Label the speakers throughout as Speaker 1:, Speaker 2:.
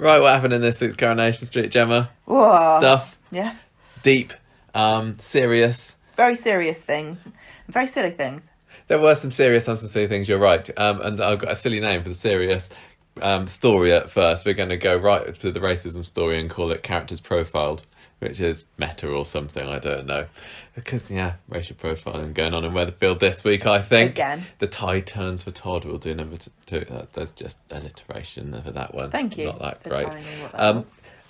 Speaker 1: Right, what happened in this week's Coronation Street, Gemma?
Speaker 2: Whoa.
Speaker 1: Stuff.
Speaker 2: Yeah.
Speaker 1: Deep. Serious.
Speaker 2: Very serious things. Very silly things.
Speaker 1: There were some serious and some silly things, you're right. And I've got a silly name for the serious story at first. We're going to go right to the racism story and call it Characters Profiled, which is meta or something, I don't know. Because, racial profiling going on in Weatherfield this week, I think.
Speaker 2: Again.
Speaker 1: The tide turns for Todd. We'll do number two. There's just alliteration for that one.
Speaker 2: Thank you.
Speaker 1: Not that
Speaker 2: for
Speaker 1: great.
Speaker 2: telling me what that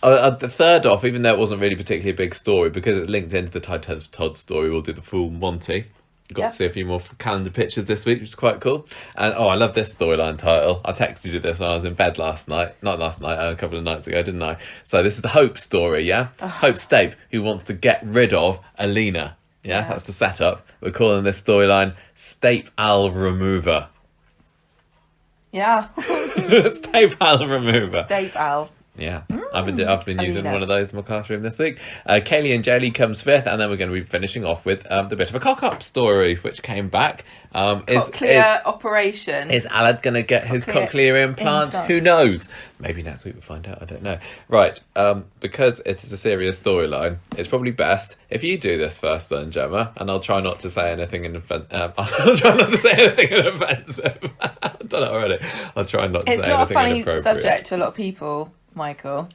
Speaker 2: was.
Speaker 1: The third off, even though it wasn't really particularly a big story, because it linked into the Tide Turns for Todd story, we'll do the full Monty. Got to see a few more calendar pictures this week, which is quite cool. And I love this storyline title. I texted you this when I was in bed last night. Not last night, a couple of nights ago, didn't I? So this is the Hope story, yeah? Hope Stape, who wants to get rid of Alina. Yeah, that's the setup. We're calling this storyline Stape Al Remover.
Speaker 2: Yeah.
Speaker 1: Stape Al Remover.
Speaker 2: Stape Al.
Speaker 1: Yeah, I've been using
Speaker 2: Alina.
Speaker 1: one of those in my classroom this week. Kaylee and Jaylee comes fifth, and then we're going to be finishing off with the bit of a cock-up story, which came back.
Speaker 2: Cochlear operation.
Speaker 1: Is Alad going to get his cochlear implant? Who knows? Maybe next week we'll find out. I don't know. Right, because it is a serious storyline, it's probably best if you do this first, then, Gemma, and I'll try not to say anything I'll try not to say anything offensive. I've done it already. I'll try not to say anything inappropriate.
Speaker 2: It's not a funny subject to a lot of people, Michael.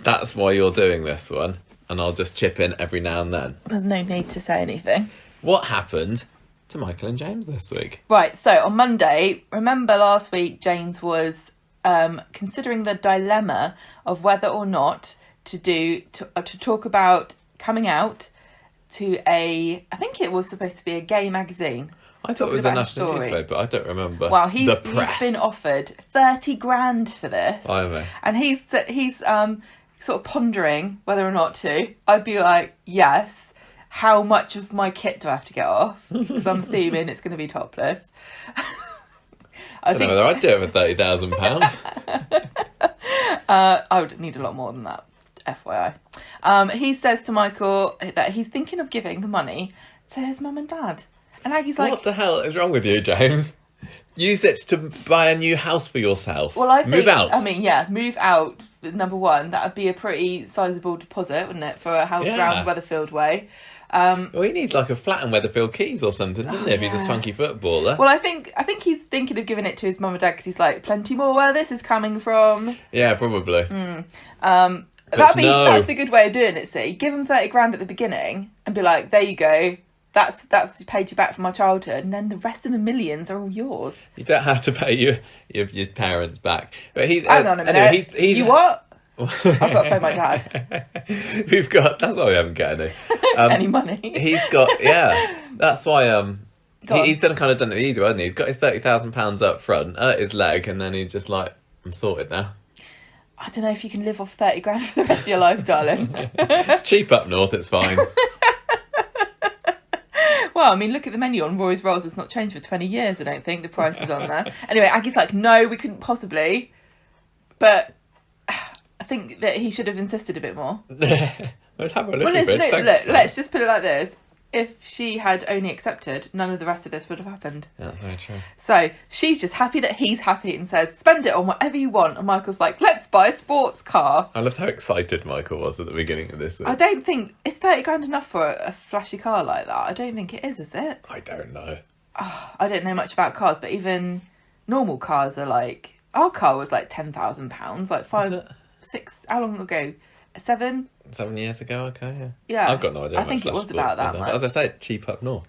Speaker 1: That's why you're doing this one, and I'll just chip in every now and then.
Speaker 2: There's no need to say anything.
Speaker 1: What happened to Michael and James this week?
Speaker 2: Right, so on Monday, remember last week James was considering the dilemma of whether or not to talk about coming out to I think it was supposed to be a gay magazine.
Speaker 1: I thought it was a national newspaper. I don't remember.
Speaker 2: Well, he's been offered 30 grand for this.
Speaker 1: Blimey.
Speaker 2: And he's sort of pondering whether or not to. I'd be like, yes. How much of my kit do I have to get off? Because I'm assuming it's going to be topless.
Speaker 1: I don't know whether I'd do it for £30,000.
Speaker 2: I would need a lot more than that, FYI. He says to Michael that he's thinking of giving the money to his mum and dad. And Aggie's like...
Speaker 1: What the hell is wrong with you, James? Use it to buy a new house for yourself.
Speaker 2: Well, I think...
Speaker 1: Move out.
Speaker 2: I mean, move out, number one. That would be a pretty sizable deposit, wouldn't it, for a house around Weatherfield Way.
Speaker 1: Well, he needs like a flat in Weatherfield Keys or something, doesn't he, if he's a swanky footballer?
Speaker 2: Well, I think he's thinking of giving it to his mum and dad because he's like, plenty more where this is coming from.
Speaker 1: Yeah, probably.
Speaker 2: That's the good way of doing it, see. Give him 30 grand at the beginning and be like, there you go. That's paid you back for my childhood, and then the rest of the millions are all yours.
Speaker 1: You don't have to pay your parents back. But he's
Speaker 2: hang on a minute.
Speaker 1: Anyway, he's
Speaker 2: you what? I've got to phone my dad.
Speaker 1: That's why we haven't got any
Speaker 2: any money.
Speaker 1: He's got That's why he's done it either, hasn't he? He's got his £30,000 up front, his leg, and then he's just like, I'm sorted now.
Speaker 2: I don't know if you can live off 30 grand for the rest of your life, darling.
Speaker 1: It's cheap up north. It's fine.
Speaker 2: Well, I mean, look at the menu on Roy's Rolls. It's not changed for 20 years, I don't think. The price is on there. Anyway, Aggie's like, no, we couldn't possibly. But I think that he should have insisted a bit more. Let's just put it like this. If she had only accepted, none of the rest of this would have happened.
Speaker 1: Yeah, that's very true.
Speaker 2: So she's just happy that he's happy and says, spend it on whatever you want. And Michael's like, let's buy a sports car.
Speaker 1: I loved how excited Michael was at the beginning of this.
Speaker 2: I don't think... Is 30 grand enough for a flashy car like that? I don't think it is it?
Speaker 1: I don't know.
Speaker 2: I don't know much about cars, but even normal cars are like... Our car was like £10,000. Like 5, 6... How long ago? 7
Speaker 1: years ago, okay,
Speaker 2: yeah.
Speaker 1: I've got no idea.
Speaker 2: I think it was about that much.
Speaker 1: As I said, cheap up north.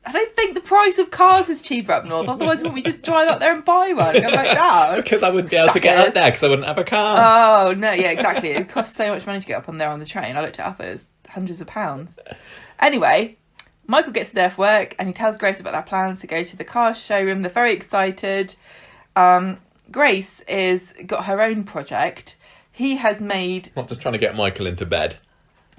Speaker 2: I don't think the price of cars is cheaper up north. Otherwise, wouldn't we just drive up there and buy one and go back down?
Speaker 1: Because I wouldn't be able to get up there because I wouldn't have a car.
Speaker 2: Oh, no, yeah, exactly. It costs so much money to get up on there on the train. I looked it up, it was hundreds of pounds. Anyway, Michael gets to death work and he tells Grace about their plans to go to the car showroom. They're very excited. Grace is got her own project. He has made...
Speaker 1: Not just trying to get Michael into bed.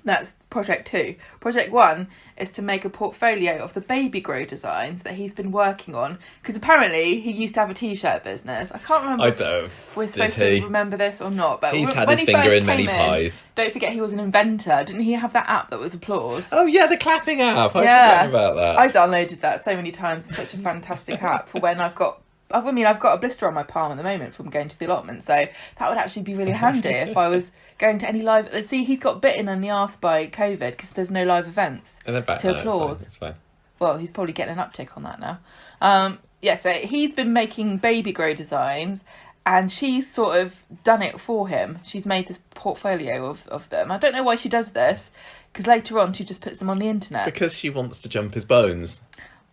Speaker 2: That's project 2. Project 1 is to make a portfolio of the baby grow designs that he's been working on. Because apparently he used to have a t-shirt business. I can't remember if we're supposed to remember this or not. But
Speaker 1: he's had his finger in many pies.
Speaker 2: Don't forget he was an inventor. Didn't he have that app that was Applause?
Speaker 1: Oh yeah, the clapping app. I forgot about that.
Speaker 2: I downloaded that so many times. It's such a fantastic app for when I've got I've got a blister on my palm at the moment from going to the allotment, so that would actually be really handy if I was going to any live... See, he's got bitten in the arse by COVID because there's no live events
Speaker 1: And they're back
Speaker 2: to
Speaker 1: now,
Speaker 2: applaud.
Speaker 1: It's fine.
Speaker 2: Well, he's probably getting an uptick on that now. So he's been making baby grow designs, and she's sort of done it for him. She's made this portfolio of them. I don't know why she does this, because later on she just puts them on the internet.
Speaker 1: Because she wants to jump his bones.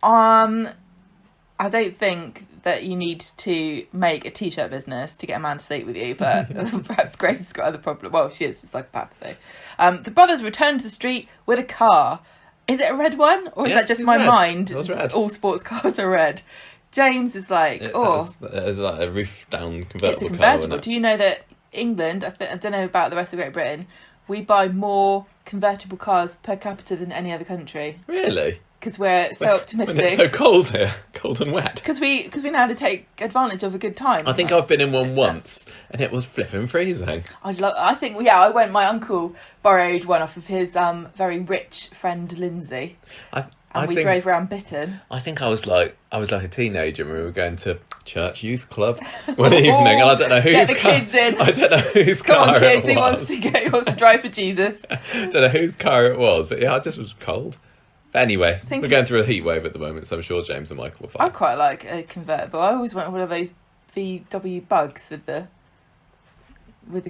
Speaker 2: I don't think that you need to make a t-shirt business to get a man to sleep with you, but perhaps Grace has got other problems. Well, she is a psychopath, so. The brothers return to the street with a car. Is it a red one? Or is
Speaker 1: Yes,
Speaker 2: that just
Speaker 1: it's
Speaker 2: my
Speaker 1: red.
Speaker 2: mind?
Speaker 1: It was red.
Speaker 2: All sports cars are red. James is like,
Speaker 1: It's like a roof down convertible
Speaker 2: it's a
Speaker 1: car.
Speaker 2: convertible.
Speaker 1: Isn't it?
Speaker 2: Do you know that England, I don't know about the rest of Great Britain, we buy more convertible cars per capita than any other country?
Speaker 1: Really?
Speaker 2: Because we're so
Speaker 1: When it's
Speaker 2: optimistic.
Speaker 1: so cold here, cold and wet.
Speaker 2: Because we know how to take advantage of a good time.
Speaker 1: I think I've been in one once, and it was flipping freezing.
Speaker 2: I went. My uncle borrowed one off of his very rich friend Lindsay, and we drove around Bitton.
Speaker 1: I think I was like a teenager when we were going to church youth club one evening, and I don't know who's
Speaker 2: Get the kids in.
Speaker 1: I don't know whose
Speaker 2: Come
Speaker 1: car
Speaker 2: on, kids!
Speaker 1: it
Speaker 2: He
Speaker 1: was.
Speaker 2: wants to drive for Jesus.
Speaker 1: Don't know whose car it was, but yeah, I just was cold. But anyway, we're going through a heat wave at the moment, so I'm sure James and Michael will
Speaker 2: I
Speaker 1: find.
Speaker 2: quite like a convertible. I always want one of those VW Bugs with the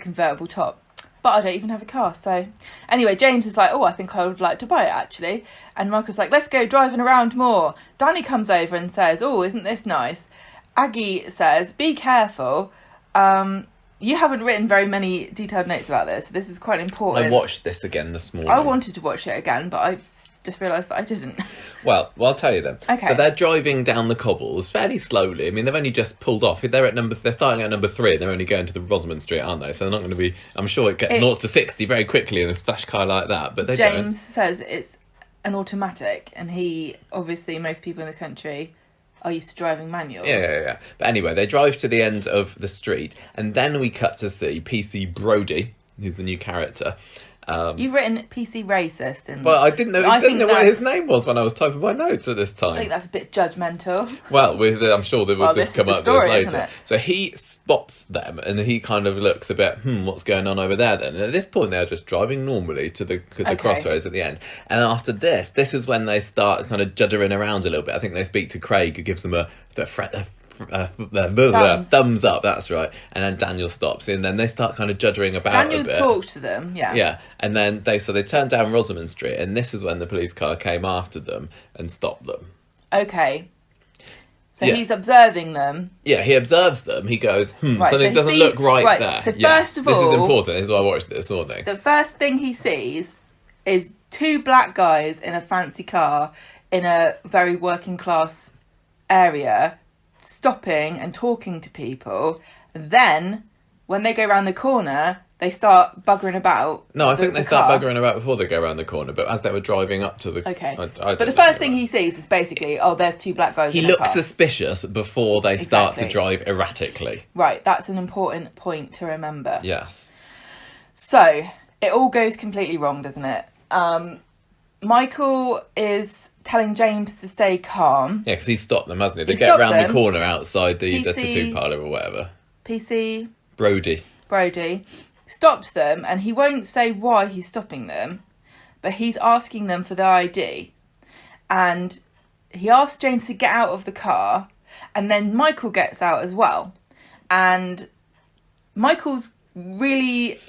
Speaker 2: convertible top. But I don't even have a car, so... Anyway, James is like, I think I would like to buy it, actually. And Michael's like, let's go driving around more. Danny comes over and says, isn't this nice? Aggie says, be careful. You haven't written very many detailed notes about this, so this is quite important.
Speaker 1: I watched this again this morning.
Speaker 2: I wanted to watch it again, but I just realised that I didn't.
Speaker 1: Well, I'll tell you then.
Speaker 2: Okay.
Speaker 1: So they're driving down the cobbles fairly slowly. I mean, they've only just pulled off. They're starting at number 3. They're only going to the Rosamond Street, aren't they? So they're not going to be... I'm sure it gets 0 to 60 very quickly in a splash car like that, but they don't.
Speaker 2: James says it's an automatic, and most people in this country are used to driving manuals.
Speaker 1: Yeah. But anyway, they drive to the end of the street, and then we cut to see PC Brody, who's the new character.
Speaker 2: You've written PC racist, and
Speaker 1: well, I didn't know what his name was when I was typing my notes at this time.
Speaker 2: I think that's a bit judgmental.
Speaker 1: Well, I'm sure they will just come up to us later. So he spots them, and he kind of looks a bit, what's going on over there then? And at this point, they're just driving normally to the crossroads at the end. And after this is when they start kind of juddering around a little bit. I think they speak to Craig, who gives them a thumbs up, that's right, and then Daniel stops, and then they start kind of juddering about a bit.
Speaker 2: Daniel talks to them, yeah,
Speaker 1: and then they turn down Rosamond Street, and this is when the police car came after them and stopped them.
Speaker 2: Okay, so he's observing them.
Speaker 1: Yeah, he observes them. He goes,
Speaker 2: right,
Speaker 1: something doesn't look right there.
Speaker 2: So first of all,
Speaker 1: this is important. This is why I watched it this morning.
Speaker 2: The first thing he sees is 2 black guys in a fancy car in a very working class area, stopping and talking to people. And then when they go around the corner, they start buggering about.
Speaker 1: No, I think they start buggering about before they go around the corner, but as they were driving up to the...
Speaker 2: Okay.
Speaker 1: But
Speaker 2: the first thing he sees is basically, there's 2 black guys in a car.
Speaker 1: He looks suspicious before they start to drive erratically.
Speaker 2: Right, that's an important point to remember.
Speaker 1: Yes.
Speaker 2: So, it all goes completely wrong, doesn't it? Michael is telling James to stay calm.
Speaker 1: Yeah, because he stopped them, hasn't he? They get round the corner outside the tattoo parlour or whatever.
Speaker 2: PC... Brody stops them, and he won't say why he's stopping them, but he's asking them for their ID. And he asks James to get out of the car, and then Michael gets out as well. And Michael's really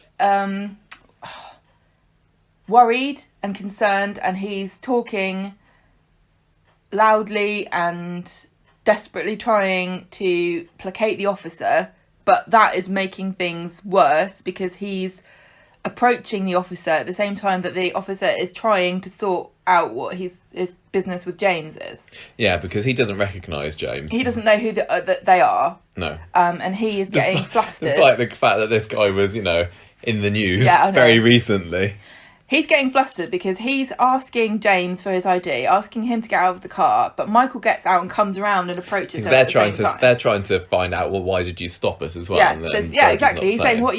Speaker 2: worried and concerned, and he's talking loudly and desperately trying to placate the officer, but that is making things worse because he's approaching the officer at the same time that the officer is trying to sort out what his business with James is.
Speaker 1: Yeah, because he doesn't recognise James.
Speaker 2: He doesn't know who that they are.
Speaker 1: No.
Speaker 2: And he is getting flustered.
Speaker 1: Despite the fact that this guy was, in the news very recently.
Speaker 2: He's getting flustered because he's asking James for his ID, asking him to get out of the car, but Michael gets out and comes around and approaches him at the same time.
Speaker 1: They're trying to find out, why did you stop us as well?
Speaker 2: Yeah,
Speaker 1: exactly.
Speaker 2: He's saying, what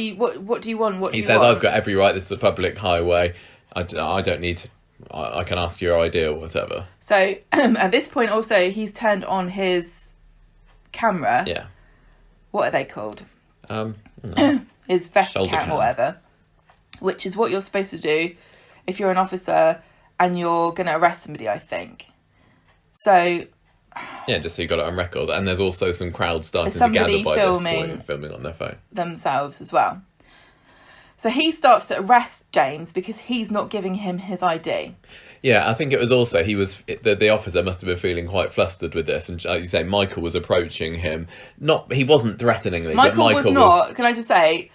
Speaker 2: do you want?
Speaker 1: He says, I've got every right, this is a public highway, I don't need to, I can ask your ID or whatever.
Speaker 2: So, at this point also, he's turned on his camera.
Speaker 1: Yeah.
Speaker 2: What are they called?
Speaker 1: No.
Speaker 2: His vest
Speaker 1: Shoulder
Speaker 2: cam
Speaker 1: cam.
Speaker 2: or whatever. Which is what you're supposed to do if you're an officer and you're going to arrest somebody, I think. So...
Speaker 1: Yeah, just so you got it on record. And there's also some crowd starting to
Speaker 2: somebody
Speaker 1: gather by
Speaker 2: filming
Speaker 1: this point and filming on their phone.
Speaker 2: themselves as well. So he starts to arrest James because he's not giving him his ID.
Speaker 1: Yeah, I think it was also, the officer must have been feeling quite flustered with this. And like you say, Michael was approaching him. He wasn't threateningly, but
Speaker 2: Michael was not, can I just say,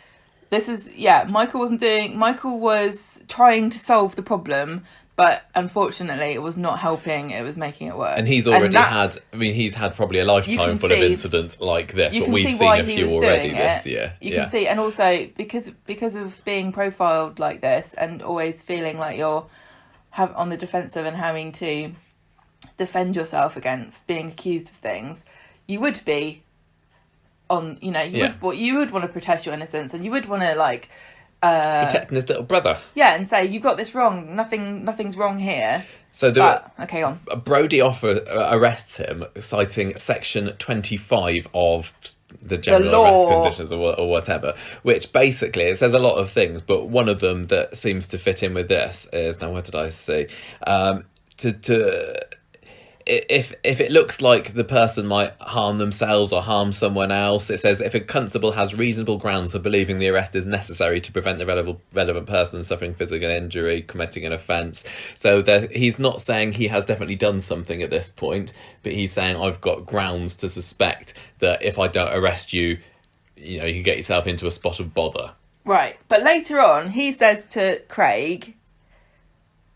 Speaker 2: Michael was trying to solve the problem, but unfortunately it was not helping, it was making it worse.
Speaker 1: And he's already he's had probably a lifetime full of incidents like this, but we've seen a few already this year.
Speaker 2: You can see, and also because of being profiled like this and always feeling like you're on the defensive and having to defend yourself against being accused of things, you would be on, you would want to protest your innocence, and you would want to
Speaker 1: protecting his little brother.
Speaker 2: Yeah, and say, you got this wrong, nothing's wrong here.
Speaker 1: So
Speaker 2: okay, on.
Speaker 1: Brody arrests him, citing section 25 of the general arrest conditions or whatever, which basically, it says a lot of things, but one of them that seems to fit in with this is, now what did I see? If it looks like the person might harm themselves or harm someone else, it says if a constable has reasonable grounds for believing the arrest is necessary to prevent the relevant person suffering physical injury, committing an offence. So he's not saying he has definitely done something at this point, but he's saying I've got grounds to suspect that if I don't arrest you, you can get yourself into a spot of bother.
Speaker 2: Right, but later on he says to Craig,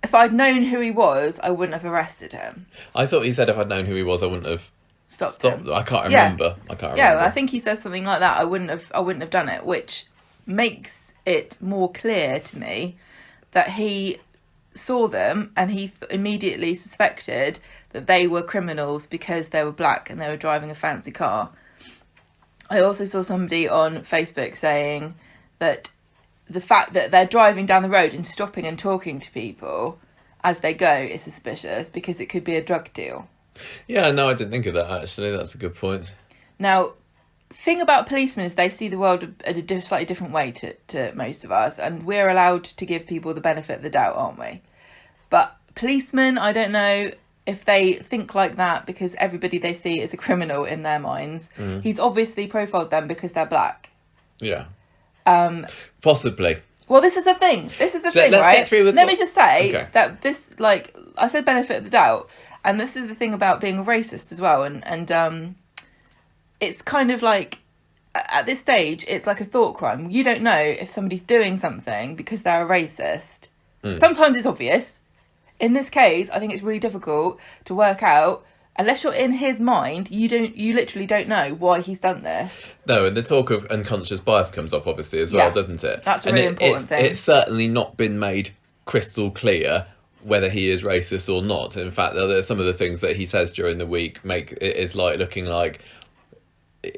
Speaker 2: if I'd known who he was, I wouldn't have arrested him.
Speaker 1: I thought he said if I'd known who he was, I wouldn't have
Speaker 2: stopped him.
Speaker 1: I can't remember.
Speaker 2: Yeah, I think he says something like that. I wouldn't have done it, which makes it more clear to me that he saw them and he immediately suspected that they were criminals because they were black and they were driving a fancy car. I also saw somebody on Facebook saying that the fact that they're driving down the road and stopping and talking to people as they go is suspicious because it could be a drug deal.
Speaker 1: Yeah, no, I didn't think of that, actually. That's a good point.
Speaker 2: Now, thing about policemen is they see the world a slightly different way to most of us, and we're allowed to give people the benefit of the doubt, aren't we? But policemen, I don't know if they think like that because everybody they see is a criminal in their minds. He's obviously profiled them because they're black.
Speaker 1: Yeah. Possibly.
Speaker 2: Well, this is the thing. Let's
Speaker 1: right?
Speaker 2: Get
Speaker 1: through with
Speaker 2: Let me just say
Speaker 1: that
Speaker 2: this, I said benefit of the doubt, and this is the thing about being a racist as well, and it's kind of like, at this stage, it's like a thought crime. You don't know if somebody's doing something because they're a racist. Sometimes it's obvious. In this case, I think it's really difficult to work out. Unless you're in his mind, you literally don't know why he's done this. No,
Speaker 1: and the talk of unconscious bias comes up, obviously, as well, doesn't it?
Speaker 2: That's a really important thing.
Speaker 1: It's certainly not been made crystal clear whether he is racist or not. In fact, some of the things that he says during the week make it is looking like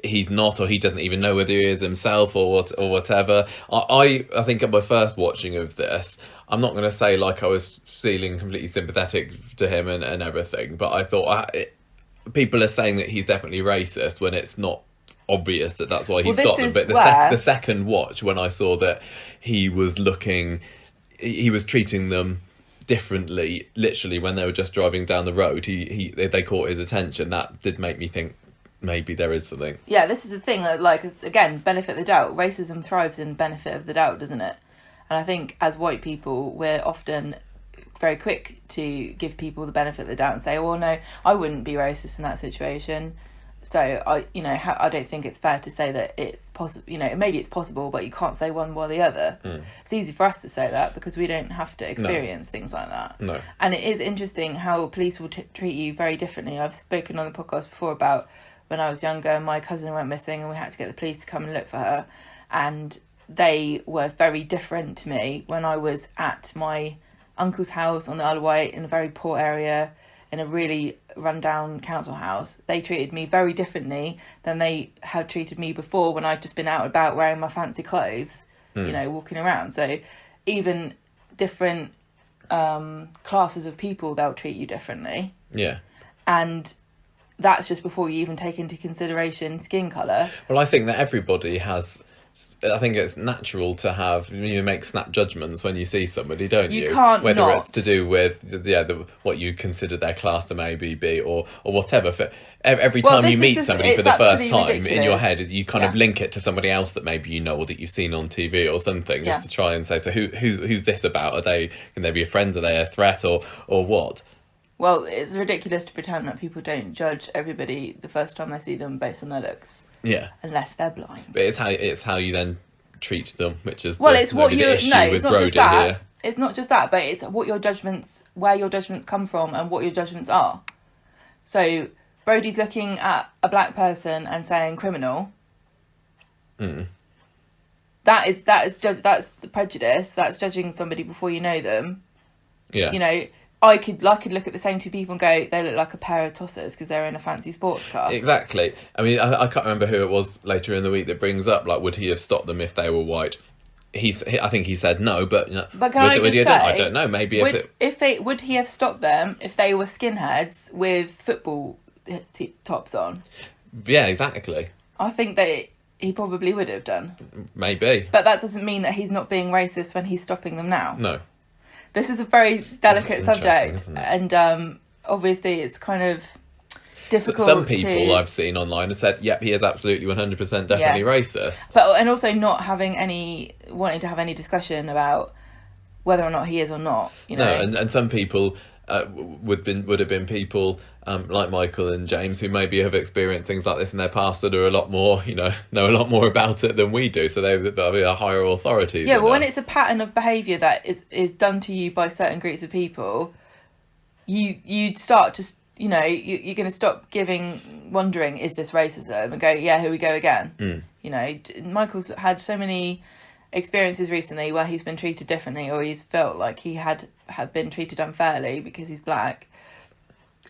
Speaker 1: he's not, or he doesn't even know whether he is himself or whatever. I think at my first watching of this, I'm not going to say I was feeling completely sympathetic to him and everything, but I thought people are saying that he's definitely racist when it's not obvious that that's why he stopped them. But the second watch, when I saw that he was treating them differently, literally when they were just driving down the road, they caught his attention. That did make me think maybe there is something. Yeah,
Speaker 2: this is the thing. Again, benefit of the doubt. Racism thrives in benefit of the doubt, doesn't it? And I think as white people, we're often very quick to give people the benefit of the doubt and say, well, no, I wouldn't be racist in that situation. So I don't think it's fair to say that it's possible. Maybe it's possible, but you can't say one or the other. It's easy for us to say that because we don't have to experience things like that.
Speaker 1: No.
Speaker 2: And it is interesting how police will treat you very differently. I've spoken on the podcast before about when I was younger and my cousin went missing and we had to get the police to come and look for her. And they were very different to me when I was at my uncle's house on the Isle of Wight in a very poor area in a really run-down council house. They treated me very differently than they had treated me before when I'd just been out and about wearing my fancy clothes, walking around. So even different classes of people, they'll treat you differently.
Speaker 1: Yeah.
Speaker 2: And that's just before you even take into consideration skin colour.
Speaker 1: Well, I think that everybody has. I think it's natural to have, you make snap judgments when you see somebody, don't you?
Speaker 2: You can't
Speaker 1: Whether
Speaker 2: not.
Speaker 1: it's to do with what you consider their class to maybe be, or whatever. For every time you meet somebody for the first time,
Speaker 2: ridiculous.
Speaker 1: in your head, you kind of link it to somebody else that maybe you know or that you've seen on TV or something, just to try and say, so who's this about? Can they be a friend? Are they a threat or what?
Speaker 2: Well, it's ridiculous to pretend that people don't judge everybody the first time they see them based on their looks.
Speaker 1: Yeah.
Speaker 2: Unless they're blind.
Speaker 1: But it's how you then treat them, which is
Speaker 2: it's what you
Speaker 1: issue
Speaker 2: no,
Speaker 1: with
Speaker 2: it's not
Speaker 1: Brody
Speaker 2: just that.
Speaker 1: here.
Speaker 2: It's not just that, but it's what your judgments, where your judgments come from, and what your judgments are. So Brody's looking at a black person and saying criminal. That's the prejudice. That's judging somebody before you know them.
Speaker 1: Yeah.
Speaker 2: You know, I could look at the same two people and go, they look like a pair of tossers because they're in a fancy sports car.
Speaker 1: Exactly. I mean, I can't remember who it was later in the week that brings up, like, would he have stopped them if they were white? I think he said no, but
Speaker 2: can I just say,
Speaker 1: I don't know. Maybe
Speaker 2: would he have stopped them if they were skinheads with football tops on?
Speaker 1: Yeah, exactly.
Speaker 2: I think that he probably would have done.
Speaker 1: Maybe.
Speaker 2: But that doesn't mean that he's not being racist when he's stopping them now.
Speaker 1: No.
Speaker 2: This is a very delicate subject,
Speaker 1: and
Speaker 2: obviously it's kind of difficult.
Speaker 1: Some people I've seen online have said, "Yep, he is absolutely 100% definitely racist."
Speaker 2: And also not wanting to have any discussion about whether or not he is or not. You know,
Speaker 1: no, and some people would have been people like Michael and James who maybe have experienced things like this in their past that are a lot more, know a lot more about it than we do. So they'll be a higher authority.
Speaker 2: Yeah, well, when it's a pattern of behaviour that is done to you by certain groups of people, you'd start to, you're going to stop wondering, is this racism? And go, yeah, here we go again. Michael's had so many experiences recently where he's been treated differently, or he's felt like he had been treated unfairly because he's black.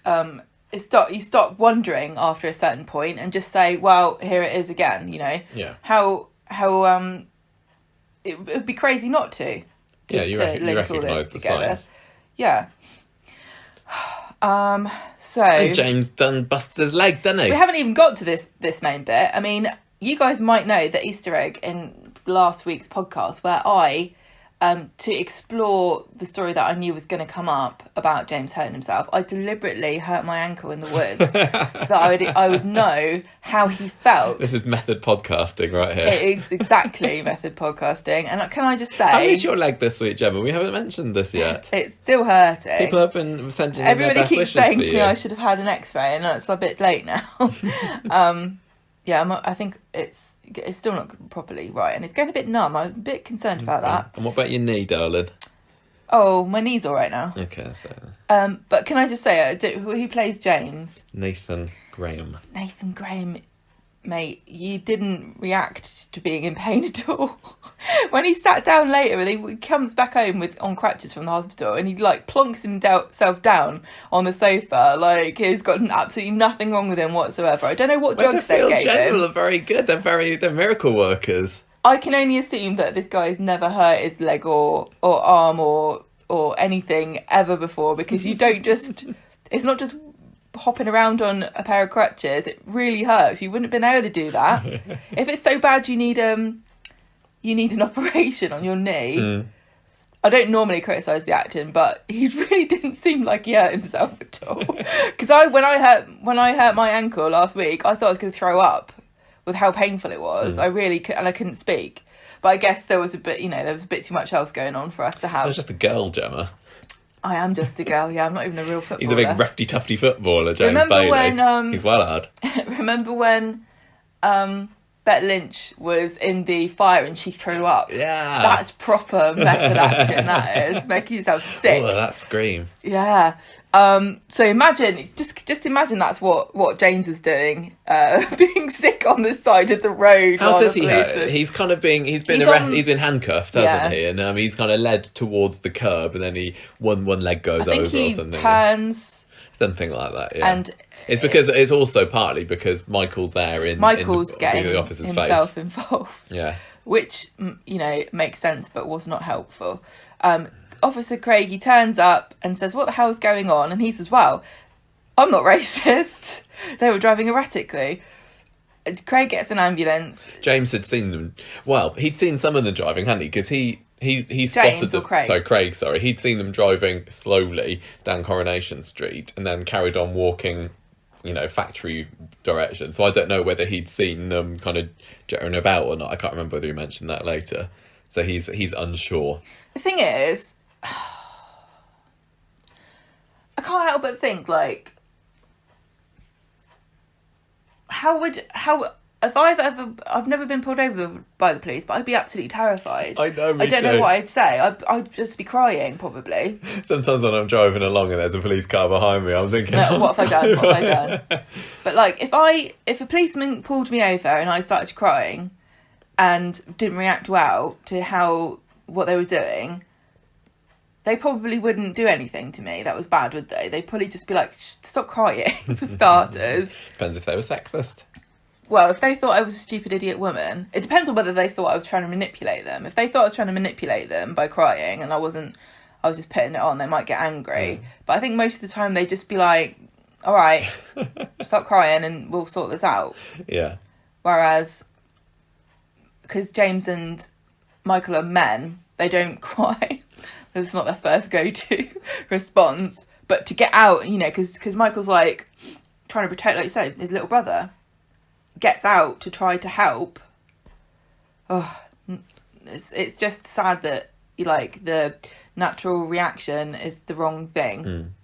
Speaker 2: You stop wondering after a certain point and just say, well, here it is again.
Speaker 1: Yeah.
Speaker 2: How it would be crazy not to link all this together.
Speaker 1: Signs.
Speaker 2: Yeah. So
Speaker 1: and James done busts his leg, didn't he?
Speaker 2: We haven't even got to this main bit. I mean, you guys might know the Easter egg in last week's podcast where I, to explore the story that I knew was going to come up about James hurting himself, I deliberately hurt my ankle in the woods so that I would know how he felt.
Speaker 1: This is method podcasting right here.
Speaker 2: It is exactly method podcasting. And can I just say...
Speaker 1: How is your leg this week, Gemma? We haven't mentioned this yet.
Speaker 2: It's still hurting.
Speaker 1: People have been sending in
Speaker 2: Everybody
Speaker 1: their best
Speaker 2: keeps
Speaker 1: wishes
Speaker 2: saying
Speaker 1: for
Speaker 2: to
Speaker 1: you.
Speaker 2: me I should have had an X-ray, and it's a bit late now. I think it's still not properly right, and it's going a bit numb. I'm a bit concerned about that.
Speaker 1: And what about your knee, darling?
Speaker 2: Oh, my knee's all right now.
Speaker 1: Okay, so...
Speaker 2: But can I just say, who plays James?
Speaker 1: Nathan Graham.
Speaker 2: Nathan Graham, mate, you didn't react to being in pain at all. When he sat down later, and he comes back home on crutches from the hospital, and he plonks himself down on the sofa, like he's got absolutely nothing wrong with him whatsoever. I don't know what drugs they gave him.
Speaker 1: Are very good. They're miracle workers.
Speaker 2: I can only assume that this guy's never hurt his leg or arm or anything ever before, because you don't just... It's not just hopping around on a pair of crutches. It really hurts. You wouldn't have been able to do that. If it's so bad you need an operation on your knee. I don't normally criticise the acting, but he really didn't seem like he hurt himself at all. Because when I hurt my ankle last week, I thought I was going to throw up with how painful it was. I really I couldn't speak. But I guess there was a bit, there was a bit too much else going on for us to have.
Speaker 1: I was just a girl, Gemma.
Speaker 2: I am just a girl, yeah. I'm not even a real footballer.
Speaker 1: He's a big roughy tufty footballer, James Bailey. He's well hard.
Speaker 2: Remember when Bette Lynch was in the fire and she threw up?
Speaker 1: Yeah.
Speaker 2: That's proper method acting, that is. Making yourself sick.
Speaker 1: Oh, that scream.
Speaker 2: Yeah. So imagine, just imagine that's what James is doing, being sick on the side of the road.
Speaker 1: How does he hurt? He's kind of he's been handcuffed, hasn't he? And he's kind of led towards the curb, and then one leg goes over or something.
Speaker 2: He turns.
Speaker 1: Something like that, yeah.
Speaker 2: And
Speaker 1: it's also partly because Michael's there
Speaker 2: getting
Speaker 1: the officer's
Speaker 2: himself
Speaker 1: face.
Speaker 2: involved.
Speaker 1: Yeah.
Speaker 2: Which, makes sense, but was not helpful. Officer Craig, he turns up and says, what the hell's going on? And he says, well, I'm not racist. They were driving erratically. Craig gets an ambulance.
Speaker 1: James had seen them. Well, he'd seen some of them driving, hadn't he? Because he spotted them.
Speaker 2: Craig?
Speaker 1: Sorry, Craig. Sorry, he'd seen them driving slowly down Coronation Street and then carried on walking, factory direction. So I don't know whether he'd seen them kind of jittering about or not. I can't remember whether he mentioned that later. So he's unsure.
Speaker 2: The thing is, I can't help but think, like, I've never been pulled over by the police, but I'd be absolutely terrified.
Speaker 1: I know,
Speaker 2: I don't know what I'd say. I'd just be crying, probably.
Speaker 1: Sometimes when I'm driving along and there's a police car behind me, I'm thinking,
Speaker 2: no, what have I done? But like, if a policeman pulled me over and I started crying and didn't react well to what they were doing, they probably wouldn't do anything to me that was bad, would they? They'd probably just be like, stop crying, for starters.
Speaker 1: Depends if they were sexist.
Speaker 2: Well, if they thought I was a stupid idiot woman, it depends on whether they thought I was trying to manipulate them. If they thought I was trying to manipulate them by crying and I was just putting it on, they might get angry. But I think most of the time they'd just be like, all right, stop crying and we'll sort this out.
Speaker 1: Yeah.
Speaker 2: Whereas, because James and Michael are men, they don't cry. It's not their first go-to response. But to get out, because Michael's like trying to protect, like you said, his little brother, gets out to try to help. Oh, it's just sad that the natural reaction is the wrong thing,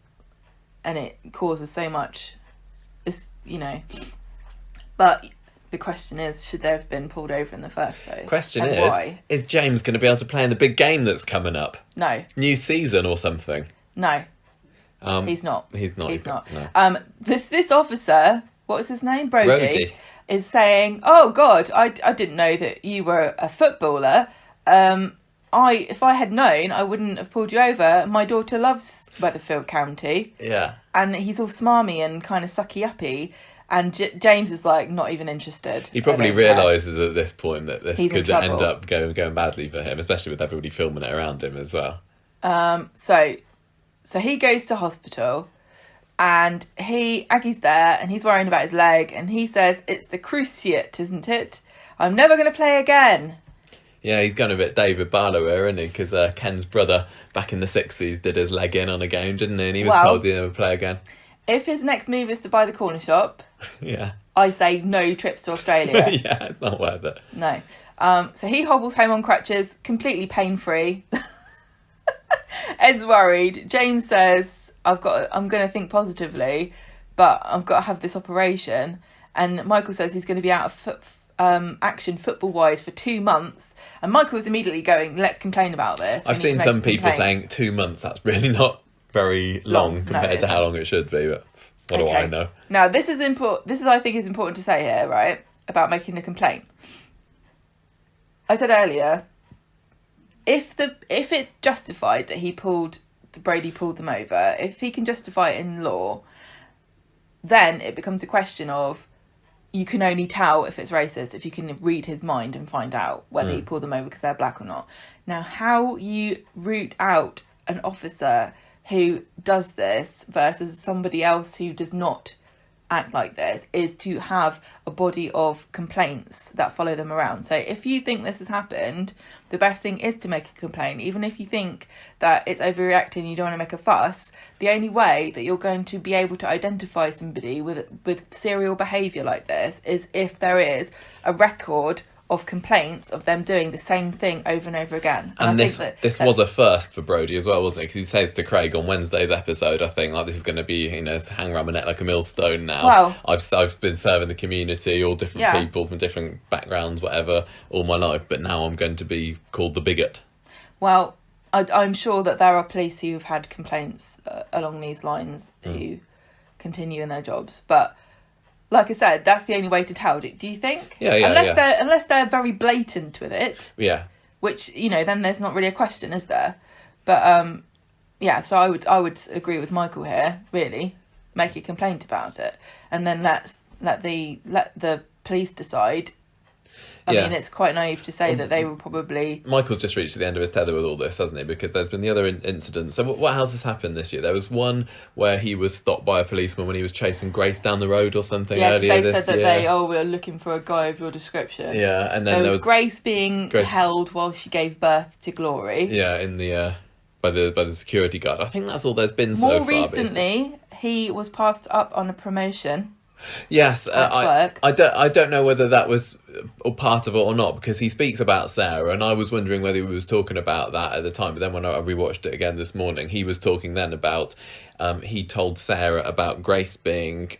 Speaker 2: and it causes so much. But the question is, should they have been pulled over in the first place?
Speaker 1: Question
Speaker 2: and
Speaker 1: is,
Speaker 2: why?
Speaker 1: Is James going to be able to play in the big game that's coming up?
Speaker 2: No.
Speaker 1: New season or something?
Speaker 2: No. He's not.
Speaker 1: He's not.
Speaker 2: He's not.
Speaker 1: No.
Speaker 2: This officer, what was his name? Brody. Is saying, oh God, I didn't know that you were a footballer. If I had known, I wouldn't have pulled you over. My daughter loves Weatherfield County.
Speaker 1: Yeah.
Speaker 2: And he's all smarmy and kind of sucky-uppy. And James is like not even interested.
Speaker 1: He probably realises at this point that this could end
Speaker 2: trouble.
Speaker 1: up going badly for him, especially with everybody filming it around him as well.
Speaker 2: So he goes to hospital. And Aggie's there, and he's worrying about his leg, and he says, it's the cruciate, isn't it? I'm never going to play again.
Speaker 1: Yeah, he's going a bit David Barlow here, isn't he? Because Ken's brother, back in the 60s, did his leg in on a game, didn't he? And he was told he'd never play again.
Speaker 2: If his next move is to buy the corner shop,
Speaker 1: yeah,
Speaker 2: I say no trips to Australia.
Speaker 1: Yeah, it's not worth it.
Speaker 2: No. So he hobbles home on crutches, completely pain-free. Ed's worried. James says, I'm going to think positively, but I've got to have this operation. And Michael says he's going to be out of action football-wise for 2 months. And Michael was immediately going, let's complain about this.
Speaker 1: I've seen some people saying 2 months, that's really not very long compared to how long it should be, but what do I know? Now,
Speaker 2: this is important. This is, I think, is important to say here, right, about making a complaint. I said earlier, if it's justified that Brady pulled them over, if he can justify it in law, then it becomes a question of, you can only tell if it's racist if you can read his mind and find out whether he pulled them over because they're black or not. Now, how you root out an officer who does this versus somebody else who does not act like this is to have a body of complaints that follow them around. So if you think this has happened, the best thing is to make a complaint. Even if you think that it's overreacting and you don't want to make a fuss, the only way that you're going to be able to identify somebody with serial behaviour like this is if there is a record of complaints of them doing the same thing over and over again.
Speaker 1: And this was a first for Brody as well, wasn't it? Because he says to Craig on Wednesday's episode, I think, like, this is going to be, hang around my neck like a millstone now.
Speaker 2: Well,
Speaker 1: I've been serving the community, all different people from different backgrounds, whatever, all my life, but now I'm going to be called the bigot.
Speaker 2: Well, I'm sure that there are police who have had complaints along these lines who continue in their jobs, but like I said, that's the only way to tell. Do you think?
Speaker 1: Yeah.
Speaker 2: Unless they're very blatant with it.
Speaker 1: Yeah.
Speaker 2: Which, then there's not really a question, is there? But so I would agree with Michael here. Really, make a complaint about it, and then let the police decide. I mean, it's quite naive to say that they were probably...
Speaker 1: Michael's just reached the end of his tether with all this, hasn't he? Because there's been the other incidents. So what else has happened this year? There was one where he was stopped by a policeman when he was chasing Grace down the road or something earlier this year.
Speaker 2: Yeah, they said that we're looking for a guy of your description.
Speaker 1: Yeah, and then
Speaker 2: there was Grace being held while she gave birth to Glory.
Speaker 1: Yeah, in the... By the security guard. I think that's all there's been so far.
Speaker 2: More recently, he was passed up on a promotion.
Speaker 1: Yes, I don't know whether that was part of it or not, because he speaks about Sarah, and I was wondering whether he was talking about that at the time. But then when I rewatched it again this morning, he was talking then about he told Sarah about Grace being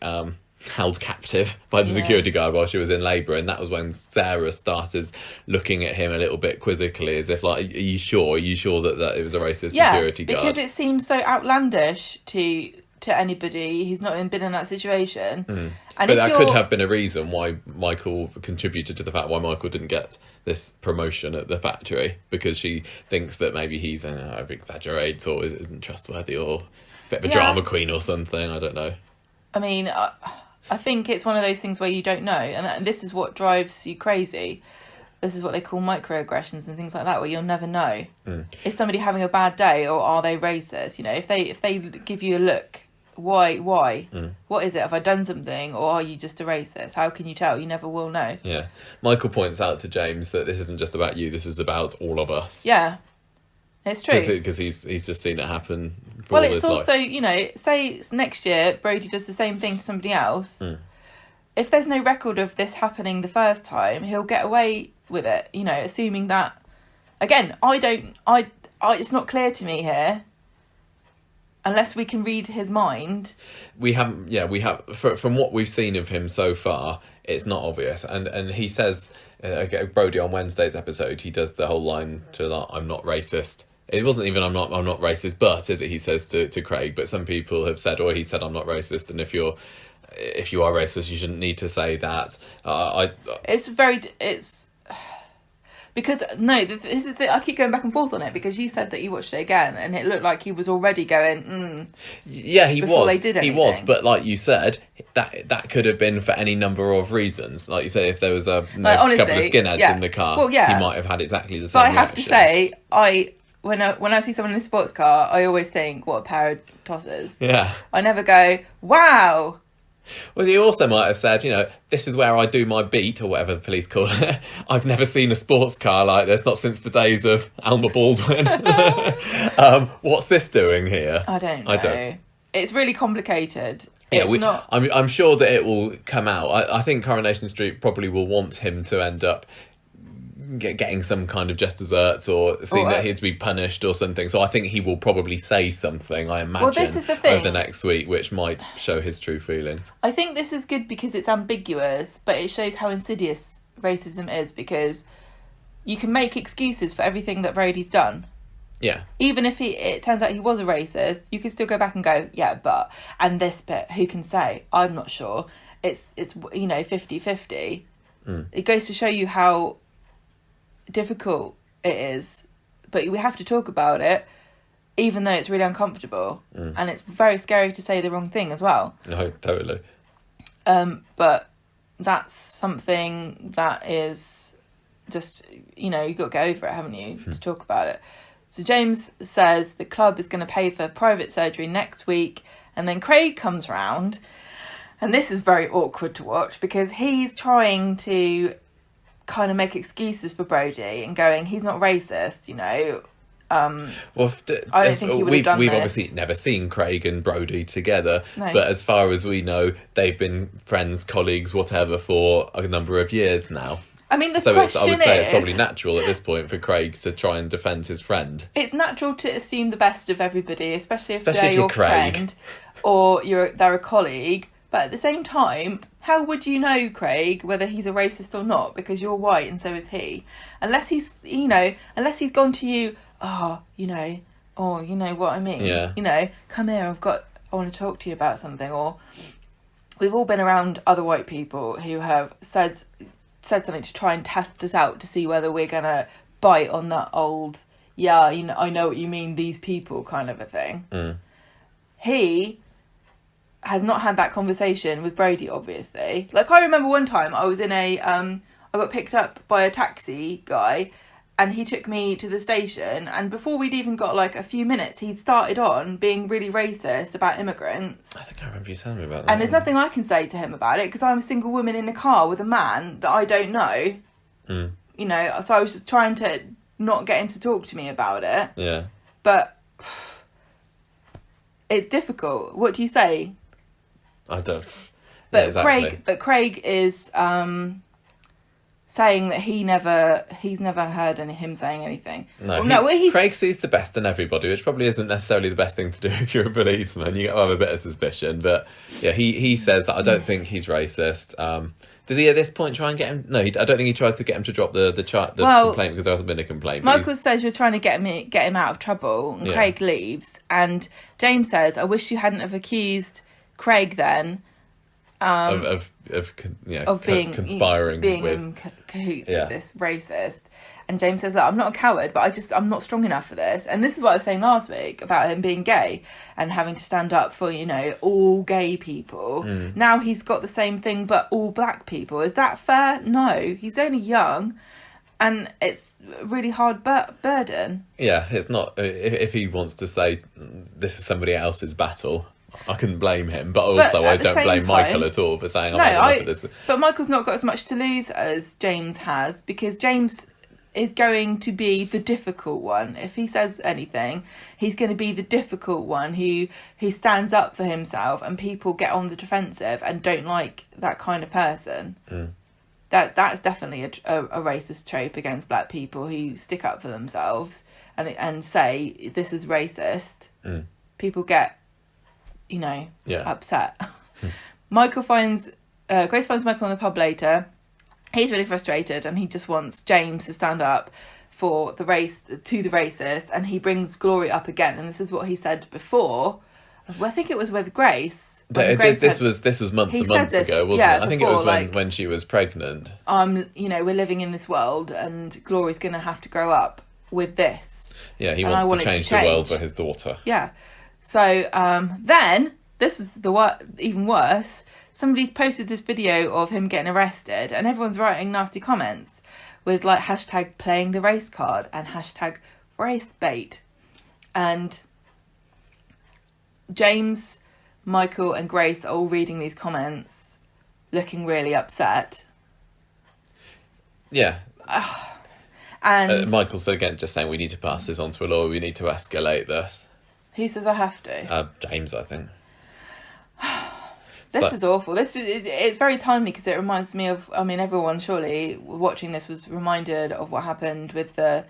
Speaker 1: held captive by the security guard while she was in labour, and that was when Sarah started looking at him a little bit quizzically, as if like, are you sure that it was a racist security guard?
Speaker 2: Because it seems so outlandish to anybody who's not been in that situation. And
Speaker 1: but that could have been a reason why Michael contributed to the fact why Michael didn't get this promotion at the factory, because she thinks that maybe he's exaggerates or isn't trustworthy or a bit of a drama queen or something. I don't know.
Speaker 2: I mean, I think it's one of those things where you don't know, and this is what drives you crazy. This is what they call microaggressions and things like that, where you'll never know. Is somebody having a bad day, or are they racist? You know, if they give you a look, why? What is it? Have I done something, or are you just a racist? How can you tell? You never will know.
Speaker 1: Yeah. Michael points out to James that this isn't just about you, this is about all of us.
Speaker 2: Yeah. It's true.
Speaker 1: Because he's just seen it happen for all his life.
Speaker 2: Well, it's also, you know, say next year Brody does the same thing to somebody else. If there's no record of this happening the first time, he'll get away with it, you know, assuming that... Again, it's not clear to me here, unless we can read his mind. We have, from what we've seen of him so far, it's not obvious. And he says, Brody on Wednesday's episode, he does the whole line to like, I'm not racist. It wasn't even I'm not racist, but is it? He says to Craig. But some people have said, or he said, I'm not racist, and if you are racist, you shouldn't need to say that. Because I keep going back and forth on it, because you said that you watched it again and it looked like he was already going.
Speaker 1: Yeah, he
Speaker 2: before
Speaker 1: was.
Speaker 2: They did anything.
Speaker 1: He was, but like you said, that could have been for any number of reasons. Like you said, if there was honestly, couple of skinheads in the car, he might have had exactly the same.
Speaker 2: But I have to say, when I see someone in a sports car, I always think, what a pair of tossers.
Speaker 1: Yeah.
Speaker 2: I never go, wow.
Speaker 1: Well, he also might have said, you know, this is where I do my beat, or whatever the police call it. I've never seen a sports car like this, not since the days of Alma Baldwin. What's this doing here?
Speaker 2: I don't know. It's really complicated.
Speaker 1: I'm sure that it will come out. I think Coronation Street probably will want him to end up getting some kind of just desserts, or seeing that he'd be punished or something. So I think he will probably say something, I imagine,
Speaker 2: this is the thing,
Speaker 1: over the next week, which might show his true feelings.
Speaker 2: I think this is good because it's ambiguous, but it shows how insidious racism is, because you can make excuses for everything that Brody's done.
Speaker 1: Yeah.
Speaker 2: Even if it turns out he was a racist, you can still go back and go, yeah, but, and this bit, who can say? I'm not sure. It's 50-50. It goes to show you how difficult it is, but we have to talk about it, even though it's really uncomfortable, and it's very scary to say the wrong thing as well.
Speaker 1: No, totally.
Speaker 2: But that's something that is just, you've got to get over it, haven't you, to talk about it. So James says the club is going to pay for private surgery next week, and then Craig comes round, and this is very awkward to watch, because he's trying to kind of make excuses for Brody and going, he's not racist, I don't think he would have done
Speaker 1: We've
Speaker 2: this.
Speaker 1: obviously never seen Craig and Brody together,
Speaker 2: no.
Speaker 1: But as far as we know, they've been friends, colleagues, whatever, for a number of years now.
Speaker 2: I mean, I would say it's probably
Speaker 1: natural at this point for Craig to try and defend his friend.
Speaker 2: It's natural to assume the best of everybody, especially if they're your friend or they're a colleague. But at the same time, how would you know, Craig, whether he's a racist or not? Because you're white and so is he. Unless he's gone to you, you know what I mean?
Speaker 1: Yeah.
Speaker 2: Come here, I want to talk to you about something. Or we've all been around other white people who have said something to try and test us out to see whether we're going to bite on that old, I know what you mean, these people kind of a thing. He has not had that conversation with Brody, obviously. Like, I remember one time I was in I got picked up by a taxi guy, and he took me to the station, and before we'd even got like a few minutes, he started on being really racist about immigrants.
Speaker 1: I think I remember you telling me about that.
Speaker 2: And there's nothing I can say to him about it, because I'm a single woman in a car with a man that I don't know. You know, so I was just trying to not get him to talk to me about it.
Speaker 1: Yeah.
Speaker 2: But it's difficult. What do you say?
Speaker 1: I don't...
Speaker 2: But
Speaker 1: yeah, exactly.
Speaker 2: Craig is saying that he's never heard him saying anything.
Speaker 1: Craig sees the best in everybody, which probably isn't necessarily the best thing to do if you're a policeman. You have a bit of suspicion, but yeah, he says that I don't think he's racist. Does he at this point try and get him? No, I don't think he tries to get him to drop the complaint, because there hasn't been a complaint.
Speaker 2: Michael says you're trying to get him out of trouble, and Craig leaves, and James says, "I wish you hadn't have accused Craig then."
Speaker 1: Of being conspiring,
Speaker 2: being
Speaker 1: with
Speaker 2: in cahoots with this racist. And James says that I'm not a coward, but I'm not strong enough for this. And this is what I was saying last week about him being gay and having to stand up for, you know, all gay people. Now he's got the same thing, but all black people. Is that fair? No, he's only young, and it's a really hard burden.
Speaker 1: Yeah, it's not. If he wants to say this is somebody else's battle, I couldn't blame him, but also I don't blame Michael at all for saying, I'm for this.
Speaker 2: But Michael's not got as much to lose as James has, because James is going to be the difficult one. If he says anything, he's going to be the difficult one who stands up for himself, and people get on the defensive and don't like that kind of person. That's definitely a racist trope against black people who stick up for themselves and say this is racist. People get, you know, upset. Grace finds Michael in the pub later. He's really frustrated, and he just wants James to stand up for the racist, and he brings Glory up again. And this is what he said before. I think it was with Grace.
Speaker 1: This was months and months ago, wasn't it? I think it was when she was pregnant.
Speaker 2: You know, we're living in this world, and Glory's going to have to grow up with this.
Speaker 1: Yeah, he wants to change the world for his daughter.
Speaker 2: Yeah. So then, this is even worse. Somebody's posted this video of him getting arrested, and everyone's writing nasty comments with like hashtag playing the race card and hashtag race bait. And James, Michael and Grace are all reading these comments, looking really upset.
Speaker 1: Yeah.
Speaker 2: And
Speaker 1: Michael's again just saying we need to pass this on to a lawyer, we need to escalate this.
Speaker 2: Who says I have to?
Speaker 1: James, I think.
Speaker 2: This is awful. It's very timely, because it reminds me of, I mean, everyone surely watching this was reminded of what happened with the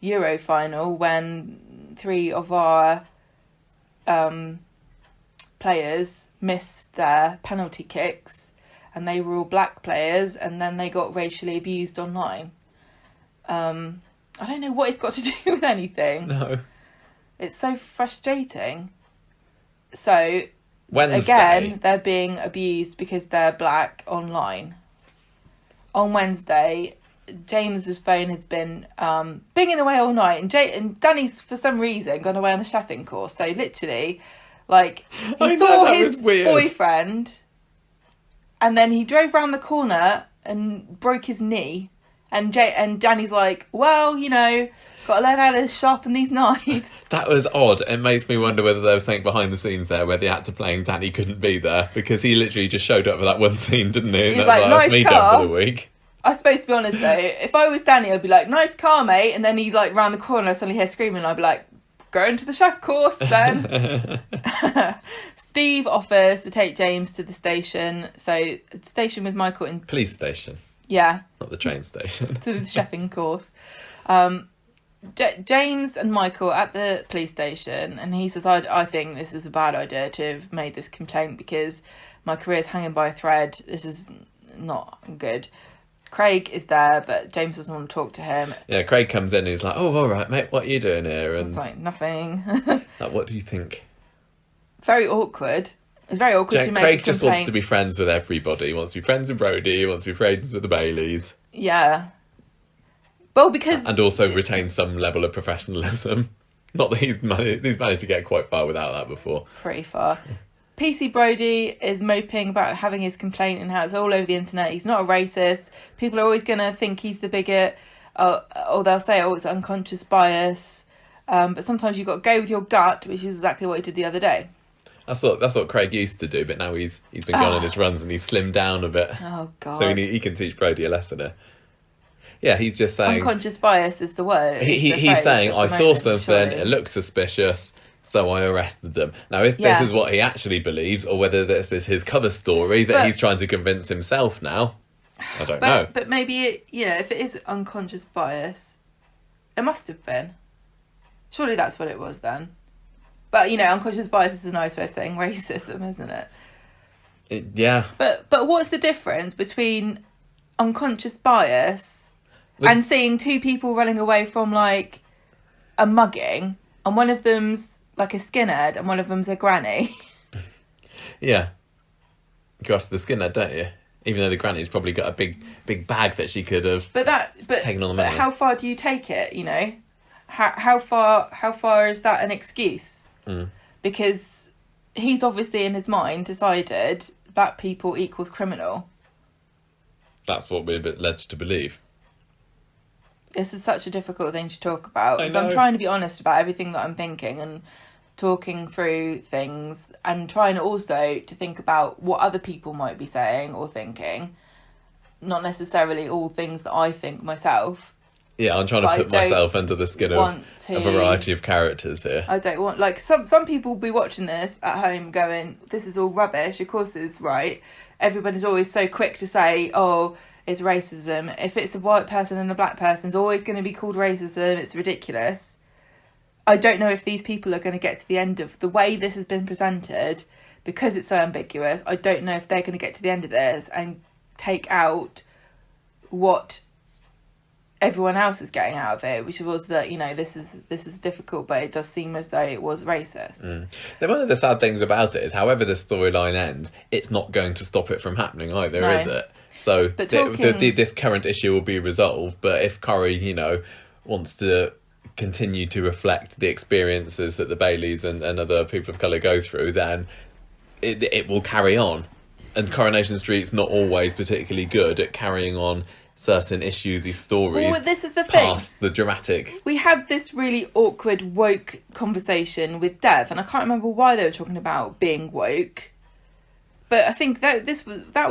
Speaker 2: Euro final, when 3 of our players missed their penalty kicks, and they were all black players, and then they got racially abused online. I don't know what it's got to do with anything.
Speaker 1: No.
Speaker 2: It's so frustrating. So...
Speaker 1: Wednesday.
Speaker 2: Again, they're being abused because they're black online. On Wednesday, James's phone has been binging away all night, and Danny's for some reason gone away on a chefing course. So literally, like, he saw his boyfriend, and then he drove round the corner and broke his knee. And Danny's like, well, you know, got to learn how to sharpen these knives.
Speaker 1: That was odd. It makes me wonder whether there was something behind the scenes there where the actor playing Danny couldn't be there, because he literally just showed up for that one scene, didn't he?
Speaker 2: He's like, nice
Speaker 1: me
Speaker 2: car.
Speaker 1: done for the week.
Speaker 2: I suppose, to be honest though, if I was Danny, I'd be like, nice car, mate. And then he like round the corner, I suddenly hear screaming, and I'd be like, going to the chef course then. Steve offers to take James to the station. So, station with Michael in...
Speaker 1: Police station.
Speaker 2: Yeah.
Speaker 1: Not the train station.
Speaker 2: To the chefing course. James and Michael at the police station, and he says, I think this is a bad idea to have made this complaint, because my career's hanging by a thread. This is not good. Craig is there, but James doesn't want to talk to him.
Speaker 1: Yeah, Craig comes in and he's like, oh, all right, mate, what are you doing here? And
Speaker 2: it's like, nothing.
Speaker 1: Like, what do you think?
Speaker 2: Very awkward. It's very awkward to make
Speaker 1: Craig
Speaker 2: a
Speaker 1: just
Speaker 2: complaint.
Speaker 1: wants to be friends with everybody. He wants to be friends with Brody. He wants to be friends with the Baileys.
Speaker 2: Yeah. Well, because...
Speaker 1: And also retain some level of professionalism. Not that he's managed to get quite far without that before.
Speaker 2: Pretty far. PC Brody is moping about having his complaint and how it's all over the internet. He's not a racist. People are always going to think he's the bigot, or they'll say, oh, it's unconscious bias. But sometimes you've got to go with your gut, which is exactly what he did the other day.
Speaker 1: That's what Craig used to do, but now he's been going on his runs and he's slimmed down a bit.
Speaker 2: Oh, God.
Speaker 1: So he can teach Brody a lesson here. Yeah, he's just saying...
Speaker 2: Unconscious bias is the word.
Speaker 1: He's saying, I saw something, it looked suspicious, so I arrested them. Now, if this is what he actually believes, or whether this is his cover story that he's trying to convince himself now, I don't know.
Speaker 2: But maybe, if it is unconscious bias, it must have been. Surely that's what it was then. But, unconscious bias is a nice way of saying racism, isn't it?
Speaker 1: Yeah.
Speaker 2: But what's the difference between unconscious bias and seeing two people running away from, like, a mugging, and one of them's, like, a skinhead, and one of them's a granny?
Speaker 1: Yeah. You go after the skinhead, don't you? Even though the granny's probably got a big bag that she could have taken on the money.
Speaker 2: But how far do you take it, How far is that an excuse? Because he's obviously in his mind decided black people equals criminal.
Speaker 1: That's what we're led to believe.
Speaker 2: This is such a difficult thing to talk about, because I'm trying to be honest about everything that I'm thinking and talking through things, and trying also to think about what other people might be saying or thinking, not necessarily all things that I think myself.
Speaker 1: Yeah, I'm trying to put myself under the skin of a variety of characters here.
Speaker 2: I don't want... Like, some people will be watching this at home going, this is all rubbish. Of course it's right. Everybody's always so quick to say, oh, it's racism. If it's a white person and a black person, it's always going to be called racism. It's ridiculous. I don't know if these people are going to get to the end of... The way this has been presented, because it's so ambiguous, I don't know if they're going to get to the end of this and take out what... everyone else is getting out of it, which was that this is difficult, but it does seem as though it was racist.
Speaker 1: Now, one of the sad things about it is, however the storyline ends, it's not going to stop it from happening either, is it? So this current issue will be resolved, but if Corrie, wants to continue to reflect the experiences that the Baileys and other people of colour go through, then it will carry on. And Coronation Street's not always particularly good at carrying on certain issues, stories.
Speaker 2: Well, this is the thing.
Speaker 1: Past the dramatic.
Speaker 2: We had this really awkward woke conversation with Dev, and I can't remember why they were talking about being woke. But I think that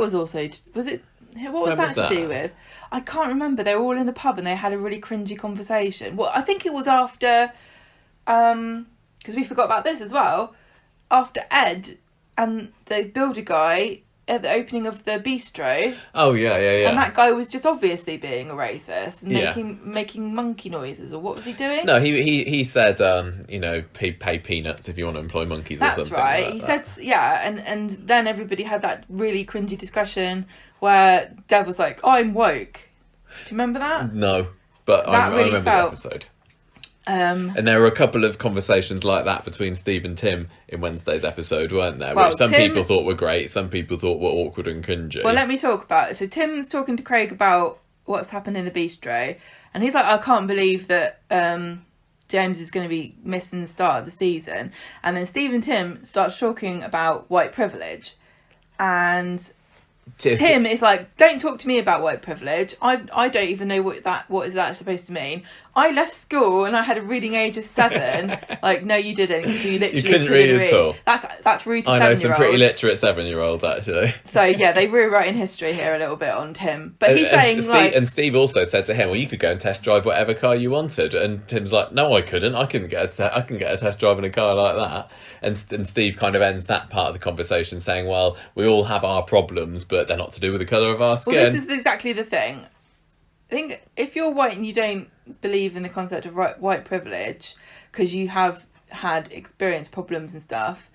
Speaker 2: was also, was it? What was that to do with? I can't remember. They were all in the pub and they had a really cringy conversation. Well, I think it was after, because we forgot about this as well. After Ed and the builder guy at the opening of the bistro.
Speaker 1: Oh, yeah.
Speaker 2: And that guy was just obviously being a racist and making monkey noises, or what was he doing?
Speaker 1: No, he said, pay peanuts if you want to employ monkeys or something.
Speaker 2: That's right.
Speaker 1: Like
Speaker 2: he
Speaker 1: that.
Speaker 2: said, and then everybody had that really cringy discussion where Deb was like, I'm woke. Do you remember that?
Speaker 1: No, but I remember the episode. And there were a couple of conversations like that between Steve and Tim in Wednesday's episode, weren't there? Which some people thought were great, some people thought were awkward and cringy.
Speaker 2: Well, let me talk about it. So Tim's talking to Craig about what's happened in the bistro, and he's like, I can't believe that James is going to be missing the start of the season. And then Steve and Tim start talking about white privilege, and Tim is like, don't talk to me about white privilege. I don't even know what is that supposed to mean. I left school and I had a reading age of 7. Like, no, you didn't, because you literally couldn't read at all. That's rude to 7-year-olds.
Speaker 1: I know some pretty literate 7-year-olds, actually.
Speaker 2: So yeah, they rewriting history here a little bit on Tim. But he's saying
Speaker 1: and Steve also said to him, well, you could go and test drive whatever car you wanted. And Tim's like, no, I couldn't. I can get a test drive in a car like that. And Steve kind of ends that part of the conversation saying, well, we all have our problems, but they're not to do with the colour of our skin.
Speaker 2: Well, this is exactly the thing. I think if you're white and you don't believe in the concept of white privilege because you have had experienced problems and stuff,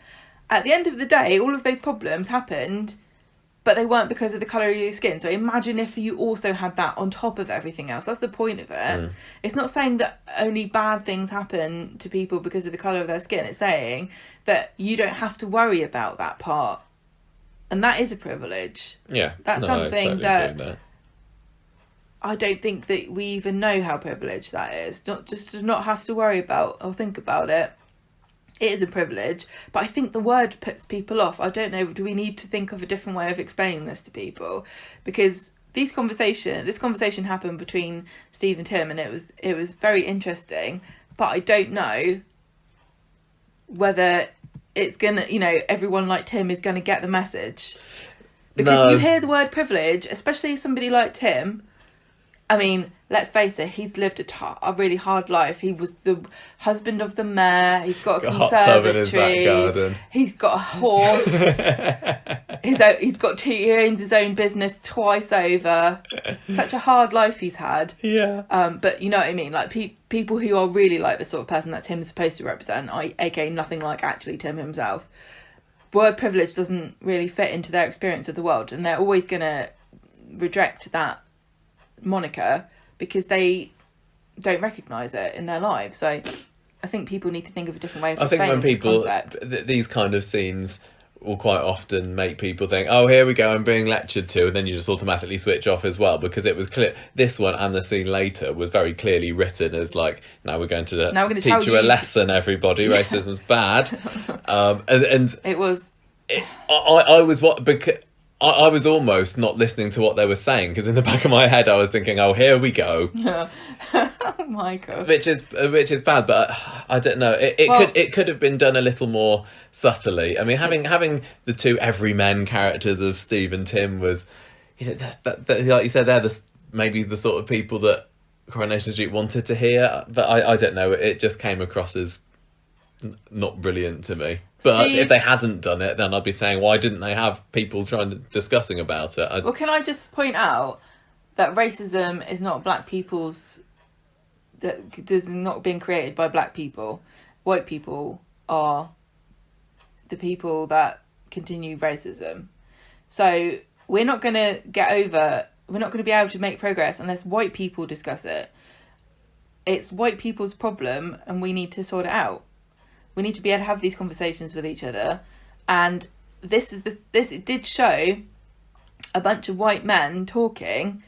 Speaker 2: at the end of the day, all of those problems happened, but they weren't because of the colour of your skin. So imagine if you also had that on top of everything else. That's the point of it. It's not saying that only bad things happen to people because of the colour of their skin. It's saying that you don't have to worry about that part. And that is a privilege.
Speaker 1: Yeah.
Speaker 2: That's something that I don't think that we even know how privileged that is. Not just to not have to worry about or think about it. It is a privilege, but I think the word puts people off. I don't know, do we need to think of a different way of explaining this to people? Because this conversation happened between Steve and Tim, and it was very interesting, but I don't know whether it's gonna, everyone like Tim is gonna get the message. Because you hear the word privilege, especially somebody like Tim. I mean, let's face it, he's lived a really hard life. He was the husband of the mayor. He's got a conservatory. Hot tub in his back garden. He's got a horse. He owns his own business twice over. Such a hard life he's had.
Speaker 1: Yeah.
Speaker 2: But you know what I mean? Like, people who are really like the sort of person that Tim's supposed to represent, aka nothing like actually Tim himself. Word privilege doesn't really fit into their experience of the world, and they're always going to reject that moniker because they don't recognise it in their lives. So I think people need to think of a different way of explaining this concept.
Speaker 1: These kind of scenes will quite often make people think, oh, here we go, I'm being lectured to, and then you just automatically switch off as well, because it was clear. This one and the scene later was very clearly written as like, now we're going to teach you a lesson, everybody. Racism's bad. And
Speaker 2: it was.
Speaker 1: I was almost not listening to what they were saying, because in the back of my head I was thinking, oh, here we go.
Speaker 2: Yeah. Oh my God.
Speaker 1: Which is bad, but I don't know. It could have been done a little more subtly. I mean, having the two everyman characters of Steve and Tim was, that like you said, they're maybe the sort of people that Coronation Street wanted to hear. But I don't know. It just came across as not brilliant to me. But if they hadn't done it, then I'd be saying, why didn't they have people discussing about it?
Speaker 2: Well, can I just point out that racism is not black people's, that is not being created by black people. White people are the people that continue racism. So we're not going to we're not going to be able to make progress unless white people discuss it. It's white people's problem, and we need to sort it out. We need to be able to have these conversations with each other. And it did show a bunch of white men talking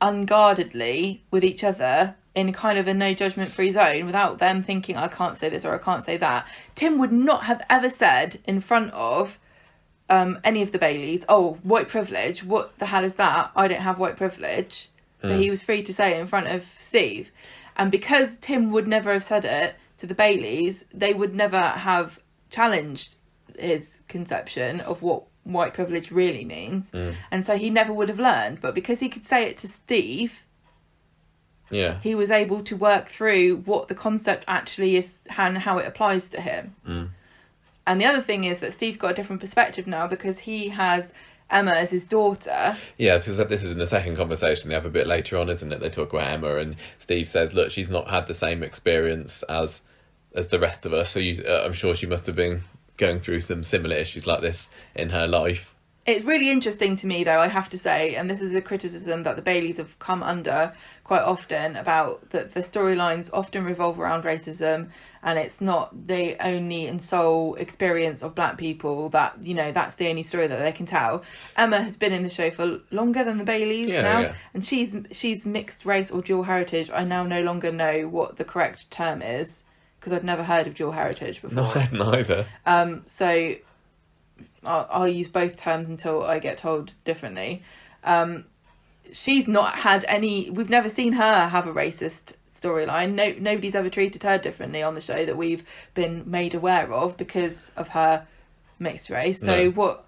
Speaker 2: unguardedly with each other in kind of a no judgment free zone, without them thinking, I can't say this or I can't say that. Tim would not have ever said in front of any of the Baileys, oh, white privilege, what the hell is that? I don't have white privilege. But he was free to say it in front of Steve. And because Tim would never have said it to the Baileys, they would never have challenged his conception of what white privilege really means. And so he never would have learned. But because he could say it to Steve, he was able to work through what the concept actually is and how it applies to him. And the other thing is that Steve got a different perspective now, because he has Emma as his daughter. Yeah,
Speaker 1: because this is in the second conversation they have a bit later on, isn't it? They talk about Emma, and Steve says, look, she's not had the same experience as the rest of us, so I'm sure she must have been going through some similar issues like this in her life.
Speaker 2: It's really interesting to me, though, I have to say, and this is a criticism that the Baileys have come under quite often, about that the storylines often revolve around racism, and it's not the only and sole experience of black people that, that's the only story that they can tell. Emma has been in the show for longer than the Baileys now, and she's mixed race or dual heritage. I now no longer know what the correct term is, because I'd never heard of dual heritage before.
Speaker 1: No, neither.
Speaker 2: So I'll use both terms until I get told differently. She's not had any. We've never seen her have a racist storyline. Nobody's ever treated her differently on the show that we've been made aware of because of her mixed race. So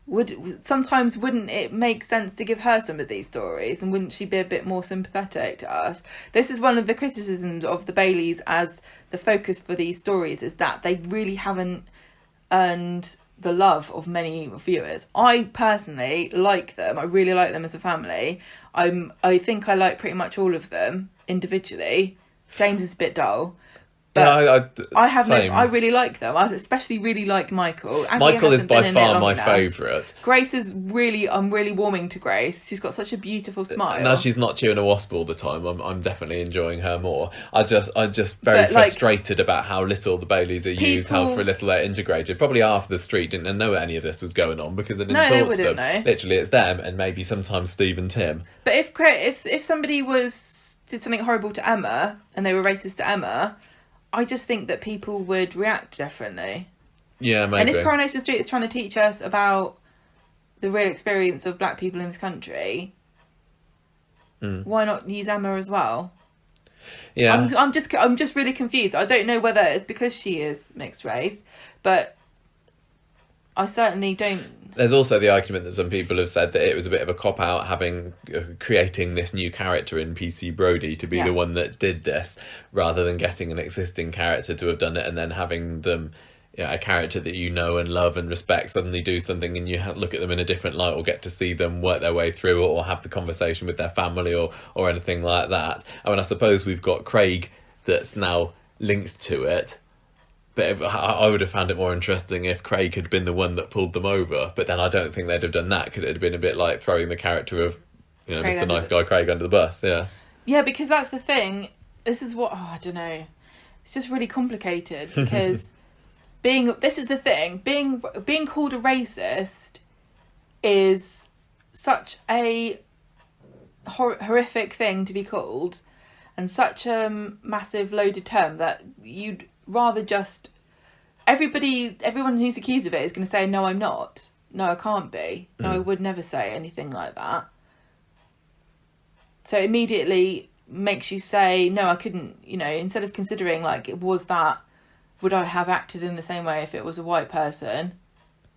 Speaker 2: wouldn't it make sense to give her some of these stories, and wouldn't she be a bit more sympathetic to us? This is one of the criticisms of the Baileys as the focus for these stories, is that they really haven't earned the love of many viewers. I personally like them. I really like them as a family. I think I like pretty much all of them individually. James is a bit dull, but I really like them. I especially really like Michael.
Speaker 1: Michael is by far my favourite.
Speaker 2: Grace is I'm really warming to Grace. She's got such a beautiful smile.
Speaker 1: Now she's not chewing a wasp all the time. I'm definitely enjoying her more. I'm just very frustrated about how little the Baileys are used, how little they're integrated. Probably half the street didn't know any of this was going on because they didn't talk to them. Know. Literally, it's them and maybe sometimes Steve and Tim.
Speaker 2: But if somebody did something horrible to Emma and they were racist to Emma, I just think that people would react differently.
Speaker 1: Yeah, maybe.
Speaker 2: And if Coronation Street is trying to teach us about the real experience of black people in this country, why not use Emma as well?
Speaker 1: Yeah.
Speaker 2: I'm just really confused. I don't know whether it's because she is mixed race, but I certainly don't.
Speaker 1: There's also the argument that some people have said that it was a bit of a cop out creating this new character in PC Brody to be the one that did this, rather than getting an existing character to have done it and then having them, a character that you know and love and respect suddenly do something, and you look at them in a different light, or get to see them work their way through it, or have the conversation with their family, or anything like that. I mean, I suppose we've got Craig that's now linked to it, but I would have found it more interesting if Craig had been the one that pulled them over. But then I don't think they'd have done that, because it had been a bit like throwing the character of, Mr. Nice Guy Craig under the bus.
Speaker 2: Yeah, because that's the thing. This is what I don't know. It's just really complicated, because this is the thing. Being called a racist is such a horrific thing to be called, and such a massive loaded term that you'd rather just everyone who's accused of it is going to say, no, I'm not. No, I can't be. No, I would never say anything like that. So immediately makes you say, no, I couldn't, instead of considering like, would I have acted in the same way if it was a white person?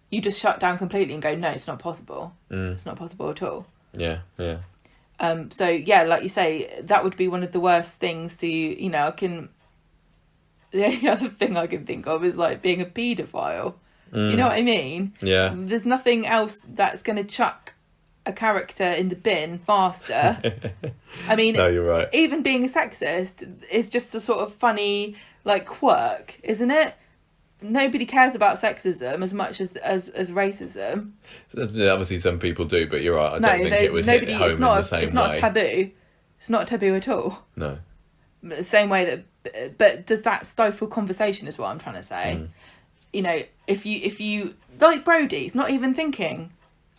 Speaker 2: You just shut down completely and go, no, it's not possible. It's not possible at all.
Speaker 1: Yeah.
Speaker 2: So yeah, like you say, that would be one of the worst things to, the only other thing I can think of is like being a paedophile. You know what I mean?
Speaker 1: Yeah.
Speaker 2: There's nothing else that's going to chuck a character in the bin faster. I mean,
Speaker 1: no, you're right.
Speaker 2: Even being a sexist is just a sort of funny like quirk, isn't it? Nobody cares about sexism as much as racism.
Speaker 1: Obviously, some people do, but you're right. I don't think it would hit home in the same way.
Speaker 2: It's not taboo. It's not taboo at all.
Speaker 1: No.
Speaker 2: The same way that, but does that stifle conversation? Is what I'm trying to say. If you like Brody's not even thinking,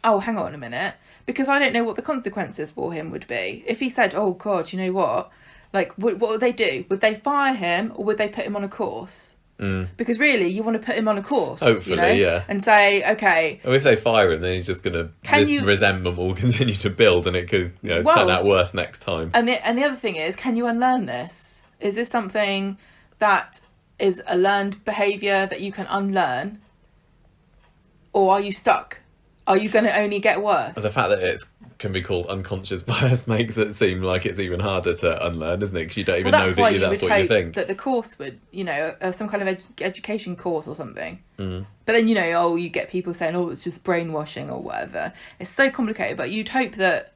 Speaker 2: oh, hang on a minute, because I don't know what the consequences for him would be if he said, oh God, you know what? Like, what would they do? Would they fire him, or would they put him on a course? Because really, you want to put him on a course,
Speaker 1: hopefully, yeah,
Speaker 2: and say, okay.
Speaker 1: Well, if they fire him, then he's just going to resentment will continue to build, and it could turn out worse next time.
Speaker 2: And the other thing is, can you unlearn this? Is this something that is a learned behaviour that you can unlearn, or are you stuck? Are you going to only get worse?
Speaker 1: The fact that it can be called unconscious bias makes it seem like it's even harder to unlearn, isn't it? Because you don't even know that that's what you think.
Speaker 2: That the course would, some kind of education course or something. But then, you get people saying, oh, it's just brainwashing or whatever. It's so complicated, but you'd hope that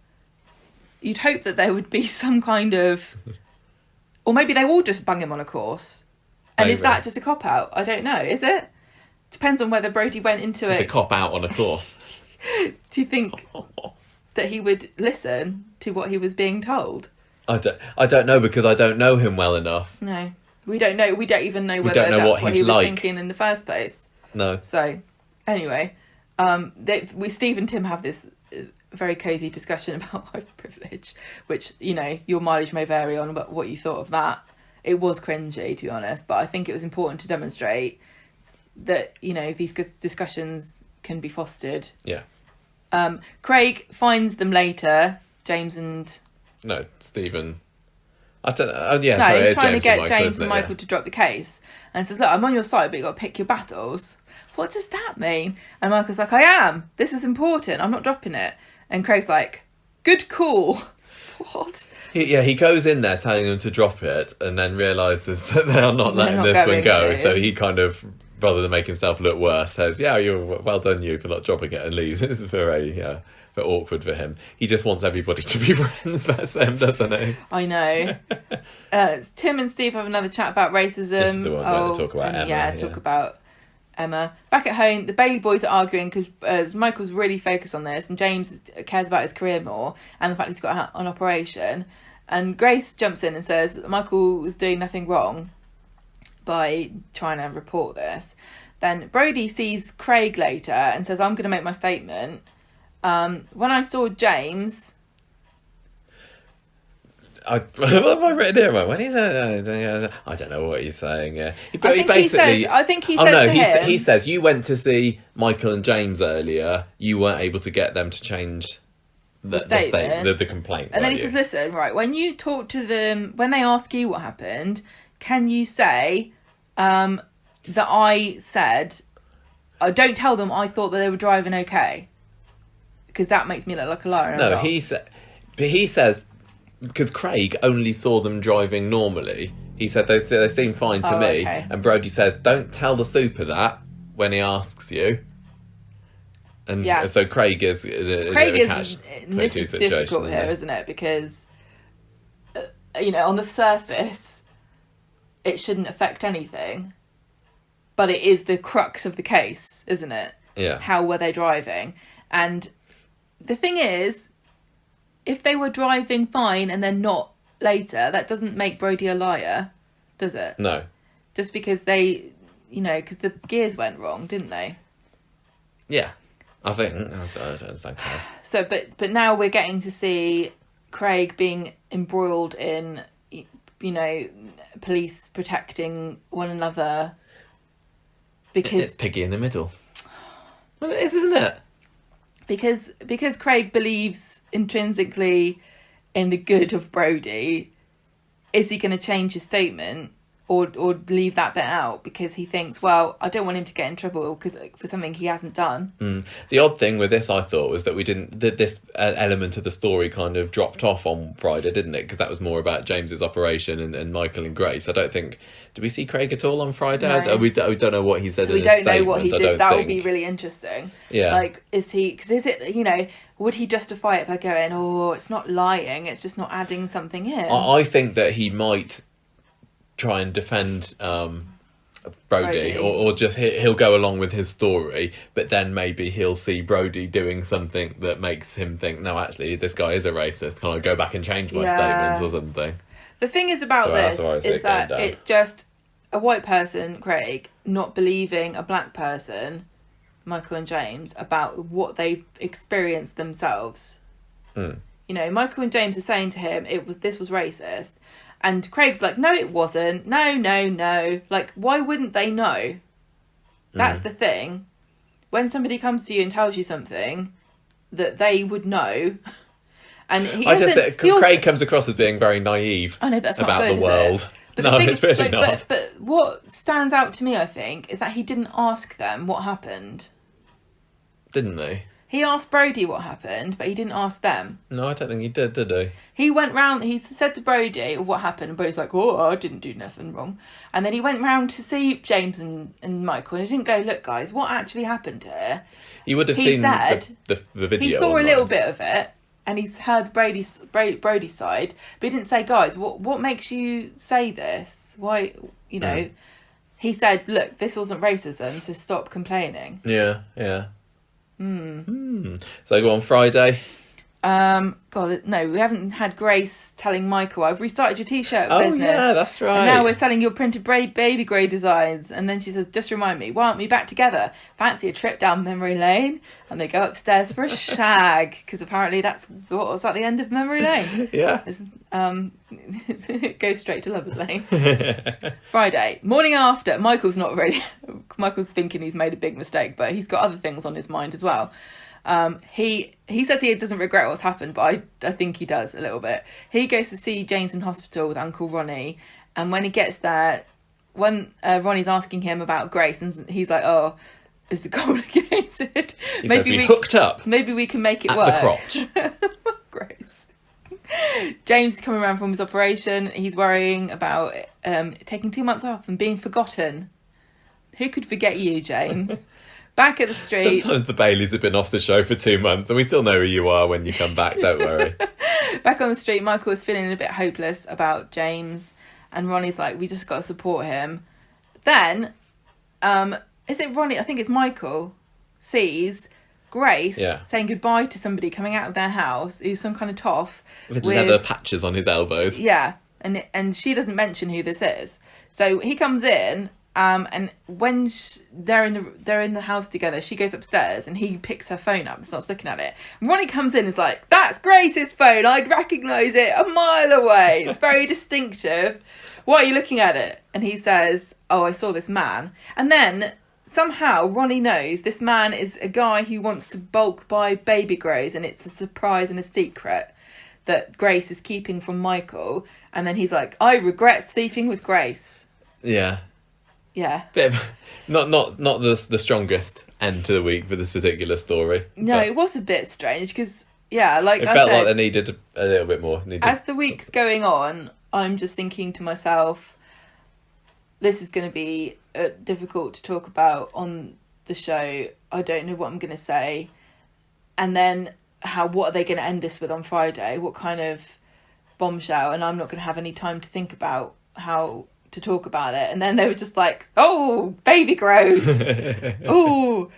Speaker 2: there would be some kind of, or maybe they will just bung him on a course. And maybe. Is that just a cop-out? I don't know. Is it? Depends on whether Brody went into it.
Speaker 1: It's a cop-out on a course.
Speaker 2: Do you think that he would listen to what he was being told?
Speaker 1: I don't know, because I don't know him well enough.
Speaker 2: No, we don't know. We don't even know whether that's what he was thinking in the first place.
Speaker 1: No.
Speaker 2: So, anyway, Steve and Tim have this very cosy discussion about white privilege, which, your mileage may vary on about what you thought of that. It was cringy, to be honest, but I think it was important to demonstrate that, these discussions can be fostered.
Speaker 1: Yeah.
Speaker 2: Craig finds them later, James and...
Speaker 1: No, Stephen. I don't know.
Speaker 2: He's trying to get James and Michael to drop the case. And says, look, I'm on your side, but you've got to pick your battles. What does that mean? And Michael's like, I am. This is important. I'm not dropping it. And Craig's like, good call. What?
Speaker 1: He goes in there telling them to drop it, and then realises that they are not letting this one go. So he kind of, rather than make himself look worse, says, yeah, you're well done you for not dropping it, and leaves. It's very awkward for him. He just wants everybody to be friends, that's him, doesn't he?
Speaker 2: I know. Tim and Steve have another chat about racism.
Speaker 1: This is the one where they talk about Emma.
Speaker 2: Talk about Emma. Back at home, the Bailey boys are arguing because Michael's really focused on this, and James cares about his career more, and the fact he's got an operation. And Grace jumps in and says Michael was doing nothing wrong by trying to report this. Then Brody sees Craig later and says, I'm going to make my statement. When I saw James...
Speaker 1: what have I written here? When he's, I don't know what he's saying. Yeah, but
Speaker 2: I think he says to him,
Speaker 1: he says you went to see Michael and James earlier. You weren't able to get them to change the complaint.
Speaker 2: And then he says, "Listen, right, when you talk to them, when they ask you what happened, can you say that I said, don't tell them I thought that they were driving okay, because that makes me look like a liar."
Speaker 1: No, he says. Because Craig only saw them driving normally. He said they seem fine to me.
Speaker 2: Okay.
Speaker 1: And Brody says, don't tell the super that when he asks you. And so Craig is
Speaker 2: this is difficult here, isn't it? Because, on the surface, it shouldn't affect anything. But it is the crux of the case, isn't it?
Speaker 1: Yeah.
Speaker 2: How were they driving? And the thing is, if they were driving fine and then not later, that doesn't make Brody a liar, does it?
Speaker 1: No.
Speaker 2: Just because they, because the gears went wrong, didn't they?
Speaker 1: Yeah, I think. I don't think so.
Speaker 2: So, but now we're getting to see Craig being embroiled in, police protecting one another. Because
Speaker 1: it's Piggy in the middle. Well, it is, isn't it?
Speaker 2: Because Craig believes intrinsically in the good of Brody, is he going to change his statement or leave that bit out because he thinks, well, I don't want him to get in trouble for something he hasn't done?
Speaker 1: The odd thing with this, I thought, was that this element of the story kind of dropped off on Friday, didn't it? Because that was more about James's operation and Michael and Grace. I don't think... Did we see Craig at all on Friday?
Speaker 2: No.
Speaker 1: We don't know what he said in his
Speaker 2: statement.
Speaker 1: We don't
Speaker 2: know what he did. That would be really interesting.
Speaker 1: Yeah.
Speaker 2: Like, is it, would he justify it by going, oh, it's not lying, it's just not adding something in?
Speaker 1: I think that he might try and defend Brody. Or just he'll go along with his story, but then maybe he'll see Brody doing something that makes him think, no, actually, this guy is a racist. Can I go back and change my statements or something?
Speaker 2: The thing is about this is that it's just a white person, Craig, not believing a black person, Michael and James, about what they've experienced themselves. Michael and James are saying to him, this was racist. And Craig's like, no, it wasn't. No. Like, why wouldn't they know? That's the thing. When somebody comes to you and tells you something that they would know... And
Speaker 1: Craig comes across as being very naive about the world.
Speaker 2: But
Speaker 1: no, it's really not.
Speaker 2: But what stands out to me, I think, is that he didn't ask them what happened.
Speaker 1: Didn't they?
Speaker 2: He asked Brody what happened, but he didn't ask them.
Speaker 1: No, I don't think he did he?
Speaker 2: He went round, he said to Brody what happened, and Brody's like, oh, I didn't do nothing wrong. And then he went round to see James and Michael, and he didn't go, look, guys, what actually happened here?
Speaker 1: You would have seen the video.
Speaker 2: He saw a little bit of it. And he's heard Brody's side, but he didn't say, guys, what makes you say this? Why, He said, look, this wasn't racism, so stop complaining.
Speaker 1: Yeah. So go on Friday.
Speaker 2: God, no, we haven't had Grace telling Michael, I've restarted your t-shirt business.
Speaker 1: Oh, yeah, that's right.
Speaker 2: And now we're selling your printed baby grey designs. And then she says, just remind me, why aren't we back together? Fancy a trip down memory lane? And they go upstairs for a shag, because apparently that's what was at the end of memory lane.
Speaker 1: Yeah.
Speaker 2: It goes straight to Lover's Lane. Friday, morning after. Michael's thinking he's made a big mistake, but he's got other things on his mind as well. He says he doesn't regret what's happened, but I think he does a little bit. He goes to see James in hospital with Uncle Ronnie, and when he gets there, when Ronnie's asking him about Grace, and he's like, "Oh, is it complicated?
Speaker 1: He says we hooked up.
Speaker 2: Maybe we can make it
Speaker 1: at
Speaker 2: work."
Speaker 1: The crotch.
Speaker 2: Grace. James is coming around from his operation. He's worrying about taking 2 months off and being forgotten. Who could forget you, James? Back at the street.
Speaker 1: Sometimes the Baileys have been off the show for 2 months and we still know who you are when you come back, don't worry.
Speaker 2: Back on the street, Michael is feeling a bit hopeless about James, and Ronnie's like, we just got to support him. Then, is it Ronnie? I think it's Michael sees Grace saying goodbye to somebody coming out of their house who's some kind of toff.
Speaker 1: With leather patches on his elbows.
Speaker 2: Yeah, and she doesn't mention who this is. So he comes in And when they're in the house together, she goes upstairs and he picks her phone up and starts looking at it. And Ronnie comes in and is like, "That's Grace's phone. I'd recognise it a mile away. It's very distinctive. Why are you looking at it?" And he says, "Oh, I saw this man." And then somehow Ronnie knows this man is a guy who wants to bulk buy baby grows, and it's a surprise and a secret that Grace is keeping from Michael. And then he's like, "I regret sleeping with Grace."
Speaker 1: Yeah.
Speaker 2: Yeah.
Speaker 1: Bit of, not the strongest end to the week for this particular story.
Speaker 2: No,
Speaker 1: but
Speaker 2: it was a bit strange because, yeah, like
Speaker 1: it
Speaker 2: I
Speaker 1: felt
Speaker 2: said,
Speaker 1: like they needed a little bit more.
Speaker 2: as the week's going on, I'm just thinking to myself, this is going to be difficult to talk about on the show. I don't know what I'm going to say. And then what are they going to end this with on Friday? What kind of bombshell? And I'm not going to have any time to think about how to talk about it. And then they were just like, "Oh, baby grows. Oh,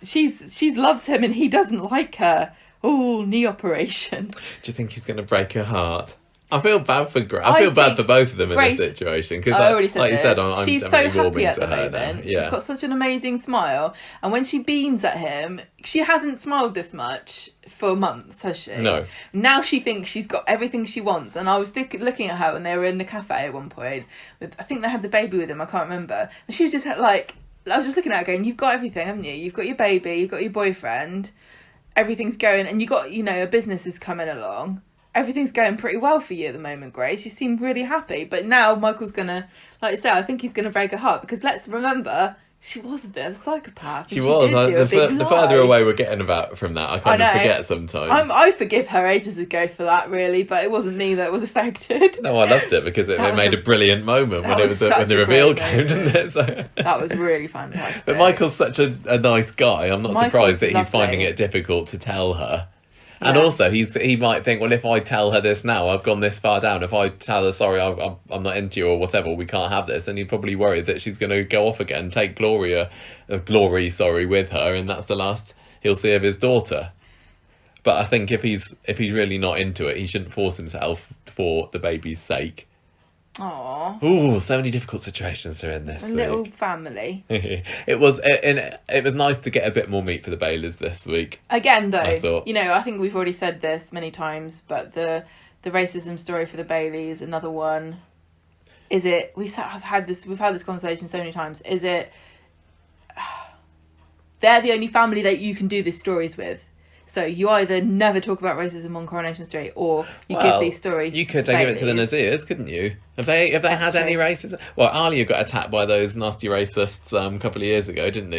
Speaker 2: she loves him and he doesn't like her. Oh, knee operation."
Speaker 1: Do you think he's going to break her heart? I feel bad for I feel bad for both of them
Speaker 2: Grace,
Speaker 1: in this situation because,
Speaker 2: I already said
Speaker 1: like you
Speaker 2: this.
Speaker 1: said, I'm
Speaker 2: she's so
Speaker 1: definitely
Speaker 2: happy
Speaker 1: warming
Speaker 2: at
Speaker 1: to
Speaker 2: the
Speaker 1: her
Speaker 2: moment.
Speaker 1: now.
Speaker 2: She's
Speaker 1: Yeah.
Speaker 2: got such an amazing smile, and when she beams at him, she hasn't smiled this much for months, has she?
Speaker 1: No.
Speaker 2: Now she thinks she's got everything she wants, and I was looking at her when they were in the cafe at one point. I think they had the baby with him. I can't remember. And she was just like, I was just looking at her going, "You've got everything, haven't you? You've got your baby, you've got your boyfriend, everything's going, and you got, a business is coming along. Everything's going pretty well for you at the moment, Grace. You seem really happy." But now Michael's gonna, like you say, I think he's gonna break her heart, because let's remember, she was a bit of a psychopath.
Speaker 1: She was. The further away we're getting from that, I kind of forget sometimes.
Speaker 2: I forgive her ages ago for that, really, but it wasn't me that was affected.
Speaker 1: No, I loved it because it made a brilliant moment when the reveal came, didn't it? So
Speaker 2: that was really fantastic.
Speaker 1: But Michael's such a nice guy. I'm not surprised that he's finding
Speaker 2: lovely.
Speaker 1: it difficult to tell her. And
Speaker 2: Yeah.
Speaker 1: also, he might think, well, if I tell her this now, I've gone this far down. If I tell her, sorry, I'm not into you or whatever, we can't have this, then he's probably worried that she's going to go off again, take Glory, with her, and that's the last he'll see of his daughter. But I think if he's really not into it, he shouldn't force himself for the baby's sake.
Speaker 2: Aww.
Speaker 1: Ooh, so many difficult situations are in this.
Speaker 2: A little family.
Speaker 1: It was nice to get a bit more meat for the Baileys this week.
Speaker 2: Again, though,
Speaker 1: I thought.
Speaker 2: I think we've already said this many times, but the racism story for the Baileys, another one. Is it? We've had this conversation so many times. Is it? They're the only family that you can do these stories with. So you either never talk about racism on Coronation Street, or you give these stories.
Speaker 1: You could give it to the Nazirs, couldn't you? Have they had any racism? Well, Alia got attacked by those nasty racists a couple of years ago, didn't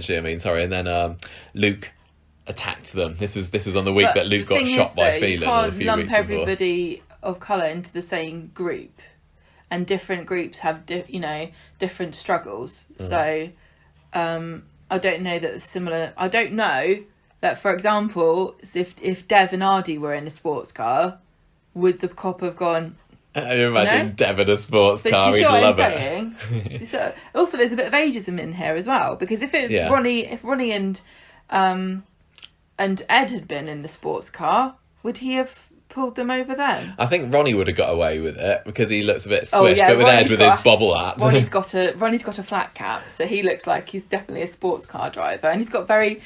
Speaker 1: she? I mean, sorry. And then Luke attacked them. This was on the week that Luke got shot by Phelan.
Speaker 2: You can't lump everybody of colour into the same group, and different groups have different struggles. So I don't know that similar. I don't know that, for example, if Dev and Ardy were in a sports car, would the cop have gone?
Speaker 1: I imagine Dev in a sports car.
Speaker 2: Do you see
Speaker 1: He'd
Speaker 2: what
Speaker 1: love
Speaker 2: I'm saying? Also, there's a bit of ageism in here as well, because if Ronnie and Ed had been in the sports car, would he have pulled them over then?
Speaker 1: I think Ronnie would have got away with it because he looks a bit swish, but with Ed with his bobble hat.
Speaker 2: Ronnie's got a flat cap, so he looks like he's definitely a sports car driver, and he's got very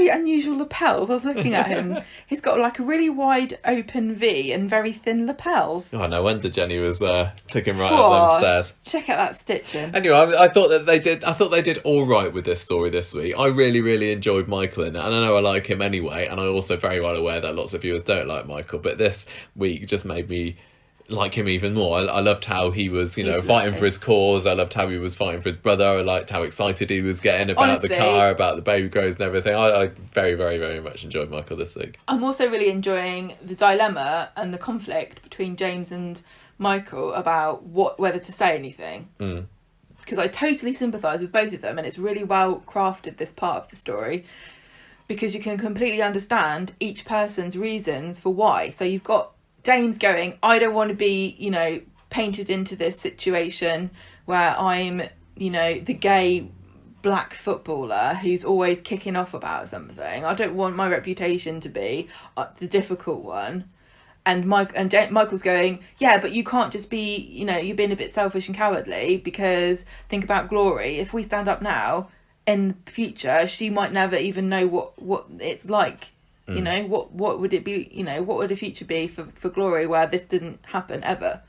Speaker 2: unusual lapels. I was looking at him. He's got like a really wide open V and very thin lapels.
Speaker 1: Oh, no wonder Jenny was took him right up them stairs.
Speaker 2: Check out that stitching.
Speaker 1: Anyway, I thought they did all right with this story this week. I really, really enjoyed Michael in it, and I know I like him anyway, and I'm also very well aware that lots of viewers don't like Michael, but this week just made me like him even more. I loved how he was, fighting for his cause. I loved how he was fighting for his brother. I liked how excited he was getting about the car, about the baby grows and everything. I very, very, very much enjoyed Michael this week.
Speaker 2: I'm also really enjoying the dilemma and the conflict between James and Michael about whether to say anything. Because I totally sympathise with both of them, and it's really well crafted, this part of the story, because you can completely understand each person's reasons for why. So you've got James going, I don't want to be, painted into this situation where I'm, the gay black footballer who's always kicking off about something. I don't want my reputation to be the difficult one. And Michael's going, yeah, but you can't just be, you know, you're being a bit selfish and cowardly, because think about Glory. If we stand up now, in future, she might never even know what it's like. You know, what would it be? You know, what would the future be for Glory where this didn't happen ever?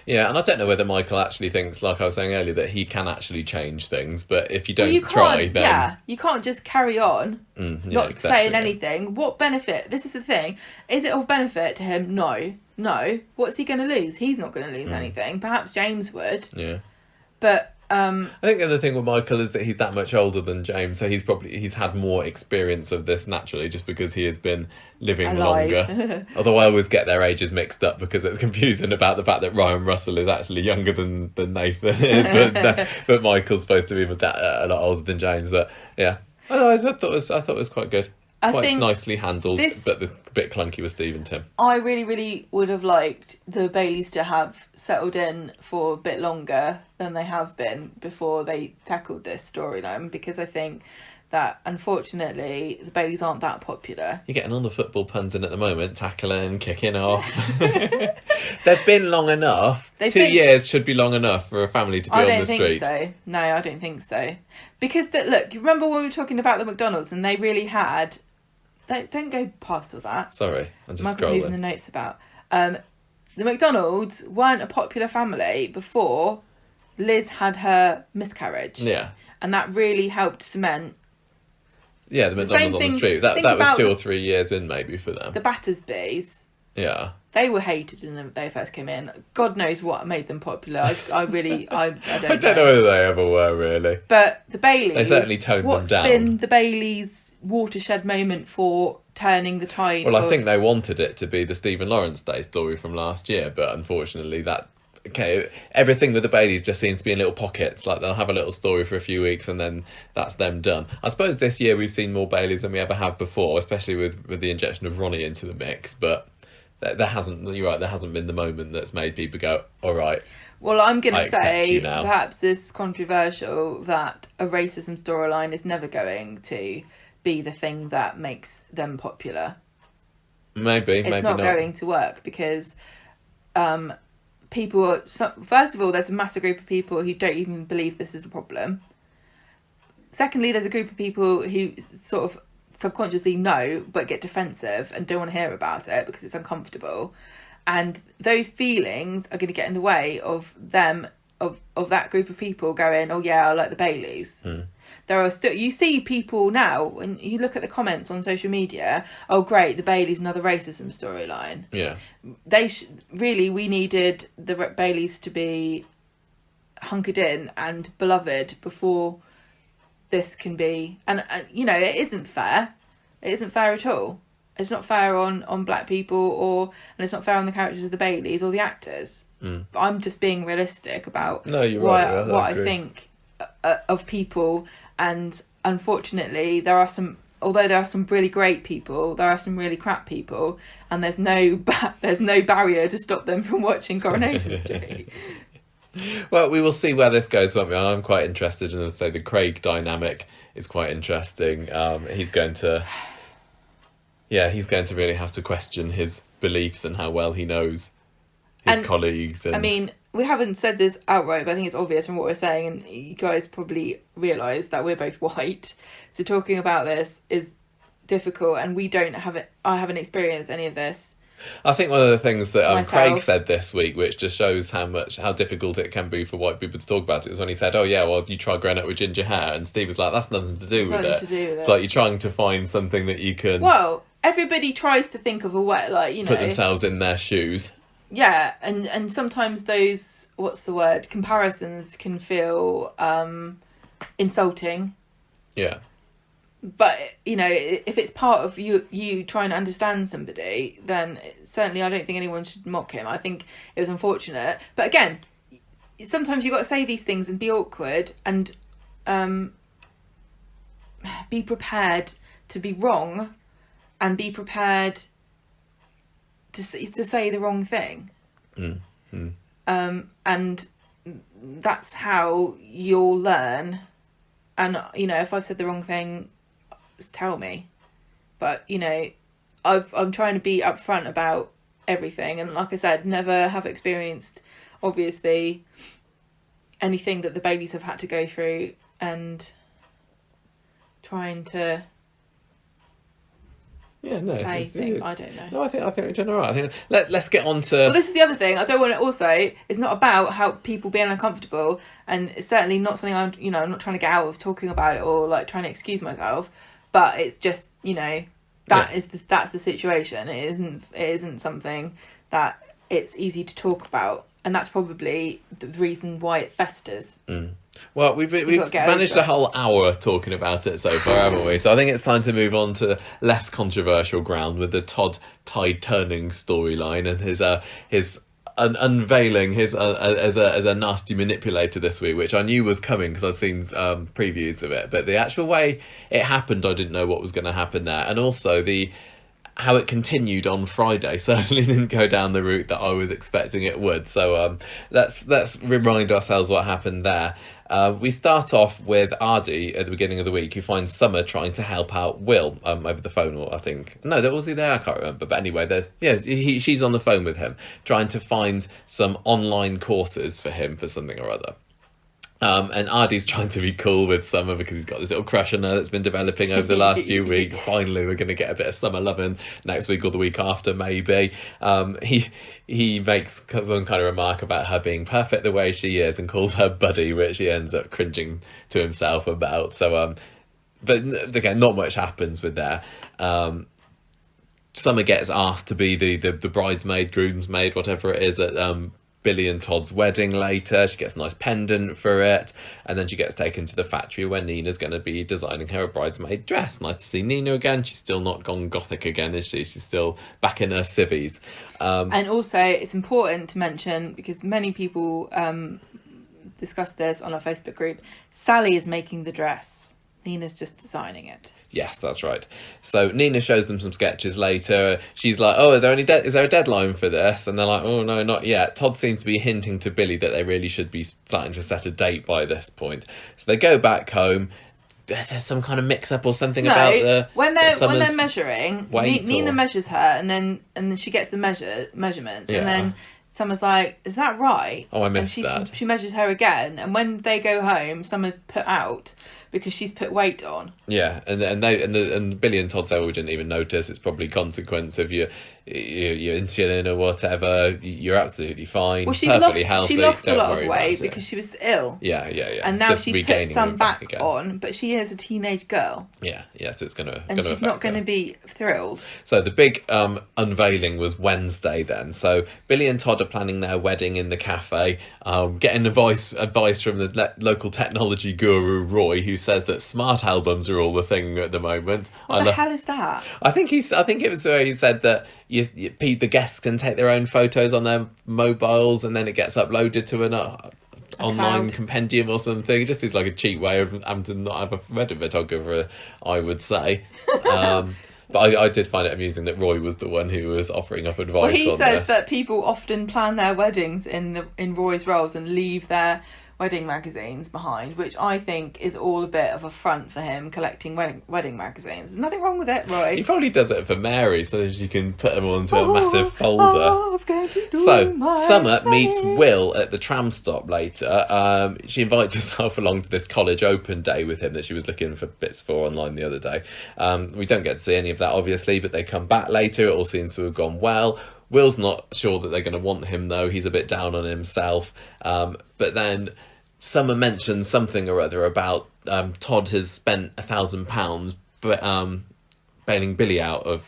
Speaker 1: Yeah, and I don't know whether Michael actually thinks, like I was saying earlier, that he can actually change things. But if you don't try, then...
Speaker 2: Yeah, you can't just carry on not saying
Speaker 1: yeah.
Speaker 2: anything. What benefit? This is the thing. Is it of benefit to him? No. What's he going to lose? He's not going to lose anything. Perhaps James would.
Speaker 1: Yeah.
Speaker 2: But...
Speaker 1: I think the other thing with Michael is that he's that much older than James, so he's had more experience of this naturally, just because he has been living longer. Although I always get their ages mixed up because it's confusing about the fact that Ryan Russell is actually younger than Nathan is, but Michael's supposed to be a lot older than James. But yeah, I thought it was quite good. Quite nicely handled, but a bit clunky with Steve and Tim.
Speaker 2: I really, really would have liked the Baileys to have settled in for a bit longer than they have been before they tackled this storyline, because I think that, unfortunately, the Baileys aren't that popular.
Speaker 1: You're getting all the football puns in at the moment, tackling, kicking off. They've been long enough. 2 years should be long enough for a family to be on the street.
Speaker 2: I don't think so. No, I don't think so. Because, look, remember when we were talking about the McDonald's and they really had... Don't go past all that.
Speaker 1: Sorry, I'm just
Speaker 2: Michael's
Speaker 1: scrolling.
Speaker 2: moving the notes about. The McDonald's weren't a popular family before Liz had her miscarriage.
Speaker 1: Yeah.
Speaker 2: And that really helped cement...
Speaker 1: Yeah, the McDonald's on the street. That was 2 or 3 years in maybe for them.
Speaker 2: The Battersbys.
Speaker 1: Yeah.
Speaker 2: They were hated when they first came in. God knows what made them popular. I don't know.
Speaker 1: I don't know whether they ever were, really.
Speaker 2: But the Baileys...
Speaker 1: They certainly toned them down.
Speaker 2: What's been the Baileys' watershed moment for turning the tide?
Speaker 1: Well, I think they wanted it to be the Stephen Lawrence Day story from last year, but unfortunately everything with the Baileys just seems to be in little pockets. Like, they'll have a little story for a few weeks and then that's them done. I suppose this year we've seen more Baileys than we ever have before, especially with the injection of Ronnie into the mix, but there hasn't been the moment that's made people go, all right.
Speaker 2: Well, I'm going to say, perhaps this is controversial, that a racism storyline is never going to be the thing that makes them popular. Maybe not. It's not going to work because people... First of all, there's a massive group of people who don't even believe this is a problem. Secondly, there's a group of people who sort of subconsciously know but get defensive and don't want to hear about it because it's uncomfortable. And those feelings are going to get in the way of them, of that group of people going, oh yeah, I like the Baileys. There are still... You see people now, when you look at the comments on social media, oh great, the Baileys, another racism storyline. Yeah. We needed the Baileys to be hunkered in and beloved before this can be... And it isn't fair. It isn't fair at all. It's not fair on black people, and it's not fair on the characters of the Baileys or the actors. But I'm just being realistic about what I think of people. And unfortunately, although there are some really great people, there are some really crap people, and there's no barrier to stop them from watching Coronation Street.
Speaker 1: Well, we will see where this goes, won't we? I'm quite interested in, say, the Craig dynamic is quite interesting. He's going to really have to question his beliefs and how well he knows his colleagues. And... I
Speaker 2: mean, we haven't said this outright, but I think it's obvious from what we're saying, and you guys probably realise that we're both white. So talking about this is difficult, and I haven't experienced any of this.
Speaker 1: I think one of the things that Craig said this week, which just shows how difficult it can be for white people to talk about it, was when he said, oh yeah, well, you try growing up with ginger hair, and Steve was like, that's nothing to do with it. It's like you're trying to find something that you can... Well,
Speaker 2: everybody tries to think of a way,
Speaker 1: put themselves in their shoes.
Speaker 2: Yeah, and sometimes those, comparisons can feel insulting.
Speaker 1: Yeah.
Speaker 2: But, if it's part of you trying to understand somebody, then certainly I don't think anyone should mock him. I think it was unfortunate. But again, sometimes you've got to say these things and be awkward and be prepared to be wrong and be prepared to say the wrong thing. And that's how you'll learn. And, if I've said the wrong thing, tell me. But, I'm trying to be upfront about everything. And like I said, never have experienced, obviously, anything that the Baileys have had to go through, and trying to say things. I don't know.
Speaker 1: No, I think we're doing all right. I think let's get on to.
Speaker 2: Well, this is the other thing. I don't want to also. It's not about how people being uncomfortable, and it's certainly not something I'm not trying to get out of talking about it or like trying to excuse myself. But it's just that's the situation. It isn't something that it's easy to talk about, and that's probably the reason why it festers.
Speaker 1: Well, we've managed a whole hour talking about it so far, haven't we? So I think it's time to move on to less controversial ground with the Todd tide turning storyline and his unveiling his as a nasty manipulator this week, which I knew was coming because I'd seen previews of it. But the actual way it happened, I didn't know what was going to happen there, and also how it continued on Friday certainly didn't go down the route that I was expecting it would. So let's remind ourselves what happened there. We start off with Ardy at the beginning of the week, who finds Summer trying to help out Will over the phone, or I think was he there? I can't remember. But anyway, she's on the phone with him, trying to find some online courses for him for something or other. And Ardy's trying to be cool with Summer because he's got this little crush on her that's been developing over the last few weeks. Finally, we're going to get a bit of Summer loving next week or the week after, maybe. He makes some kind of remark about her being perfect the way she is and calls her buddy, which he ends up cringing to himself about. So, but again, not much happens with that. Summer gets asked to be the bridesmaid, groomsmaid, whatever it is, at Billy and Todd's wedding later. She gets a nice pendant for it, and then she gets taken to the factory where Nina's going to be designing her a bridesmaid dress. Nice to see Nina again. She's still not gone gothic again, is she? She's still back in her civvies.
Speaker 2: And also, it's important to mention, because many people discussed this on our Facebook group, Sally is making the dress. Nina's just designing it.
Speaker 1: Yes, that's right. So Nina shows them some sketches later. She's like, "Oh, is there a deadline for this?" And they're like, "Oh, no, not yet." Todd seems to be hinting to Billy that they really should be starting to set a date by this point. So they go back home. There's some kind of mix-up or something about
Speaker 2: when they're measuring. Nina measures her, and then she gets the measurements, and then Summer's like, "Is that right?"
Speaker 1: Oh, I missed that.
Speaker 2: She measures her again, and when they go home, Summer's put out because she's put weight on.
Speaker 1: Yeah, and Billy and Todd say, "We didn't even notice. It's probably consequence of your insulin or whatever. You're absolutely fine.
Speaker 2: Well, she
Speaker 1: perfectly healthy.
Speaker 2: She lost a
Speaker 1: Don't
Speaker 2: lot
Speaker 1: worry
Speaker 2: of weight
Speaker 1: about it."
Speaker 2: because she was ill.
Speaker 1: Yeah.
Speaker 2: And now she's put some back on, but she is a teenage girl.
Speaker 1: Yeah. So it's gonna
Speaker 2: she's not going to be thrilled.
Speaker 1: So the big unveiling was Wednesday then. So Billy and Todd are planning their wedding in the cafe, getting advice from the local technology guru Roy, who says that smart albums are all the thing at the moment.
Speaker 2: What the hell is that?
Speaker 1: I think it was where he said that the guests can take their own photos on their mobiles, and then it gets uploaded to an online compendium or something. It just seems like a cheap way of having to not have a wedding photographer, I would say. But I did find it amusing that Roy was the one who was offering up advice. Well,
Speaker 2: he says that people often plan their weddings in Roy's roles and leave their wedding magazines behind, which I think is all a bit of a front for him, collecting wedding magazines. There's nothing wrong with it, Roy.
Speaker 1: He probably does it for Mary so that she can put them all into a massive folder. So Summer meets Will at the tram stop later. She invites herself along to this college open day with him that she was looking for bits for online the other day. We don't get to see any of that, obviously, but they come back later. It all seems to have gone well. Will's not sure that they're going to want him, though. He's a bit down on himself. But then Summer mentions something or other about Todd has spent £1,000 bailing Billy out of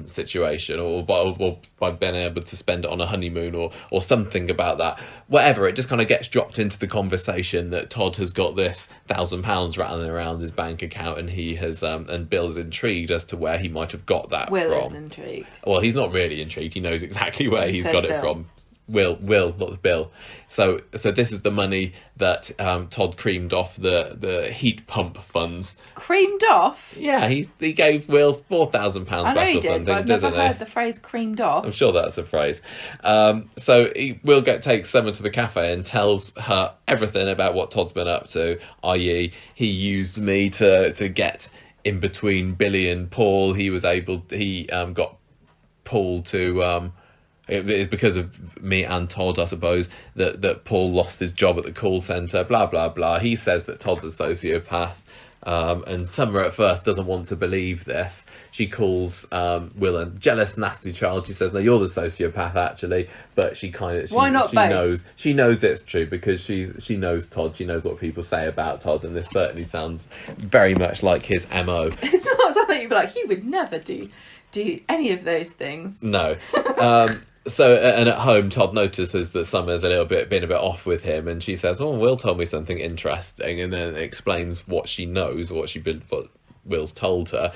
Speaker 1: situation, or by being able to spend it on a honeymoon or something about that. Whatever, it just kind of gets dropped into the conversation that Todd has got this £1,000 rattling around his bank account, and he has and Bill's intrigued as to where he might have got that from.
Speaker 2: Will is intrigued.
Speaker 1: Well, he's not really intrigued. He knows exactly where he's got it from. Will, not Bill. So this is the money that Todd creamed off the heat pump funds.
Speaker 2: Creamed off?
Speaker 1: Yeah, he gave Will £4,000 back or something. I know he did,
Speaker 2: but I've never heard the phrase creamed off.
Speaker 1: I'm sure that's a phrase. So Will takes Summer to the cafe and tells her everything about what Todd's been up to, i.e. he used me to get in between Billy and Paul. He got Paul to... it is because of me and Todd, I suppose, that Paul lost his job at the call centre, blah, blah, blah. He says that Todd's a sociopath. And Summer at first doesn't want to believe this. She calls Will a jealous, nasty child. She says, "No, you're the sociopath, actually." But she
Speaker 2: Why not
Speaker 1: she
Speaker 2: both?
Speaker 1: she knows it's true because she knows Todd. She knows what people say about Todd, and this certainly sounds very much like his MO.
Speaker 2: It's not something you'd be like, he would never do any of those things.
Speaker 1: No. So, and at home, Todd notices that Summer's been a bit off with him, and she says, "Oh, Will told me something interesting," and then explains what she knows, what Will's told her.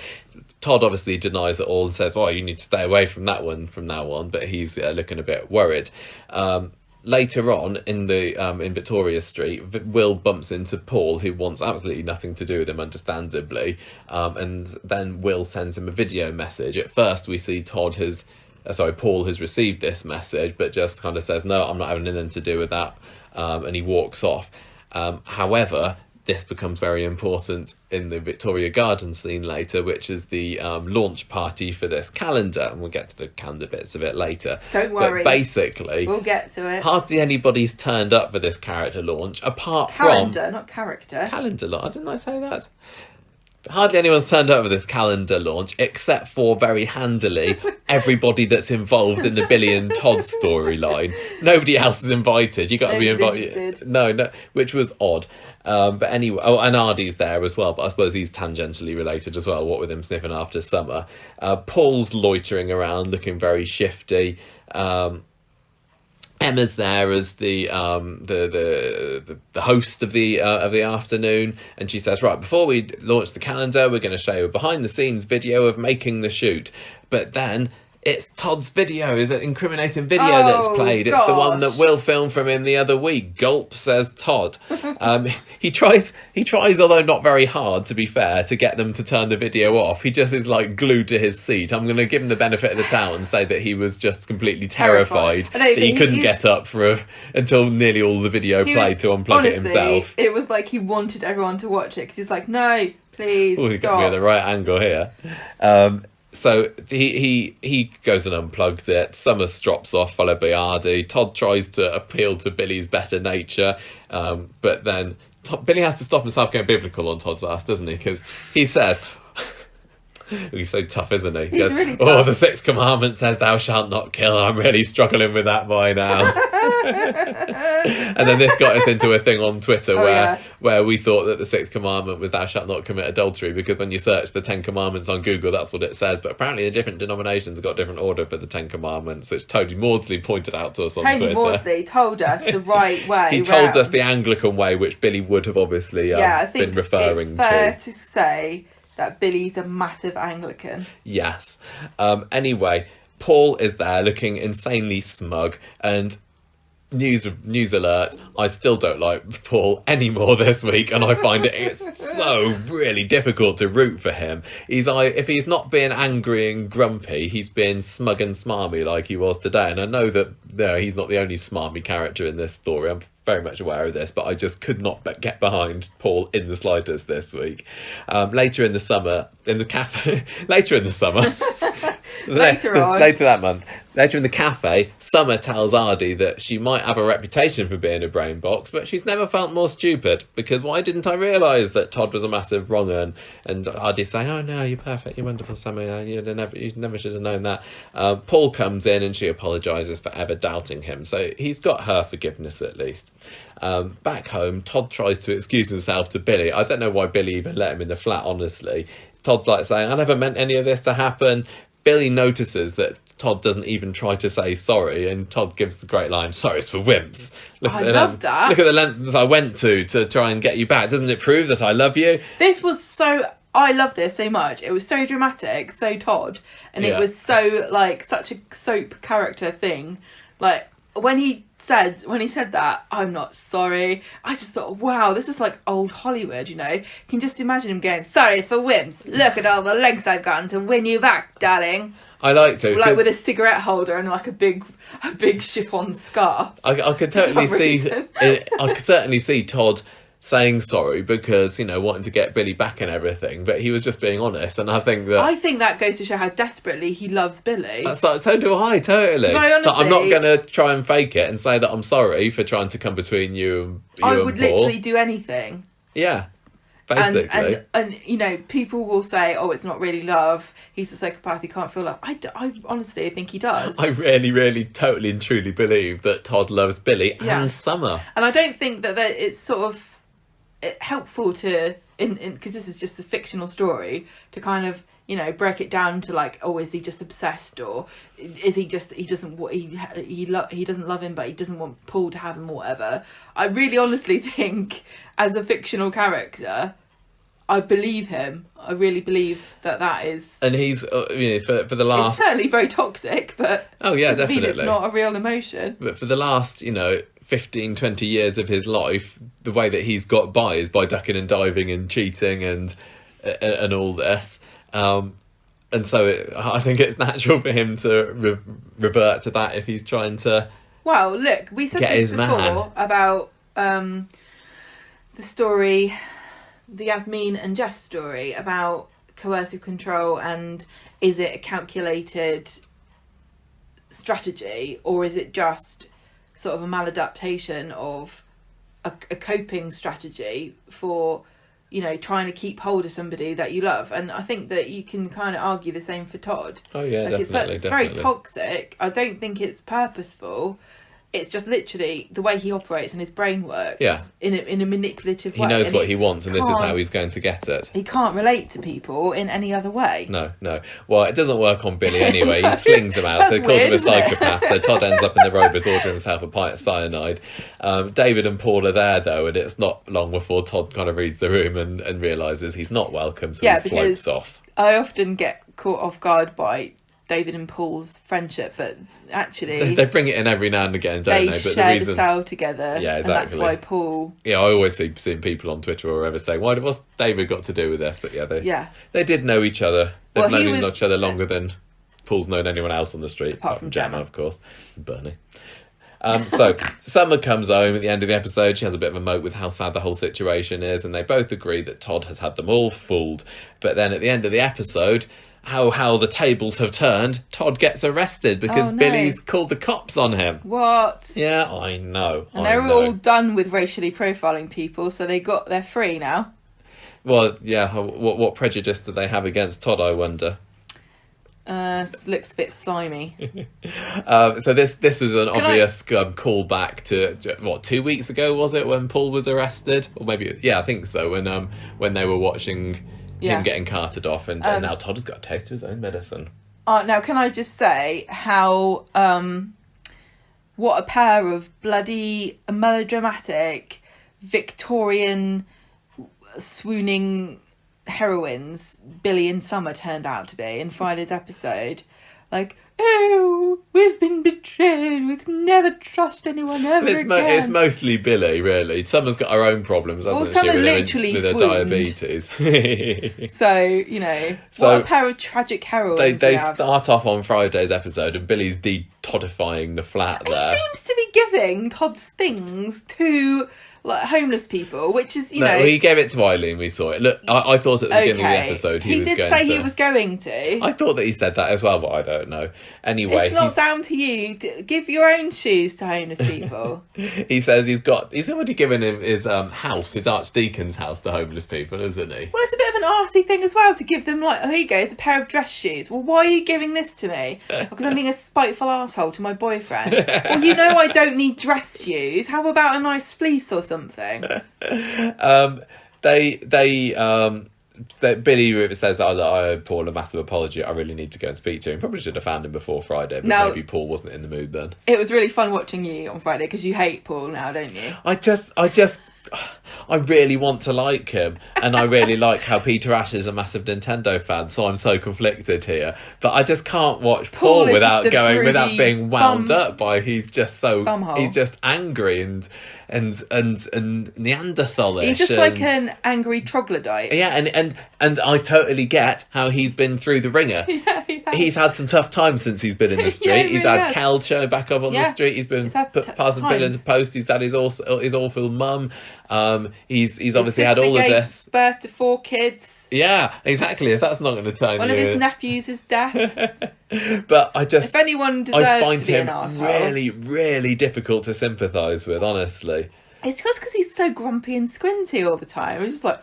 Speaker 1: Todd obviously denies it all and says, "Well, you need to stay away from that one from now on," but he's looking a bit worried. Later on, in Victoria Street, Will bumps into Paul, who wants absolutely nothing to do with him, understandably, and then Will sends him a video message. At first, we see Paul has received this message, but just kind of says, "No, I'm not having anything to do with that," and he walks off. However, this becomes very important in the Victoria Garden scene later, which is the launch party for this calendar, and we'll get to the calendar bits of it later.
Speaker 2: Don't worry.
Speaker 1: But basically,
Speaker 2: we'll get to it.
Speaker 1: Hardly anybody's turned up for this character launch, apart
Speaker 2: Calendar, not character.
Speaker 1: Calendar launch. Didn't I say that? Hardly anyone's turned up for this calendar launch, except for, very handily, everybody that's involved in the Billy and Todd storyline. Nobody else is invited. You got to be invited. No, which was odd. But anyway, and Ardy's there as well, but I suppose he's tangentially related as well, what with him sniffing after Summer. Paul's loitering around, looking very shifty. Emma's there as the host of the afternoon, and she says, "Right, before we launch the calendar, we're going to show a behind the scenes video of making the shoot." But then it's Todd's video, is an incriminating video that's played. It's the one that Will filmed from him the other week. Gulp, says Todd. He tries, although not very hard, to be fair, to get them to turn the video off. He just is like glued to his seat. I'm going to give him the benefit of the doubt and say that he was just completely terrified that he couldn't get up until nearly all the video played to unplug it himself.
Speaker 2: It was like he wanted everyone to watch it because he's like, "No, please,
Speaker 1: He got me at the right angle here." So he goes and unplugs it. Summer strops off, followed by Ardy. Todd tries to appeal to Billy's better nature, but then Billy has to stop himself going biblical on Todd's ass, doesn't he? Because he says, he's so tough, isn't he?
Speaker 2: He's really tough.
Speaker 1: "Oh, the sixth commandment says thou shalt not kill." I'm really struggling with that by now. And then this got us into a thing on Twitter where we thought that the sixth commandment was thou shalt not commit adultery, because when you search the 10 commandments on Google, that's what it says. But apparently the different denominations have got different order for the 10 commandments, which Tony Maudsley pointed out to us on Twitter.
Speaker 2: Tony Maudsley told us the right way.
Speaker 1: He told us the Anglican way, which Billy would have obviously been referring to.
Speaker 2: It's fair to say that Billy's a massive Anglican.
Speaker 1: Yes. Anyway, Paul is there looking insanely smug, and news alert, I still don't like Paul anymore this week, and I find it's so really difficult to root for him. If he's not being angry and grumpy, he's being smug and smarmy like he was today, and I know that he's not the only smarmy character in this story. I'm very much aware of this, but I just could not get behind Paul in the slightest this week. Later in the summer, in the cafe, later in the cafe, Summer tells Ardy that she might have a reputation for being a brain box, but she's never felt more stupid, because why didn't I realise that Todd was a massive wrong un? And Ardy's saying, "Oh no, you're perfect, you're wonderful, Summer, you never should have known that." Paul comes in and she apologises for ever doubting him, so he's got her forgiveness at least. Back home, Todd tries to excuse himself to Billy. I don't know why Billy even let him in the flat, honestly. Todd's like saying, "I never meant any of this to happen." Billy notices that Todd doesn't even try to say sorry, and Todd gives the great line, "Sorry, it's for wimps."
Speaker 2: I love that.
Speaker 1: Look at the lengths I went to try and get you back. Doesn't it prove that I love you?
Speaker 2: I love this so much. It was so dramatic, so Todd, and it was so such a soap character thing. Like when he said that, "I'm not sorry," I just thought, wow, this is like old Hollywood, you know. You can just imagine him going, "Sorry, it's for wimps. Look at all the lengths I've gone to win you back, darling."
Speaker 1: I like to,
Speaker 2: like with a cigarette holder and like a big chiffon scarf.
Speaker 1: I could totally see. I could certainly see Todd saying sorry because, wanting to get Billy back and everything, but he was just being honest. And I think
Speaker 2: that goes to show how desperately he loves Billy.
Speaker 1: So do I, totally.
Speaker 2: Honestly,
Speaker 1: I'm not going to try and fake it and say that I'm sorry for trying to come between you and
Speaker 2: I would
Speaker 1: Paul.
Speaker 2: literally do anything.
Speaker 1: Yeah. Basically.
Speaker 2: And people will say, oh, it's not really love, he's a psychopath, he can't feel love. I honestly think he does.
Speaker 1: I really, really, totally and truly believe that Todd loves Billy and Summer.
Speaker 2: And I don't think that it's sort of helpful to, because this is just a fictional story, to kind of, break it down to like, oh, is he just obsessed, or is he just, he doesn't love him, but he doesn't want Paul to have him or whatever. I really honestly think, as a fictional character, I believe him. I really believe that is...
Speaker 1: And he's, for the last...
Speaker 2: It's certainly very toxic, but...
Speaker 1: Oh, yeah,
Speaker 2: doesn't
Speaker 1: definitely.
Speaker 2: mean it's not a real emotion.
Speaker 1: But for the last, 15, 20 years of his life, the way that he's got by is by ducking and diving and cheating and all this. And so I think it's natural for him to revert to that if he's trying to...
Speaker 2: Well, look, we said this before about the story, the Yasmin and Jeff story about coercive control, and is it a calculated strategy, or is it just sort of a maladaptation of a coping strategy for... trying to keep hold of somebody that you love. And I think that you can kind of argue the same for Todd.
Speaker 1: Oh, yeah, definitely.
Speaker 2: It's very toxic. I don't think it's purposeful. It's just literally the way he operates and his brain works in a manipulative way.
Speaker 1: He knows what he wants, and this is how he's going to get it.
Speaker 2: He can't relate to people in any other way.
Speaker 1: No. Well, it doesn't work on Billy anyway. He slings him out, so he calls him a psychopath. So Todd ends up in the robers ordering himself a pint of cyanide. David and Paul are there, though, and it's not long before Todd kind of reads the room and realises he's not welcome, so he slopes off.
Speaker 2: I often get caught off guard by David and Paul's friendship, but actually
Speaker 1: they bring it in every now and again, don't they? But
Speaker 2: share the cell together.
Speaker 1: Yeah, exactly.
Speaker 2: And that's why Paul...
Speaker 1: Yeah, I always see people on Twitter or whatever saying, what's David got to do with this? But they did know each other. They've known each other longer than Paul's known anyone else on the street, apart from Gemma, of course, and Bernie. So Summer comes home at the end of the episode. She has a bit of a mope with how sad the whole situation is, and they both agree that Todd has had them all fooled. But then at the end of the episode... How the tables have turned, Todd gets arrested because Billy's called the cops on him.
Speaker 2: What?
Speaker 1: Yeah, I know.
Speaker 2: And they're all done with racially profiling people, so they're free now.
Speaker 1: Well, yeah, what prejudice do they have against Todd, I wonder?
Speaker 2: Looks a bit slimy.
Speaker 1: So this was an obvious callback to 2 weeks ago, was it, when Paul was arrested? Or maybe, I think so, when they were watching... him getting carted off, and now Todd has got a taste of his own medicine.
Speaker 2: Now, can I just say how what a pair of bloody melodramatic Victorian swooning heroines Billy and Summer turned out to be in Friday's episode. Like, oh, we've been betrayed, we can never trust anyone ever again.
Speaker 1: It's mostly Billy, really. Summer's got her own problems, hasn't she?
Speaker 2: Summer literally
Speaker 1: with her diabetes.
Speaker 2: So, what a pair of tragic heroines
Speaker 1: They start off on Friday's episode, and Billy's de-toddifying the flat there.
Speaker 2: He seems to be giving Todd's things to... like homeless people, which is,
Speaker 1: No, he gave it to Eileen, we saw it. Look, I thought at the beginning of the episode he was going to...
Speaker 2: He did say he was going to.
Speaker 1: I thought that he said that as well, but I don't know. Anyway...
Speaker 2: It's not down to you. Give your own shoes to homeless people.
Speaker 1: He says he's already given him his house, his archdeacon's house to homeless people, isn't he?
Speaker 2: Well, it's a bit of an arsey thing as well to give them, like, here you go, it's a pair of dress shoes. Well, why are you giving this to me? Because I'm being a spiteful arsehole to my boyfriend. Well, I don't need dress shoes. How about a nice fleece or something?
Speaker 1: Billy says, I owe Paul a massive apology. I really need to go and speak to him. Probably should have found him before Friday, but maybe Paul wasn't in the mood then.
Speaker 2: It was really fun watching you on Friday because you hate Paul now, don't you?
Speaker 1: I really want to like him, and I really like how Peter Ash is a massive Nintendo fan, so I'm so conflicted here. But I just can't watch Paul without being wound up by he's just angry and Neanderthalish.
Speaker 2: He's just like an angry troglodyte.
Speaker 1: Yeah, and I totally get how he's been through the ringer. He's had some tough times since he's been in the street. He's had Cal show back up on the street. He's been put past the bill into post. He's had his awful mum. He's obviously had all of this.
Speaker 2: Birth to 4 kids.
Speaker 1: Yeah, exactly. If that's not going to turn
Speaker 2: One
Speaker 1: you...
Speaker 2: of his nephews is deaf.
Speaker 1: But if
Speaker 2: anyone deserves to be an arsehole...
Speaker 1: I find him really, really difficult to sympathise with, honestly.
Speaker 2: It's just because he's so grumpy and squinty all the time. It's just like,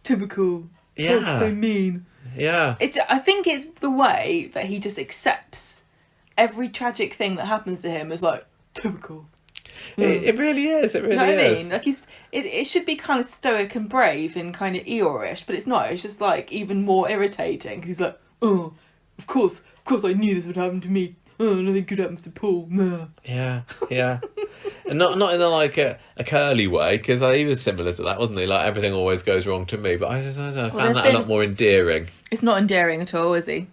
Speaker 2: typical.
Speaker 1: Yeah.
Speaker 2: Todd's so mean.
Speaker 1: Yeah.
Speaker 2: I think it's the way that he just accepts every tragic thing that happens to him as like, typical.
Speaker 1: It really is. It really is.
Speaker 2: You know what I mean? Like it should be kind of stoic and brave and kind of Eeyore-ish, but it's not. It's just like even more irritating. He's like, of course I knew this would happen to me. Nothing good happens to Paul. Nah.
Speaker 1: Yeah. And not in a curly way, because he was similar to that, wasn't he? Like, everything always goes wrong to me, but I found that a lot more endearing.
Speaker 2: It's not endearing at all, is he?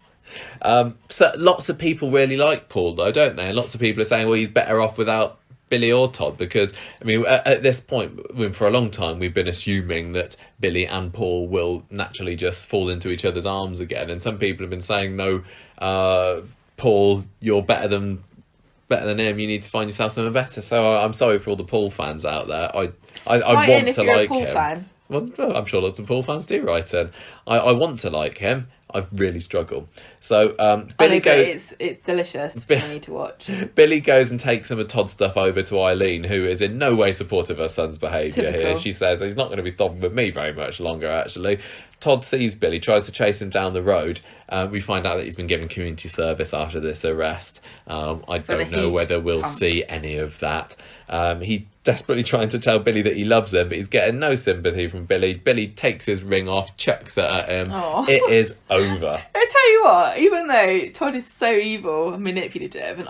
Speaker 1: So lots of people really like Paul, though, don't they? And lots of people are saying, well, he's better off without Billy or Todd, because, I mean, at this point, for a long time, we've been assuming that Billy and Paul will naturally just fall into each other's arms again, and some people have been saying, no, Paul, you're better than him. You need to find yourself something better. So I'm sorry for all the Paul fans out there. I want to like him.
Speaker 2: Fan.
Speaker 1: Well, I'm sure lots of Paul fans do write in. I want to like him. I really struggle. So Billy goes.
Speaker 2: It's delicious. I need to watch.
Speaker 1: Billy goes and takes some of Todd's stuff over to Eileen, who is in no way supportive of her son's behaviour here. She says he's not going to be stopping with me very much longer, actually. Todd sees Billy, tries to chase him down the road. We find out that he's been given community service after this arrest. I don't know whether we'll see any of that. He's desperately trying to tell Billy that he loves him, but he's getting no sympathy from Billy. Billy takes his ring off, chucks it at him. Aww. It is over.
Speaker 2: I tell you what, even though Todd is so evil and manipulative, and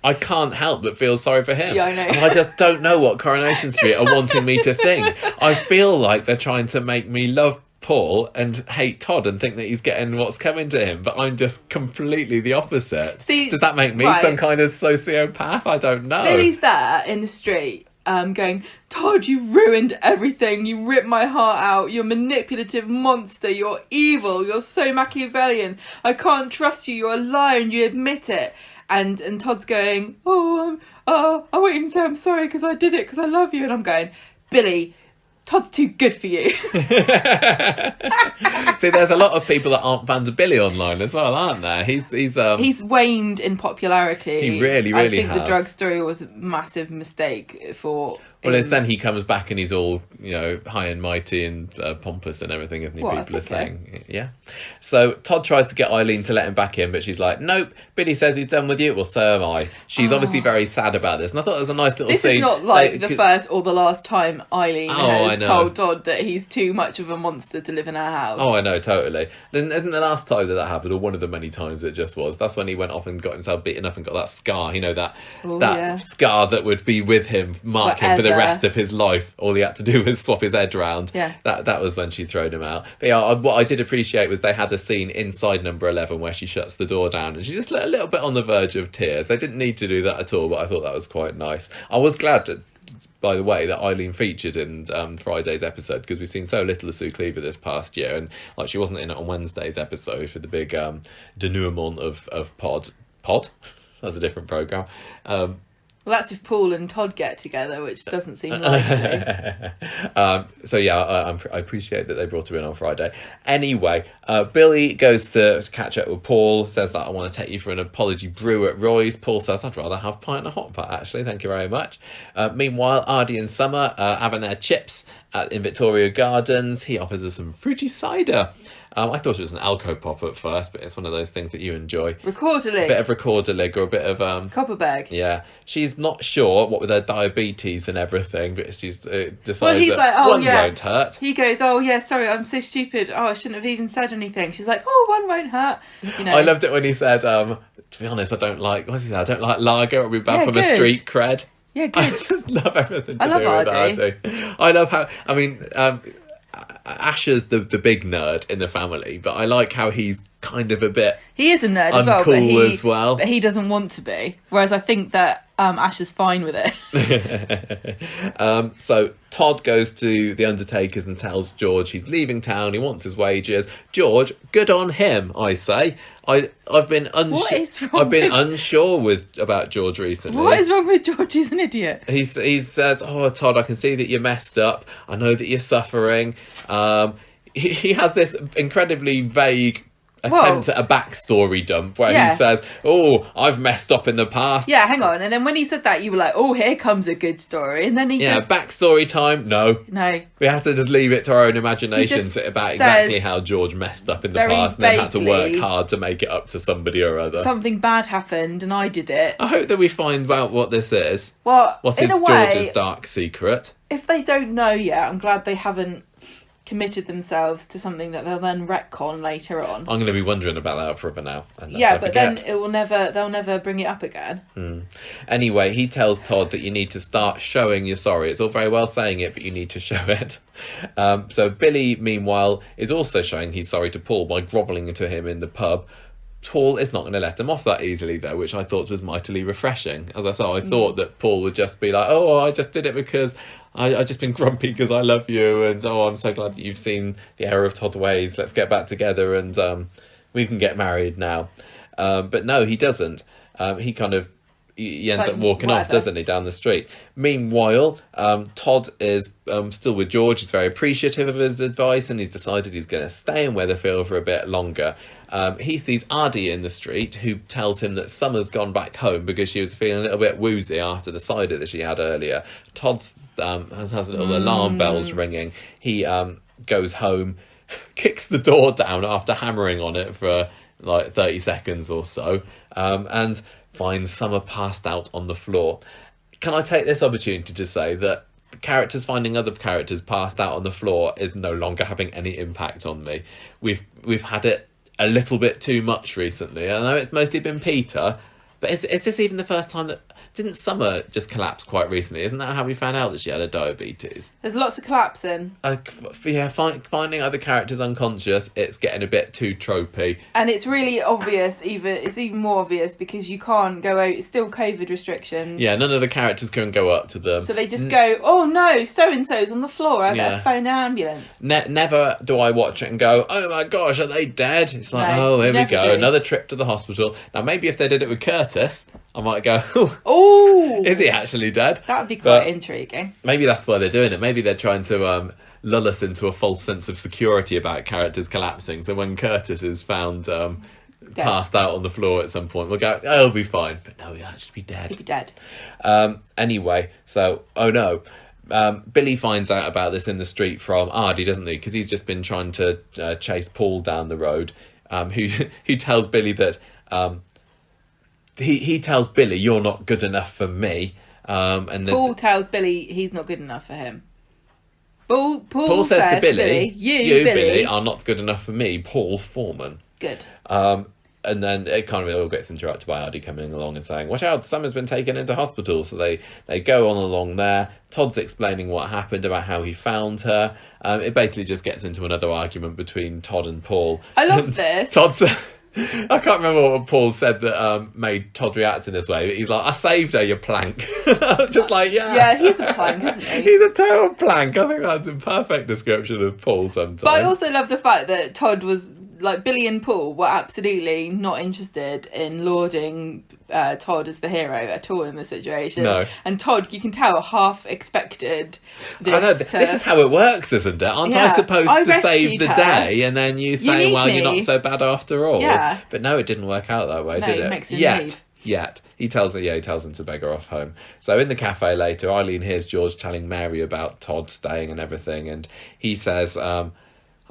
Speaker 2: I can't
Speaker 1: help but feel sorry for him.
Speaker 2: Yeah, I know.
Speaker 1: And I just don't know what Coronation Street are wanting me to think. I feel like they're trying to make me love Paul and hate Todd and think that he's getting what's coming to him, but I'm just completely the opposite. See, does that make me some kind of sociopath? I don't know.
Speaker 2: Billy's there in the street going, Todd, you ruined everything, you ripped my heart out, you're a manipulative monster, you're evil, you're so Machiavellian, I can't trust you, you're a liar and you admit it. And Todd's going, I won't even say I'm sorry because I did it because I love you. And I'm going, Billy, Todd's too good for you.
Speaker 1: See, there's a lot of people that aren't fans of Billy online as well, aren't there? He's
Speaker 2: waned in popularity.
Speaker 1: He really
Speaker 2: I think
Speaker 1: has.
Speaker 2: The drug story was a massive mistake for
Speaker 1: Well, it's then he comes back and he's all, high and mighty and pompous and everything, isn't he? People are saying. Yeah. So Todd tries to get Eileen to let him back in, but she's like, nope, Billy says he's done with you. Well, so am I. She's obviously very sad about this. And I thought it was a nice little scene.
Speaker 2: This is not like the first or the last time Eileen has told Todd that he's too much of a monster to live in our house.
Speaker 1: Oh, I know, totally. And isn't the last time that happened, or one of the many times it just was, that's when he went off and got himself beaten up and got that scar, that scar that would be with him, mark him for the rest of his life. All he had to do was swap his head around.
Speaker 2: Yeah.
Speaker 1: That was when she thrown him out. But yeah, what I did appreciate was they had a scene inside number 11 where she shuts the door down and she just looked a little bit on the verge of tears. They didn't need to do that at all, but I thought that was quite nice. I was glad to, by the way, that Eileen featured in Friday's episode, because we've seen so little of Sue Cleaver this past year, and like she wasn't in it on Wednesday's episode for the big denouement of Pod. That's a different programme.
Speaker 2: Well, that's if Paul and Todd get together, which doesn't seem likely.
Speaker 1: So yeah, I appreciate that they brought her in on Friday. Anyway, Billy goes to catch up with Paul, says that I want to take you for an apology brew at Roy's. Paul says, I'd rather have pint and a hot pot, actually. Thank you very much. Meanwhile, Ardy and Summer having their chips in Victoria Gardens. He offers us some fruity cider. I thought it was an Alco-Pop at first, but it's one of those things that you enjoy.
Speaker 2: Recorder-lig.
Speaker 1: A bit of Recorder-lig or a bit of...
Speaker 2: Copperbag.
Speaker 1: Yeah. She's not sure what with her diabetes and everything, but she's decides
Speaker 2: he's
Speaker 1: that
Speaker 2: like,
Speaker 1: one won't hurt.
Speaker 2: He goes, sorry, I'm so stupid. I shouldn't have even said anything. She's like, one won't hurt.
Speaker 1: I loved it when he said, to be honest, I don't like lager. It'll be bad for my street cred.
Speaker 2: Yeah, good.
Speaker 1: I just love everything to do with
Speaker 2: Ardy.
Speaker 1: I love how... Asher's the big nerd in the family, but I like how he's kind of a bit
Speaker 2: He is a nerd
Speaker 1: as well,
Speaker 2: but he doesn't want to be. Whereas I think that Ash is fine with it.
Speaker 1: So Todd goes to the undertakers and tells George he's leaving town. He wants his wages. George, good on him, I say. I've been unsure about George recently.
Speaker 2: What is wrong with George? He's an idiot.
Speaker 1: He says, "Oh, Todd, I can see that you're messed up. I know that you're suffering." He has this incredibly vague attempt at a backstory dump where he says, "Oh, I've messed up in the past."
Speaker 2: Yeah, hang on. And then when he said that, you were like, "Oh, here comes a good story." And then he
Speaker 1: backstory time. No,
Speaker 2: we
Speaker 1: have to just leave it to our own imaginations about exactly how George messed up in the past and then had to work hard to make it up to somebody or other.
Speaker 2: Something bad happened and I did it.
Speaker 1: I hope that we find out what this is.
Speaker 2: Well,
Speaker 1: what is George's dark secret?
Speaker 2: If they don't know yet, I'm glad they haven't committed themselves to something that they'll then retcon later on.
Speaker 1: I'm going to be wondering about that forever now.
Speaker 2: Then they'll never bring it up again.
Speaker 1: Anyway, he tells Todd that you need to start showing you're sorry. It's all very well saying it, but you need to show it. So Billy, meanwhile, is also showing he's sorry to Paul by grovelling to him in the pub. Paul is not going to let him off that easily, though, which I thought was mightily refreshing. As I said, I thought that Paul would just be like, "Oh, I just did it because I just been grumpy because I love you, and I'm so glad that you've seen the error of Todd's ways. Let's get back together and we can get married now." But no, he doesn't. He ends up walking off, doesn't he, down the street. Meanwhile, Todd is still with George. He's very appreciative of his advice, and he's decided he's going to stay in Weatherfield for a bit longer. He sees Addie in the street, who tells him that Summer's gone back home because she was feeling a little bit woozy after the cider that she had earlier. Todd has little alarm bells ringing. He goes home, kicks the door down after hammering on it for like 30 seconds or so, and finds Summer passed out on the floor. Can I take this opportunity to say that characters finding other characters passed out on the floor is no longer having any impact on me. We've had it a little bit too much recently. I know it's mostly been Peter, but is this even the first time that... Didn't Summer just collapse quite recently? Isn't that how we found out that she had a diabetes?
Speaker 2: There's lots of collapsing.
Speaker 1: Finding other characters unconscious, it's getting a bit too tropey.
Speaker 2: And it's really obvious, it's even more obvious because you can't go out, it's still COVID restrictions.
Speaker 1: Yeah, none of the characters can go up to them.
Speaker 2: So they just go, "Oh no, so-and-so's on the floor, I better phone an ambulance."
Speaker 1: Never do I watch it and go, "Oh my gosh, are they dead?" It's like, "Oh, here we go, another trip to the hospital." Now, maybe if they did it with Curtis, I might go,
Speaker 2: "Oh,
Speaker 1: is he actually dead?"
Speaker 2: That would be quite intriguing.
Speaker 1: Maybe that's why they're doing it. Maybe they're trying to lull us into a false sense of security about characters collapsing. So when Curtis is found passed out on the floor at some point, we'll go, "Oh, he'll be fine." But no, he'll actually be dead.
Speaker 2: He'll be dead.
Speaker 1: Anyway, so, Billy finds out about this in the street from Addie, doesn't he? Because he's just been trying to chase Paul down the road, who tells Billy that... He tells Billy, "You're not good enough for me." And then
Speaker 2: Paul tells Billy he's not good enough for him. Paul
Speaker 1: says to Billy,
Speaker 2: you Billy,
Speaker 1: are not good enough for me, Paul Foreman.
Speaker 2: Good.
Speaker 1: And then it kind of all gets interrupted by Addie coming along and saying, "Watch out, Summer's been taken into hospital." So they go on along there. Todd's explaining what happened, about how he found her. It basically just gets into another argument between Todd and Paul.
Speaker 2: I love this.
Speaker 1: Todd's... I can't remember what Paul said that made Todd react in this way, but he's like, "I saved her, you plank." I was just like,
Speaker 2: yeah, he's a plank, isn't he?
Speaker 1: He's a total plank. I think that's a perfect description of Paul sometimes.
Speaker 2: But I also love the fact that Todd was, like, Billy and Paul were absolutely not interested in lauding Todd as the hero at all in the situation.
Speaker 1: No.
Speaker 2: And Todd, you can tell, half expected this.
Speaker 1: I know, this is how it works, isn't it? Aren't I supposed to save the day and then you say, "Well, you're not so bad after all"?
Speaker 2: Yeah.
Speaker 1: But no, it didn't work out that way, did it?
Speaker 2: Makes him leave.
Speaker 1: Yet. He tells him to beg her off home. So in the cafe later, Eileen hears George telling Mary about Todd staying and everything, and he says...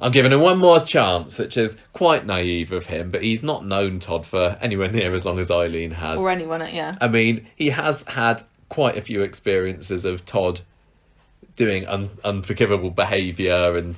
Speaker 1: "I'm giving him one more chance," which is quite naive of him, but he's not known Todd for anywhere near as long as Eileen has.
Speaker 2: Or anyone, yeah.
Speaker 1: I mean, he has had quite a few experiences of Todd doing unforgivable behaviour and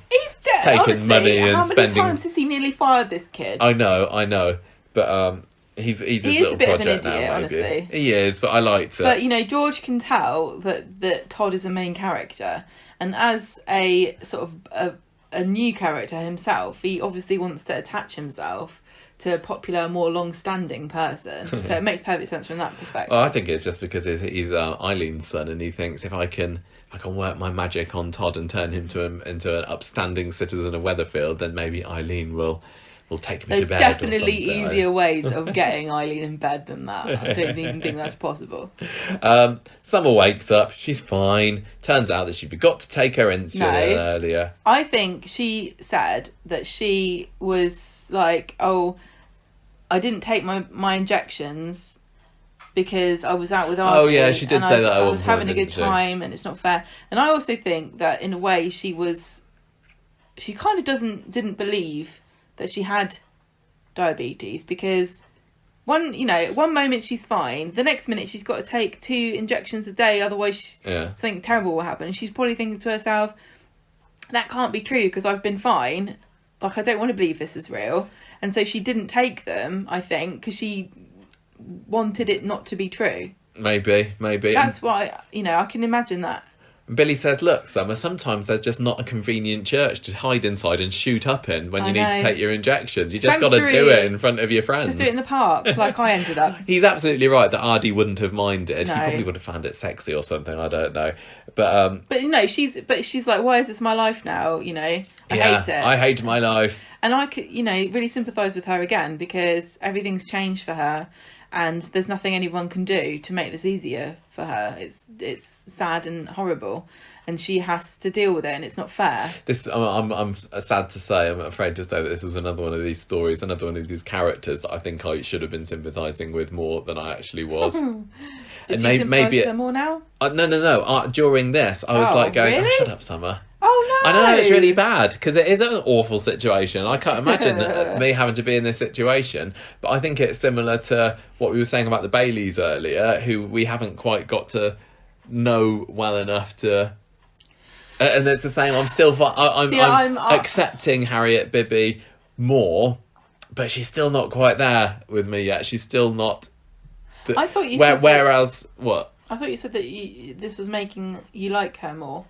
Speaker 1: taking money and spending...
Speaker 2: How many times has he nearly fired this kid?
Speaker 1: I know, but he's his little project now, maybe.
Speaker 2: Honestly.
Speaker 1: He is, but I liked it.
Speaker 2: But, George can tell that Todd is a main character, and as a sort of... a new character himself, he obviously wants to attach himself to a popular, more long-standing person. So it makes perfect sense from that perspective.
Speaker 1: Well, I think it's just because he's Eileen's son, and he thinks if I can work my magic on Todd and turn him into an upstanding citizen of Weatherfield, then maybe Eileen will take me to bed.
Speaker 2: There's definitely easier ways of getting Eileen in bed than that. I don't even think that's possible.
Speaker 1: Summer wakes up. She's fine. Turns out that she forgot to take her insulin earlier.
Speaker 2: I think she said that she was like, oh, I didn't take my injections because I was out with Archie.
Speaker 1: Oh yeah, she did say that.
Speaker 2: I was having a good time, and it's not fair. And I also think that in a way she kind of didn't believe that she had diabetes, because one moment she's fine, the next minute she's got to take 2 injections a day, otherwise something terrible will happen. And she's probably thinking to herself, that can't be true because I've been fine. Like, I don't want to believe this is real. And so she didn't take them, I think, because she wanted it not to be true.
Speaker 1: Maybe.
Speaker 2: That's why, I can imagine that.
Speaker 1: Billy says, look, Summer, sometimes there's just not a convenient church to hide inside and shoot up in when you need to take your injections. You just got to do it in front of your friends.
Speaker 2: Just do it in the park, like I ended up.
Speaker 1: He's absolutely right that Ardy wouldn't have minded.
Speaker 2: No.
Speaker 1: He probably would have found it sexy or something, I don't know. But she's like, why is this my life now? I hate it. I hate my life.
Speaker 2: And I could, really sympathise with her again, because everything's changed for her. And there's nothing anyone can do to make this easier for her. It's sad and horrible, and she has to deal with it, and it's not fair.
Speaker 1: I'm sad to say, I'm afraid to say that this was another one of these stories, another one of these characters that I think I should have been sympathising with more than I actually was.
Speaker 2: But do you sympathise with her more now?
Speaker 1: No. During this, I was going,
Speaker 2: really?
Speaker 1: oh, shut up, Summer.
Speaker 2: Oh, no.
Speaker 1: I know it's really bad, because it is an awful situation. I can't imagine me having to be in this situation. But I think it's similar to what we were saying about the Baileys earlier, who we haven't quite got to know well enough to... and it's the same. I'm still... I'm accepting Harriet Bibby more, but she's still not quite there with me yet. She's still not...
Speaker 2: I thought you said
Speaker 1: whereas... What?
Speaker 2: I thought you said that this was making you like her more.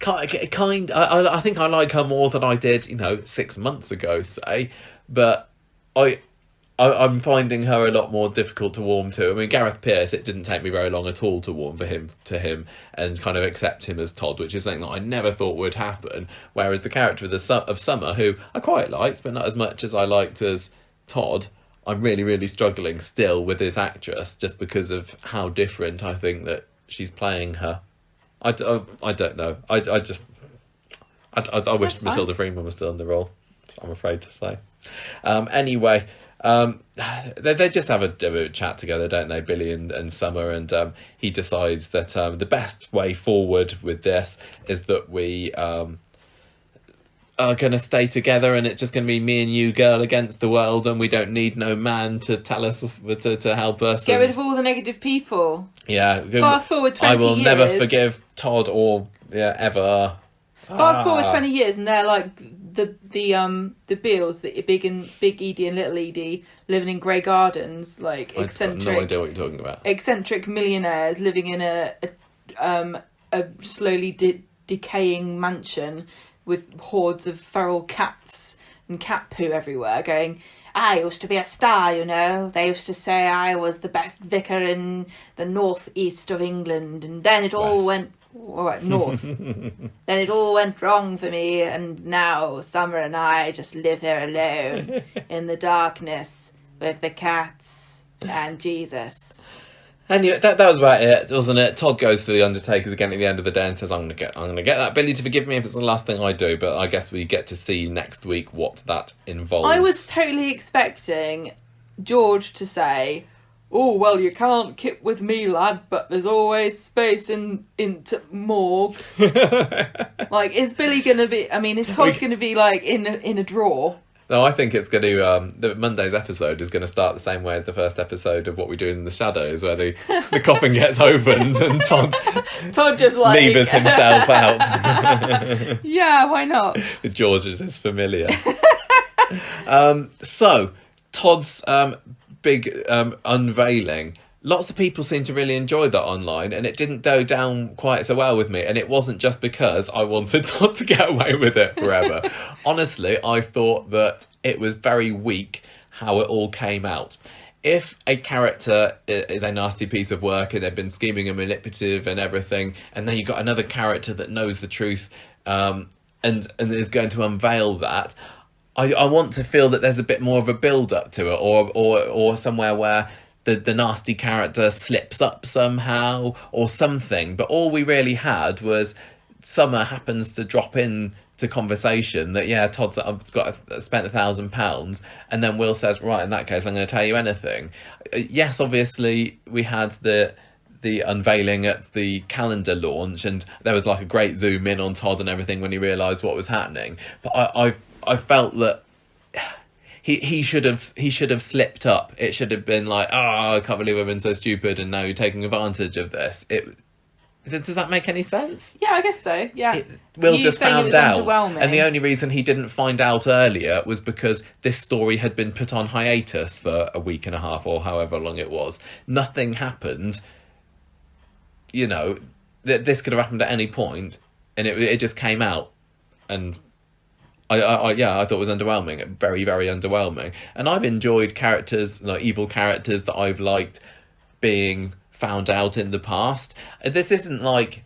Speaker 1: I think I like her more than I did, 6 months ago, say. But I'm finding her a lot more difficult to warm to. I mean, Gareth Pearce, it didn't take me very long at all to warm to him and kind of accept him as Todd, which is something that I never thought would happen. Whereas the character of Summer, who I quite liked, but not as much as I liked as Todd, I'm really, really struggling still with this actress, just because of how different I think that she's playing her. I don't know. I wish Matilda Freeman was still in the role, I'm afraid to say. Anyway, they just have a chat together, don't they, Billy and Summer, and he decides that the best way forward with this is that we are going to stay together, and it's just going to be me and you, girl, against the world, and we don't need no man to tell us, to help us.
Speaker 2: Get rid of all the negative people.
Speaker 1: Yeah.
Speaker 2: Fast forward 20 years.
Speaker 1: I will never forgive Todd or ever.
Speaker 2: Fast forward 20 years, and they're like the Beals, the Big Edie and Little Edie, living in Grey Gardens, like eccentric.
Speaker 1: I have no idea what you're talking about.
Speaker 2: Eccentric millionaires living in a slowly decaying mansion with hordes of feral cats and cat poo everywhere, going, I used to be a star, They used to say I was the best vicar in the northeast of England, and then it all went... north. Then it all went wrong for me, and now Summer and I just live here alone in the darkness with the cats and Jesus.
Speaker 1: Anyway, that was about it, wasn't it? Todd goes to the Undertakers again at the end of the day and says, I'm gonna get that Billy to forgive me if it's the last thing I do, but I guess we get to see next week what that involves.
Speaker 2: I was totally expecting George to say, oh, well, you can't kip with me, lad, but there's always space into morgue. Like, is Billy going to be... I mean, is Todd going to be, like, in a drawer?
Speaker 1: No, I think it's going to... the Monday's episode is going to start the same way as the first episode of What We Do in the Shadows, where the coffin gets opened and Todd
Speaker 2: just, like...
Speaker 1: levers himself out.
Speaker 2: Yeah, why not?
Speaker 1: George is familiar. So, Todd's... big unveiling. Lots of people seem to really enjoy that online, and it didn't go down quite so well with me, and it wasn't just because I wanted Todd to get away with it forever. Honestly, I thought that it was very weak how it all came out. If a character is a nasty piece of work and they've been scheming and manipulative and everything, and then you've got another character that knows the truth and is going to unveil that, I want to feel that there's a bit more of a build-up to it, or somewhere where the nasty character slips up somehow or something. But all we really had was Summer happens to drop in to conversation that, yeah, Todd's spent £1,000, and then Will says, right, in that case I'm going to tell you anything. Yes, obviously we had the unveiling at the calendar launch, and there was like a great zoom in on Todd and everything when he realised what was happening, but I felt that he should have slipped up. It should have been like, I can't believe I've been so stupid and now you're taking advantage of this. Does that make any sense?
Speaker 2: Yeah, I guess so. Yeah.
Speaker 1: Will just found out. And the only reason he didn't find out earlier was because this story had been put on hiatus for a week and a half or however long it was. Nothing happened. You know, this could have happened at any point, and it just came out. And I thought it was underwhelming. Very, very underwhelming. And I've enjoyed characters, like evil characters that I've liked being found out in the past. This isn't like,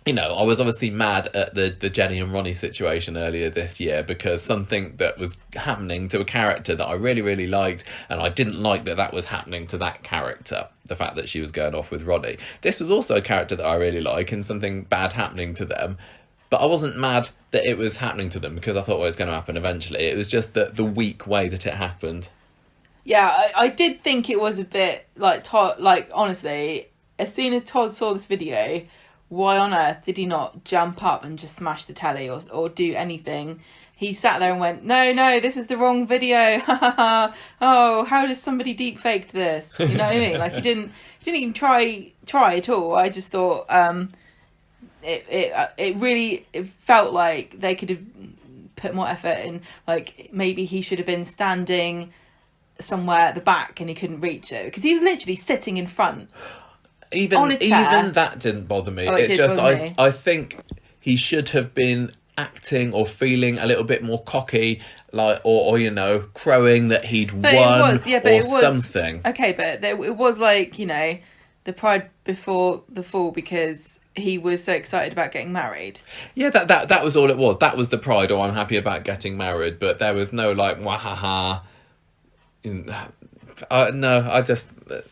Speaker 1: you know, I was obviously mad at the Jenny and Ronnie situation earlier this year because something that was happening to a character that I really, really liked, and I didn't like that was happening to that character, the fact that she was going off with Ronnie. This was also a character that I really like and something bad happening to them, but I wasn't mad that it was happening to them because I thought it was going to happen eventually. It was just the weak way that it happened.
Speaker 2: Yeah, I did think it was a bit like Todd. Like, honestly, as soon as Todd saw this video, why on earth did he not jump up and just smash the telly or do anything? He sat there and went, no, this is the wrong video. Oh, how does somebody deep faked this? You know what I mean? Like, he didn't even try at all. I just thought it felt like they could have put more effort in. Like, maybe he should have been standing somewhere at the back and he couldn't reach it because he was literally sitting in front on a chair. Even
Speaker 1: that didn't bother me.
Speaker 2: It's just
Speaker 1: I think he should have been acting or feeling a little bit more cocky, like or you know, crowing that he'd won something.
Speaker 2: Okay, but it was like, you know, the pride before the fall because he was so excited about getting married.
Speaker 1: Yeah, that was all it was. That was the pride. I'm happy about getting married, but there was no like wahaha.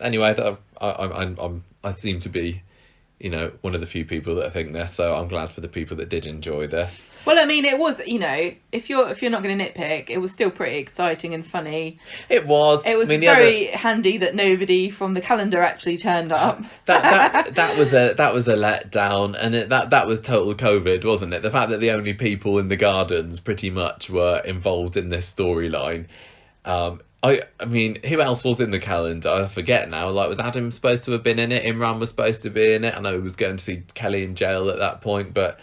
Speaker 1: Anyway, I seem to be, you know, one of the few people that think this, so I'm glad for the people that did enjoy this.
Speaker 2: Well, I mean, it was, you know, if you're not going to nitpick, it was still pretty exciting and funny.
Speaker 1: It was.
Speaker 2: It was very handy that nobody from the calendar actually turned up.
Speaker 1: That was a letdown, and that was total COVID, wasn't it? The fact that the only people in the gardens pretty much were involved in this storyline. I mean, who else was in the calendar? I forget now. Like, was Adam supposed to have been in it? Imran was supposed to be in it. I know he was going to see Kelly in jail at that point, but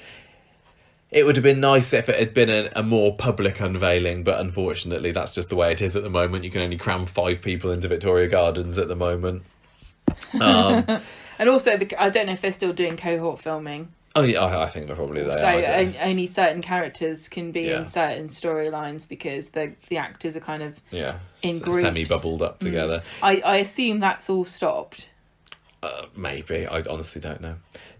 Speaker 1: it would have been nice if it had been a more public unveiling, but unfortunately that's just the way it is at the moment. You can only cram 5 people into Victoria Gardens at the moment.
Speaker 2: And also, I don't know if they're still doing cohort filming.
Speaker 1: Oh yeah, I think probably they are.
Speaker 2: So only certain characters can be in certain storylines because the actors are kind of in groups,
Speaker 1: semi-bubbled up together.
Speaker 2: I assume that's all stopped.
Speaker 1: Maybe, I honestly don't know.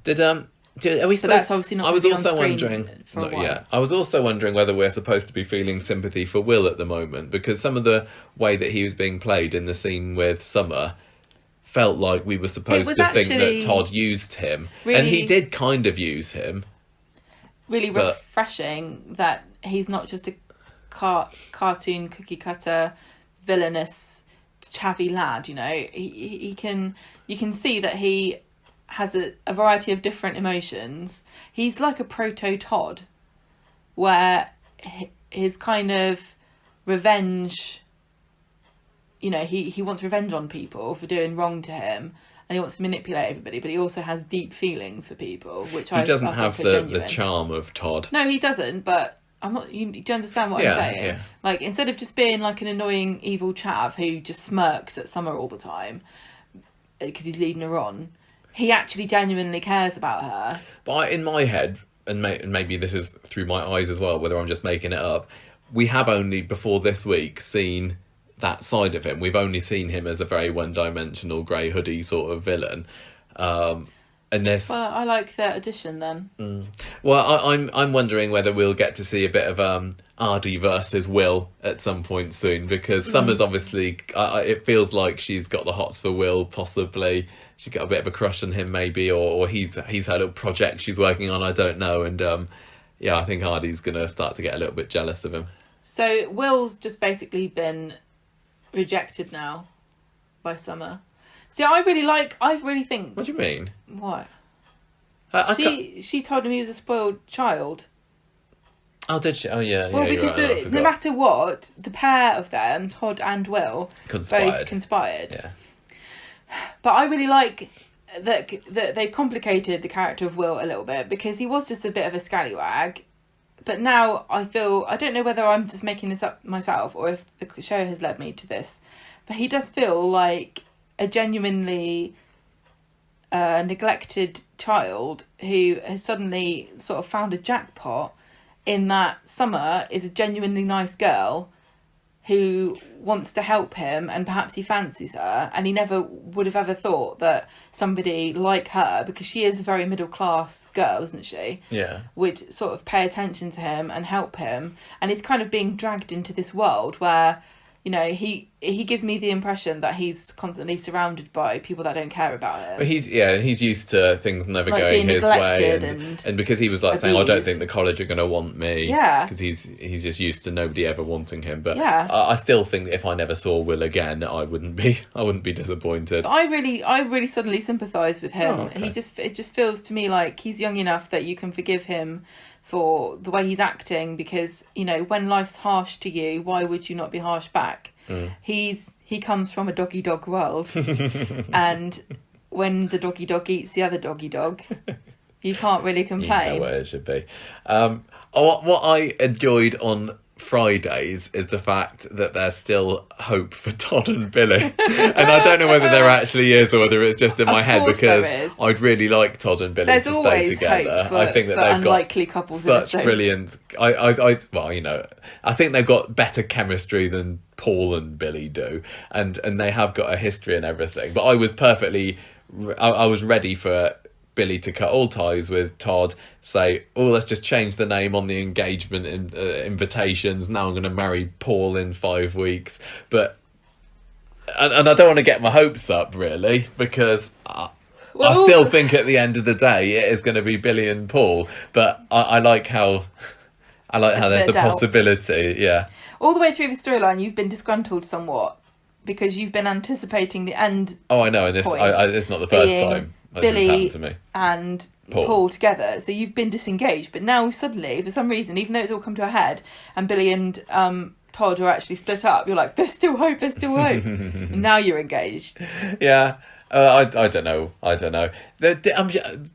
Speaker 1: Are we supposed?
Speaker 2: But that's obviously not.
Speaker 1: I was
Speaker 2: be
Speaker 1: also
Speaker 2: on
Speaker 1: wondering.
Speaker 2: For a while.
Speaker 1: I was also wondering whether we're supposed to be feeling sympathy for Will at the moment because some of the way that he was being played in the scene with Summer felt like we were supposed to think that Todd used him, and he did kind of use him. Really
Speaker 2: refreshing that he's not just a cartoon cookie cutter villainous chavvy lad. You know, you can see that he has a variety of different emotions. He's like a proto Todd, where his kind of revenge. You know, he wants revenge on people for doing wrong to him, and he wants to manipulate everybody, but he also has deep feelings for people, which he
Speaker 1: doesn't have the charm of Todd.
Speaker 2: No, he doesn't, but I'm not. Do you understand what I'm saying? Yeah. Like, instead of just being like an annoying evil chav who just smirks at Summer all the time because he's leading her on, he actually genuinely cares about her.
Speaker 1: But in my head, and maybe this is through my eyes as well, whether I'm just making it up, we have only before this week seen that side of him. We've only seen him as a very one-dimensional grey hoodie sort of villain. And this,
Speaker 2: Well, I like their addition then.
Speaker 1: well, I'm wondering whether we'll get to see a bit of Ardy versus Will at some point soon, because Summer's obviously, it feels like she's got the hots for Will, possibly. She's got a bit of a crush on him, maybe, or he's her little project she's working on, I don't know. And I think Ardy's going to start to get a little bit jealous of him.
Speaker 2: So Will's just basically been rejected now by Summer. See, I really think...
Speaker 1: What do you mean?
Speaker 2: What? She told him he was a spoiled child.
Speaker 1: Oh, did she? Oh, yeah.
Speaker 2: Well,
Speaker 1: yeah,
Speaker 2: because
Speaker 1: right,
Speaker 2: no matter what, the pair of them, Todd and Will, both conspired.
Speaker 1: Yeah.
Speaker 2: But I really like that they complicated the character of Will a little bit, because he was just a bit of a scallywag. But now I don't know whether I'm just making this up myself or if the show has led me to this, but he does feel like a genuinely neglected child who has suddenly sort of found a jackpot, in that Summer is a genuinely nice girl who wants to help him, and perhaps he fancies her, and he never would have ever thought that somebody like her, because she is a very middle class girl, isn't she?
Speaker 1: Yeah.
Speaker 2: Would sort of pay attention to him and help him, and he's kind of being dragged into this world where, you know, he gives me the impression that he's constantly surrounded by people that don't care about him.
Speaker 1: But he's used to things never
Speaker 2: Like
Speaker 1: going
Speaker 2: being
Speaker 1: his way,
Speaker 2: neglected
Speaker 1: and because he was like saying, I don't
Speaker 2: abused.
Speaker 1: think the college are going to want me.
Speaker 2: Yeah.
Speaker 1: Because he's just used to nobody ever wanting him. But
Speaker 2: Yeah.
Speaker 1: I still think that if I never saw Will again, I wouldn't be disappointed.
Speaker 2: I really suddenly sympathise with him.
Speaker 1: Oh, okay.
Speaker 2: It just feels to me like he's young enough that you can forgive him for the way he's acting, because, you know, when life's harsh to you, why would you not be harsh back? He comes from a doggy dog world, and when the doggy dog eats the other doggy dog, you can't really complain.
Speaker 1: You know where it should be. What I enjoyed on Fridays is the fact that there's still hope for Todd and Billy. And I don't know whether there actually is or whether it's just in my head, because I'd really like Todd and Billy to stay together.
Speaker 2: Hope for,
Speaker 1: I think that they've
Speaker 2: unlikely
Speaker 1: got
Speaker 2: couples
Speaker 1: such
Speaker 2: in a
Speaker 1: brilliant. Well, you know, I think they've got better chemistry than Paul and Billy do, and they have got a history and everything. But I was ready for Billy to cut all ties with Todd, say, oh, let's just change the name on the engagement invitations. Now I'm going to marry Paul in 5 weeks. But and I don't want to get my hopes up, really, because I still think at the end of the day it is going to be Billy and Paul. But I like how there's the possibility, yeah.
Speaker 2: All the way through the storyline, you've been disgruntled somewhat, because you've been anticipating the end.
Speaker 1: Oh, I know, and it's not the first time
Speaker 2: Billy
Speaker 1: to me.
Speaker 2: And Paul together, so you've been disengaged. But now suddenly, for some reason, even though it's all come to a head, and Billy and Todd are actually split up, you're like, there's still hope. And now you're engaged.
Speaker 1: Yeah. I don't know.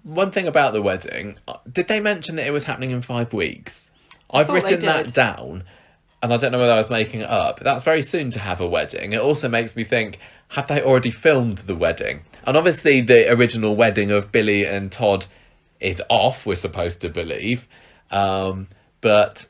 Speaker 1: One thing about the wedding, did they mention that it was happening in 5 weeks? I've written that down, and I don't know whether I was making it up. That's very soon to have a wedding. It also makes me think, have they already filmed the wedding? And obviously the original wedding of Billy and Todd is off, we're supposed to believe. But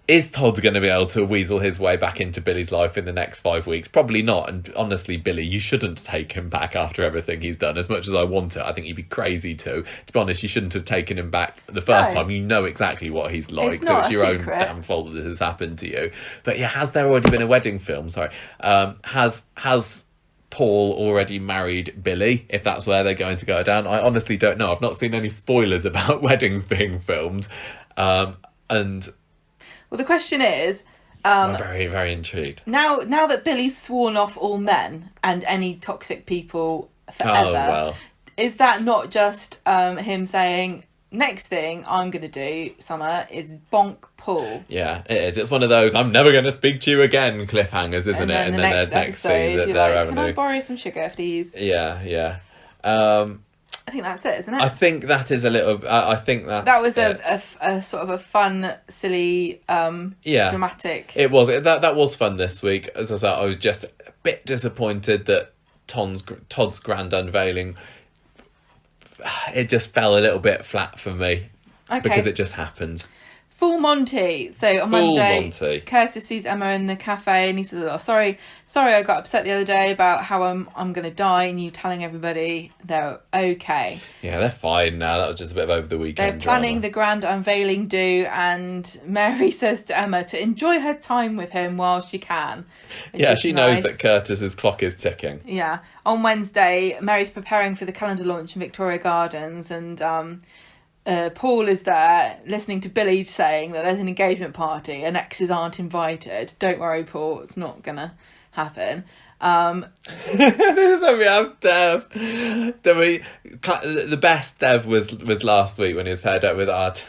Speaker 1: is Todd going to be able to weasel his way back into Billy's life in the next 5 weeks? Probably not. And honestly, Billy, you shouldn't take him back after everything he's done. As much as I want it, I think you'd be crazy to. To be honest, you shouldn't have taken him back the first time. You know exactly what he's like. So it's your own damn fault that this has happened to you. But yeah, has there already been a wedding film? Sorry. Has Paul already married Billy, if that's where they're going to go down? I honestly don't know. I've not seen any spoilers about weddings being filmed.
Speaker 2: Well, the question is...
Speaker 1: I'm very, very intrigued.
Speaker 2: Now that Billy's sworn off all men and any toxic people forever, is that not just him saying, next thing I'm going to do, Summer, is bonk Paul? Yeah,
Speaker 1: it is. It's one of those, I'm never going to speak to you again cliffhangers, isn't it?
Speaker 2: And then the next scene that they're having. Can I borrow some sugar, please?
Speaker 1: Yeah.
Speaker 2: I think that's it, isn't it?
Speaker 1: I think that is a little... I think
Speaker 2: that was a sort of a fun, silly, dramatic...
Speaker 1: It was. That was fun this week. As I said, I was just a bit disappointed that Todd's grand unveiling, it just fell a little bit flat for me. Okay. Because it just happened.
Speaker 2: Full Monty. So on
Speaker 1: Full
Speaker 2: Monday,
Speaker 1: Monty.
Speaker 2: Curtis sees Emma in the cafe and he says, "Oh, sorry, I got upset the other day about how I'm going to die, and you telling everybody they're okay."
Speaker 1: Yeah, they're fine now. That was just a bit of over the weekend.
Speaker 2: They're planning
Speaker 1: drama.
Speaker 2: the grand unveiling do, and Mary says to Emma to enjoy her time with him while she can.
Speaker 1: Yeah, she knows
Speaker 2: nice.
Speaker 1: that Curtis's clock is ticking.
Speaker 2: Yeah. On Wednesday, Mary's preparing for the calendar launch in Victoria Gardens, and Paul is there listening to Billy saying that there's an engagement party and exes aren't invited. Don't worry, Paul, it's not gonna happen.
Speaker 1: This is how we have Dev. The best Dev was last week when he was paired up with RT.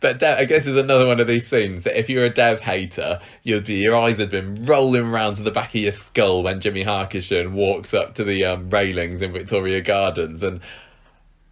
Speaker 1: But Dev, I guess, is another one of these scenes that if you're a Dev hater, your eyes had been rolling round to the back of your skull when Jimmy Harkishan walks up to the railings in Victoria Gardens, and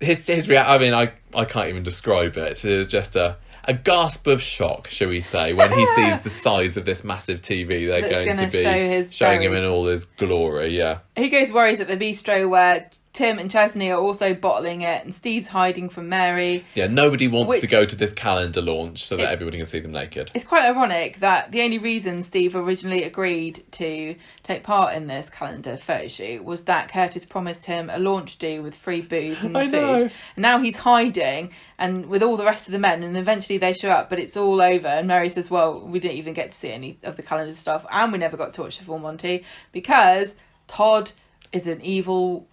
Speaker 1: his reaction. I mean, I can't even describe it. It was just a gasp of shock, shall we say, when he sees the size of this massive TV they're going to be showing him in all his glory. Yeah,
Speaker 2: he goes worries at the bistro where Tim and Chesney are also bottling it, and Steve's hiding from Mary.
Speaker 1: Yeah, nobody wants to go to this calendar launch so that everybody can see them naked.
Speaker 2: It's quite ironic that the only reason Steve originally agreed to take part in this calendar photo shoot was that Curtis promised him a launch do with free booze and food. And now he's hiding and with all the rest of the men, and eventually they show up, but it's all over. And Mary says, "Well, we didn't even get to see any of the calendar stuff, and we never got to watch the full Monty because Todd is an evil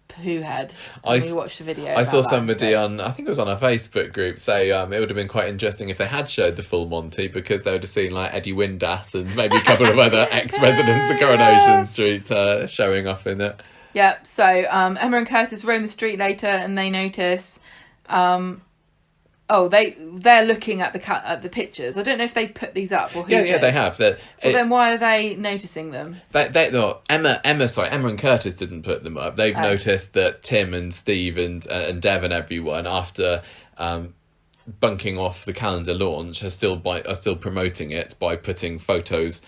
Speaker 2: poo head." We watched the video.
Speaker 1: I saw somebody on, I think it was on a Facebook group, say it would have been quite interesting if they had showed the full Monty, because they would have seen like Eddie Windass and maybe a couple of other ex-residents of Coronation Street showing up in it.
Speaker 2: Yeah, so Emma and Curtis roam the street later, and they notice they're looking at the pictures. I don't know if they've put these up or who did.
Speaker 1: Yeah, they have.
Speaker 2: Then why are they noticing them?
Speaker 1: Emma and Curtis didn't put them up. They've noticed that Tim and Steve and Dev and everyone, after bunking off the calendar launch, are still promoting it by putting photos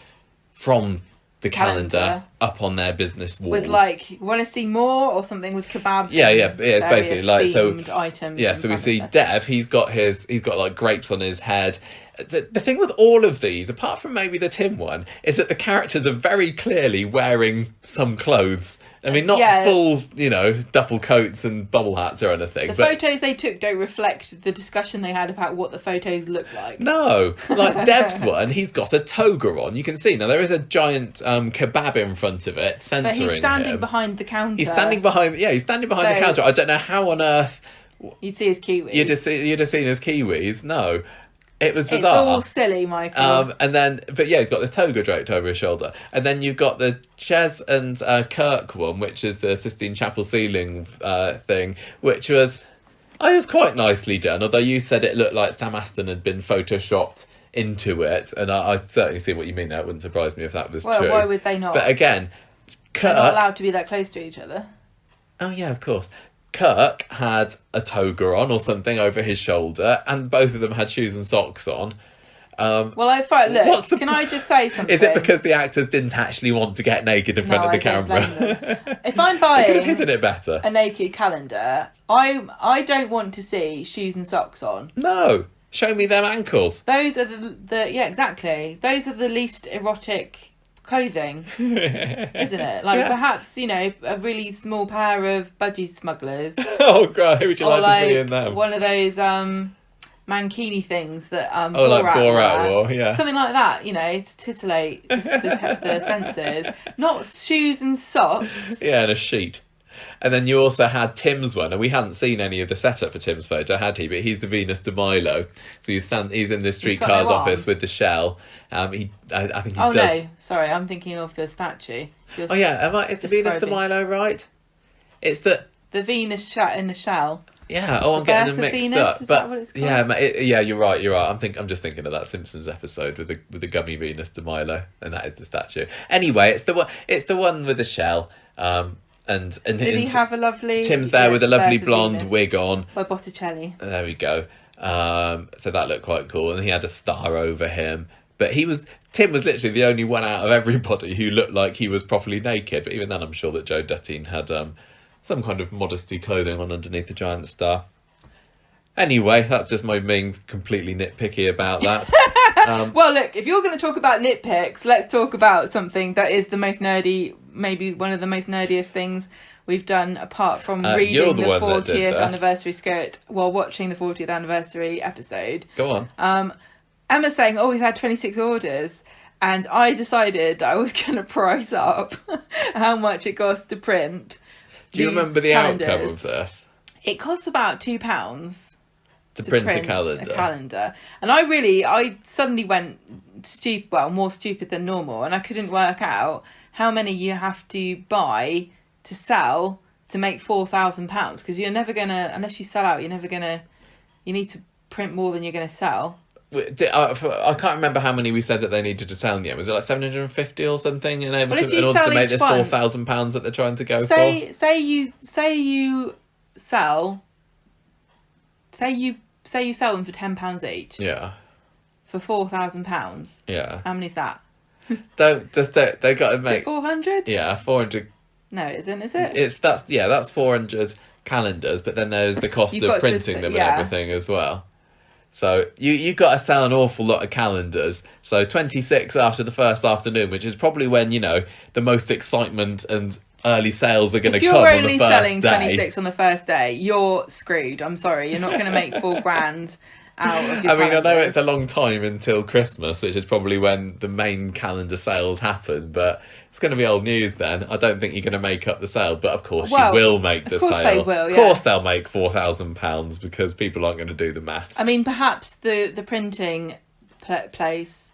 Speaker 1: from the calendar up on their business walls
Speaker 2: with like, want to see more or something with kebabs.
Speaker 1: Yeah. It's basically like
Speaker 2: items.
Speaker 1: Yeah, so we see Dev. He's got like grapes on his head. The thing with all of these, apart from maybe the Tim one, is that the characters are very clearly wearing some clothes. I mean, not full, duffel coats and bubble hats or anything.
Speaker 2: The photos they took don't reflect the discussion they had about what the photos look like.
Speaker 1: No, like Dev's one, he's got a toga on. You can see now there is a giant kebab in front of it, censoring him.
Speaker 2: But he's standing behind the counter.
Speaker 1: He's standing behind the counter. I don't know how on earth
Speaker 2: you'd see his kiwis.
Speaker 1: You'd have seen his kiwis. No. It was bizarre.
Speaker 2: It's all silly, Michael.
Speaker 1: He's got the toga draped over his shoulder. And then you've got the Ches and Kirk one, which is the Sistine Chapel ceiling thing, which was quite nicely done, although you said it looked like Sam Aston had been photoshopped into it, and I certainly see what you mean there. It wouldn't surprise me if that was true.
Speaker 2: Well, why would they not?
Speaker 1: But again,
Speaker 2: they're not allowed to be that close to each other.
Speaker 1: Oh, yeah, of course. Kirk had a toga on or something over his shoulder, and both of them had shoes and socks on.
Speaker 2: Well, I just say something?
Speaker 1: Is it because the actors didn't actually want to get naked in front of the camera?
Speaker 2: If I'm buying
Speaker 1: could have hidden it better.
Speaker 2: a naked calendar, I don't want to see shoes and socks on.
Speaker 1: No, show me them ankles.
Speaker 2: Those are exactly. Those are the least erotic clothing, isn't it? Like perhaps a really small pair of budgie smugglers.
Speaker 1: Oh god, who would you like to see in them?
Speaker 2: One of those mankini things that
Speaker 1: like Borat wore, yeah,
Speaker 2: something like that. To titillate the senses. Not shoes and socks.
Speaker 1: Yeah, and a sheet. And then you also had Tim's one, and we hadn't seen any of the setup for Tim's photo, had he? But he's the Venus de Milo, so he's in the streetcar's office with the shell. I think he does.
Speaker 2: Oh no, sorry, I'm thinking of the statue.
Speaker 1: It's the Venus de Milo, right? It's the
Speaker 2: Venus in the shell.
Speaker 1: Yeah. Oh, I'm getting them mixed
Speaker 2: Venus?
Speaker 1: up.
Speaker 2: Is that what it's called?
Speaker 1: Yeah, you're right. I'm just thinking of that Simpsons episode with the gummy Venus de Milo, and that is the statue. Anyway, it's the one with the shell. And
Speaker 2: did he have a lovely?
Speaker 1: Tim's there with a lovely blonde wig on
Speaker 2: by Botticelli.
Speaker 1: There we go. So that looked quite cool, and he had a star over him. But Tim was literally the only one out of everybody who looked like he was properly naked. But even then, I'm sure that Joe Duttine had some kind of modesty clothing on underneath the giant star. Anyway, that's just my being completely nitpicky about that.
Speaker 2: Well, look, if you're going to talk about nitpicks, let's talk about something that is the most nerdy, maybe one of the most nerdiest things we've done, apart from reading the 40th anniversary script while watching the 40th anniversary episode.
Speaker 1: Go on.
Speaker 2: Emma's saying, we've had 26 orders. And I decided I was going to price up how much it costs to print.
Speaker 1: Do you remember the outcome of this?
Speaker 2: It costs about £2
Speaker 1: to print a calendar.
Speaker 2: And I suddenly went more stupid than normal, and I couldn't work out how many you have to buy to sell to make £4,000, because you're never going to, unless you sell out, you need to print more than you're going to sell.
Speaker 1: I can't remember how many we said that they needed to sell in the end. Was it like 750 or something in order to make this £4,000 that they're trying to go for? Say you sell them for £10 each.
Speaker 2: Yeah. For £4,000.
Speaker 1: Yeah.
Speaker 2: How many is that?
Speaker 1: They got to make
Speaker 2: 400.
Speaker 1: Yeah, 400.
Speaker 2: No, it isn't. Is it?
Speaker 1: That's 400 calendars, but then there's the cost of printing them and everything as well. So you've got to sell an awful lot of calendars. So 26 after the first afternoon, which is probably when, the most excitement and early sales are going to come on the first day. If you're only selling
Speaker 2: 26 on the first day, you're screwed. I'm sorry. You're not going to make £4,000 out of your calendars.
Speaker 1: I know it's a long time until Christmas, which is probably when the main calendar sales happen, but it's going to be old news then. I don't think you're going to make up the sale, but of course you will make the sale. Of course they will, yeah. Of course they'll make £4,000 because people aren't going to do the maths.
Speaker 2: I mean, perhaps the printing place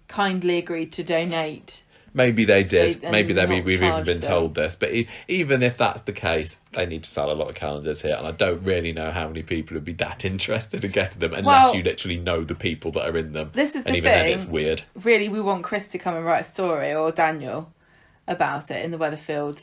Speaker 2: kindly agreed to donate.
Speaker 1: Maybe they did. Maybe we've even been told this. But even if that's the case, they need to sell a lot of calendars here. And I don't really know how many people would be that interested in getting them unless you literally know the people that are in them.
Speaker 2: This is the thing.
Speaker 1: And even then it's weird.
Speaker 2: Really, we want Chris to come and write a story, or Daniel, about it in the Weatherfield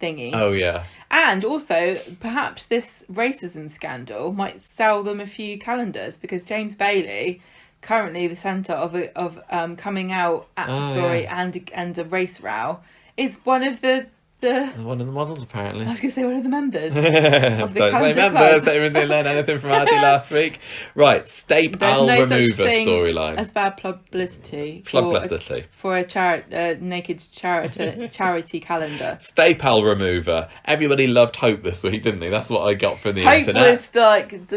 Speaker 2: thingy.
Speaker 1: Oh, yeah.
Speaker 2: And also, perhaps this racism scandal might sell them a few calendars, because James Bailey, currently the centre of coming out at the story and a race row, is one of the
Speaker 1: models, apparently.
Speaker 2: I was going to say one of the members of the
Speaker 1: Don't say members. They didn't learn anything from Addy last week. Right, Stape Al Remover storyline.
Speaker 2: As bad publicity for a naked charity calendar.
Speaker 1: Stape Al Remover. Everybody loved Hope this week, didn't they? That's what I got from the internet.
Speaker 2: Hope was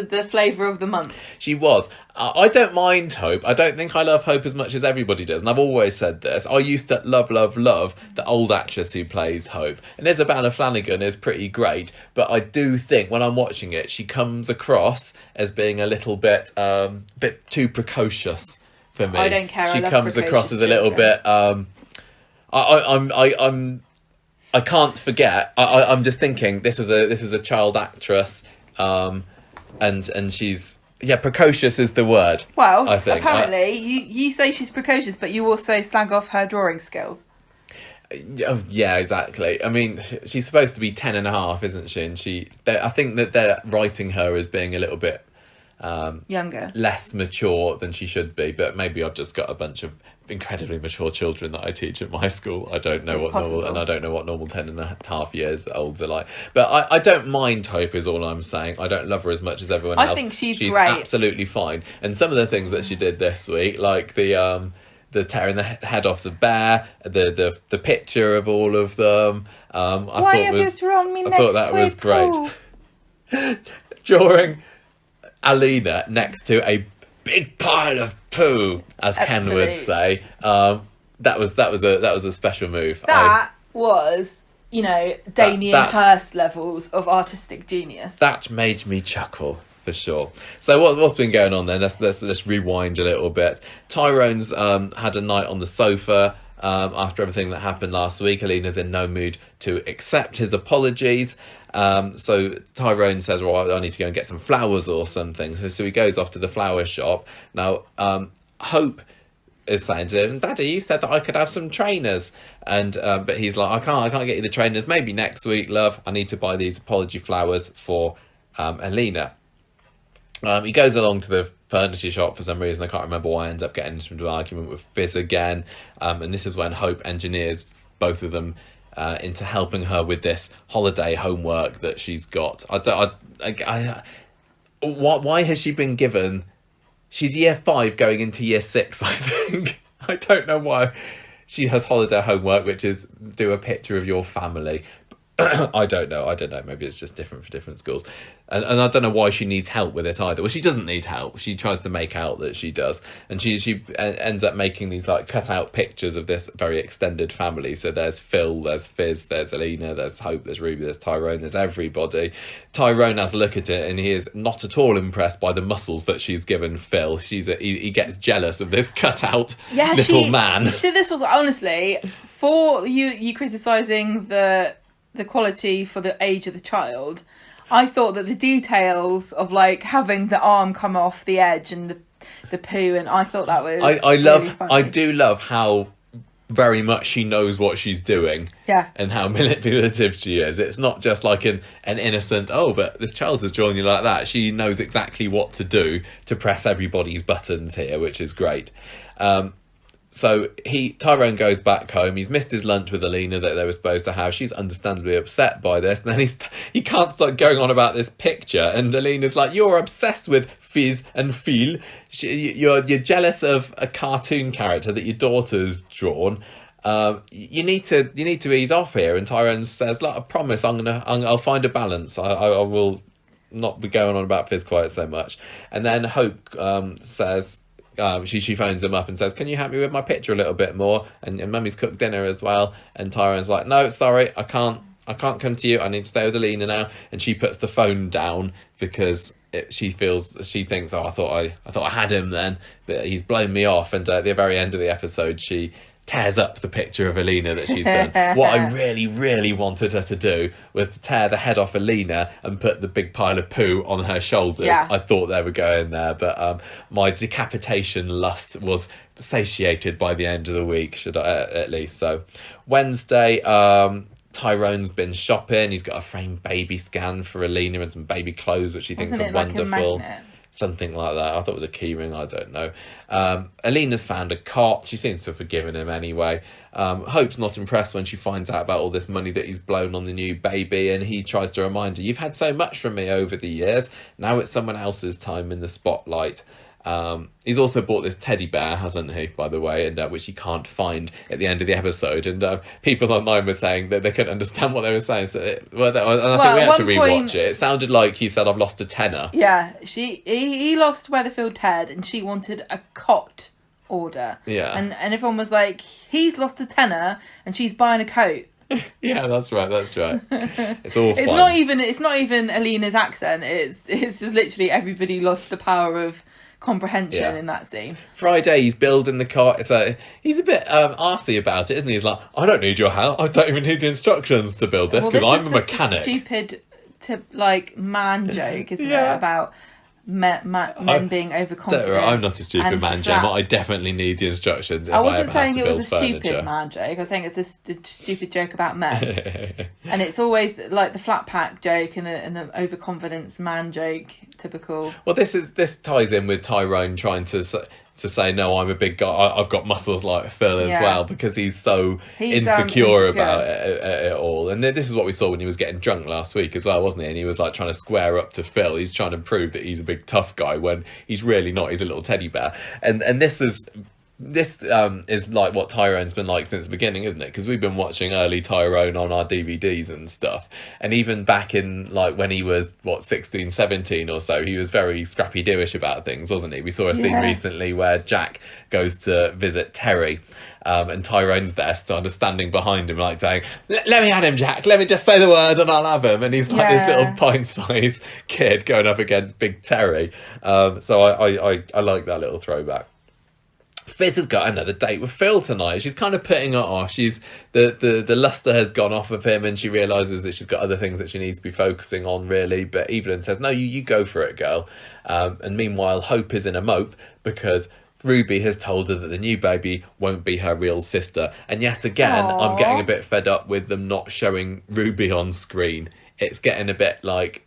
Speaker 2: the flavour of the month.
Speaker 1: She was. I don't mind Hope. I don't think I love Hope as much as everybody does. And I've always said this. I used to love the old actress who plays Hope. And Isabella Flanagan is pretty great. But I do think when I'm watching it, she comes across as being a little bit too precocious for me.
Speaker 2: I don't care.
Speaker 1: She comes across as a little bit... I can't forget. I'm just thinking this is a child actress. And she's... Yeah, precocious is the word.
Speaker 2: Well, I think. Apparently, you say she's precocious, but you also slag off her drawing skills.
Speaker 1: Oh, yeah, exactly. I mean, she's supposed to be 10 and a half, isn't she? And I think that they're writing her as being a little bit
Speaker 2: younger,
Speaker 1: less mature than she should be. But maybe I've just got a bunch of incredibly mature children that I teach at my school. I don't know I don't know what normal 10 and a half years olds are like. But I don't mind Hope is all I'm saying. I don't love her as much as everyone else.
Speaker 2: I think she's great.
Speaker 1: Absolutely fine. And some of the things that she did this week, like the tearing the head off the bear, the picture of all of them.
Speaker 2: Why have you thrown me next to a pool?
Speaker 1: I thought that was great. Drawing Alina next to a big pile of poo, as Ken would say. That was a special move.
Speaker 2: That was, Damien Hirst levels of artistic genius.
Speaker 1: That made me chuckle for sure. So what's been going on then? Let's rewind a little bit. Tyrone's had a night on the sofa after everything that happened last week. Alina's in no mood to accept his apologies. So Tyrone says, well, I need to go and get some flowers or something. So he goes off to the flower shop. Now, Hope is saying to him, Daddy, you said that I could have some trainers. And but he's like, I can't get you the trainers. Maybe next week, love. I need to buy these apology flowers for Alina. He goes along to the furniture shop for some reason. I can't remember why. Ends up getting into an argument with Fizz again. And this is when Hope engineers both of them into helping her with this holiday homework that she's got. why has she been given... She's year 5 going into year 6, I think. I don't know why she has holiday homework, which is do a picture of your family. I don't know. Maybe it's just different for different schools. And I don't know why she needs help with it either. Well, she doesn't need help. She tries to make out that she does. And she ends up making these like cut out pictures of this very extended family. So there's Phil, there's Fizz, there's Alina, there's Hope, there's Ruby, there's Tyrone, there's everybody. Tyrone has a look at it and he is not at all impressed by the muscles that she's given Phil. He gets jealous of this cut out little man.
Speaker 2: This was honestly, for you criticising the quality for the age of the child, I thought that the details of like having the arm come off the edge and the poo, and I thought that was really funny.
Speaker 1: I do love how very much she knows what she's doing, and how manipulative she is. It's not just like an innocent, oh, but this child has drawn you like that. She knows exactly what to do to press everybody's buttons here, which is great. So Tyrone goes back home. He's missed his lunch with Alina that they were supposed to have. She's understandably upset by this. And then he can't start going on about this picture. And Alina's like, you're obsessed with Fizz and Phil. You're jealous of a cartoon character that your daughter's drawn. You need to ease off here. And Tyrone says, look, I promise I'll find a balance. I will not be going on about Fizz quite so much. And then Hope says... she phones him up and says, can you help me with my picture a little bit more? And Mummy's cooked dinner as well. And Tyrone's like, no, sorry, I can't come to you. I need to stay with Alina now. And she puts the phone down because she thinks, oh, I thought I had him then, but he's blown me off. And at the very end of the episode, she tears up the picture of Alina that she's done. What I really, really wanted her to do was to tear the head off Alina and put the big pile of poo on her shoulders. I thought they were going there, but my decapitation lust was satiated by the end of the week, at least. So Wednesday, Tyrone's been shopping. He's got a framed baby scan for Alina and some baby clothes, which he thinks are wonderful. Like something like that. I thought it was a keyring. I don't know. Alina's found a cot. She seems to have forgiven him anyway. Hope's not impressed when she finds out about all this money that he's blown on the new baby, and he tries to remind her, you've had so much from me over the years. Now it's someone else's time in the spotlight. He's also bought this teddy bear, hasn't he, by the way, and which he can't find at the end of the episode. And people online were saying that they couldn't understand what they were saying. So I think we had to rewatch it. It sounded like he said, I've lost a tenner. Yeah,
Speaker 2: he lost Weatherfield Ted, and she wanted a cot order.
Speaker 1: Yeah.
Speaker 2: And everyone was like, he's lost a tenner, and she's buying a coat.
Speaker 1: Yeah, that's right. It's all fun.
Speaker 2: It's not even Alina's accent. It's just literally everybody lost the power of comprehension in that scene.
Speaker 1: Friday, he's building the cot. He's a bit arsey about it, isn't he? He's like, I don't need your help. I don't even need the instructions to build this because I'm a mechanic.
Speaker 2: A stupid, man joke, isn't it? About men being overconfident.
Speaker 1: I'm not a stupid man, Gemma. I definitely need the instructions.
Speaker 2: I wasn't saying it was a stupid man joke. I was saying it's a stupid joke about men. And it's always like the flat pack joke and the overconfidence man joke, typical.
Speaker 1: Well, this ties in with Tyrone trying to say, no, I'm a big guy, I've got muscles like Phil as well, because he's so insecure about it all. And this is what we saw when he was getting drunk last week as well, wasn't he? And he was like trying to square up to Phil. He's trying to prove that he's a big tough guy when he's really not. He's a little teddy bear. And this is like what Tyrone's been like since the beginning, isn't it? Because we've been watching early Tyrone on our DVDs and stuff, and even back in like when he was 16, 17 or so, he was very scrappy doish about things, wasn't he? We saw a scene recently where Jack goes to visit Terry, and Tyrone's there standing behind him like saying, let me at him, Jack, let me just say the word and I'll have him. And he's like this little pint-sized kid going up against big Terry. So I like that little throwback. Fizz has got another date with Phil tonight. She's kind of putting it off. She's the luster has gone off of him, and she realises that she's got other things that she needs to be focusing on, really. But Evelyn says, no, you go for it, girl. And meanwhile, Hope is in a mope because Ruby has told her that the new baby won't be her real sister. And yet again, I'm getting a bit fed up with them not showing Ruby on screen. It's getting a bit like...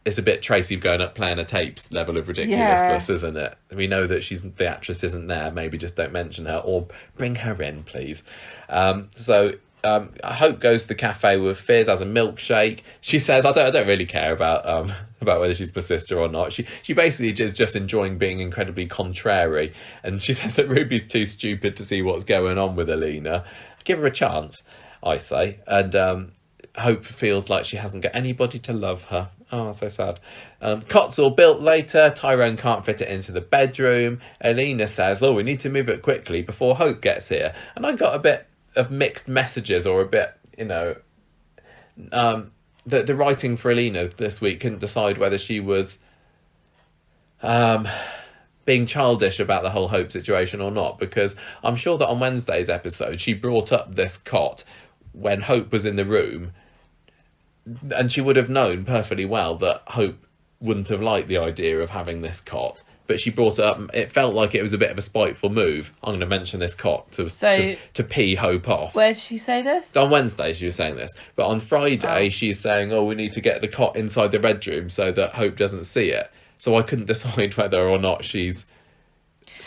Speaker 1: It's a bit Tracy going up playing a tapes level of ridiculousness, isn't it? We know that the actress isn't there. Maybe just don't mention her or bring her in, please. So Hope goes to the cafe with Fizz, has a milkshake. She says, I don't really care about about whether she's my sister or not. She basically is just enjoying being incredibly contrary, and she says that Ruby's too stupid to see what's going on with Alina. Give her a chance, I say. And Hope feels like she hasn't got anybody to love her. Oh, so sad. Cot's all built later. Tyrone can't fit it into the bedroom. Alina says, we need to move it quickly before Hope gets here. And I got a bit of mixed messages, or a bit, the writing for Alina this week couldn't decide whether she was being childish about the whole Hope situation or not, because I'm sure that on Wednesday's episode she brought up this cot when Hope was in the room, and she would have known perfectly well that Hope wouldn't have liked the idea of having this cot, but she brought it up. It felt like it was a bit of a spiteful move. I'm going to mention this cot to pee Hope off.
Speaker 2: Where did she say this?
Speaker 1: On Wednesday she was saying this, but on Friday she's saying, we need to get the cot inside the bedroom so that Hope doesn't see it. So I couldn't decide whether or not she's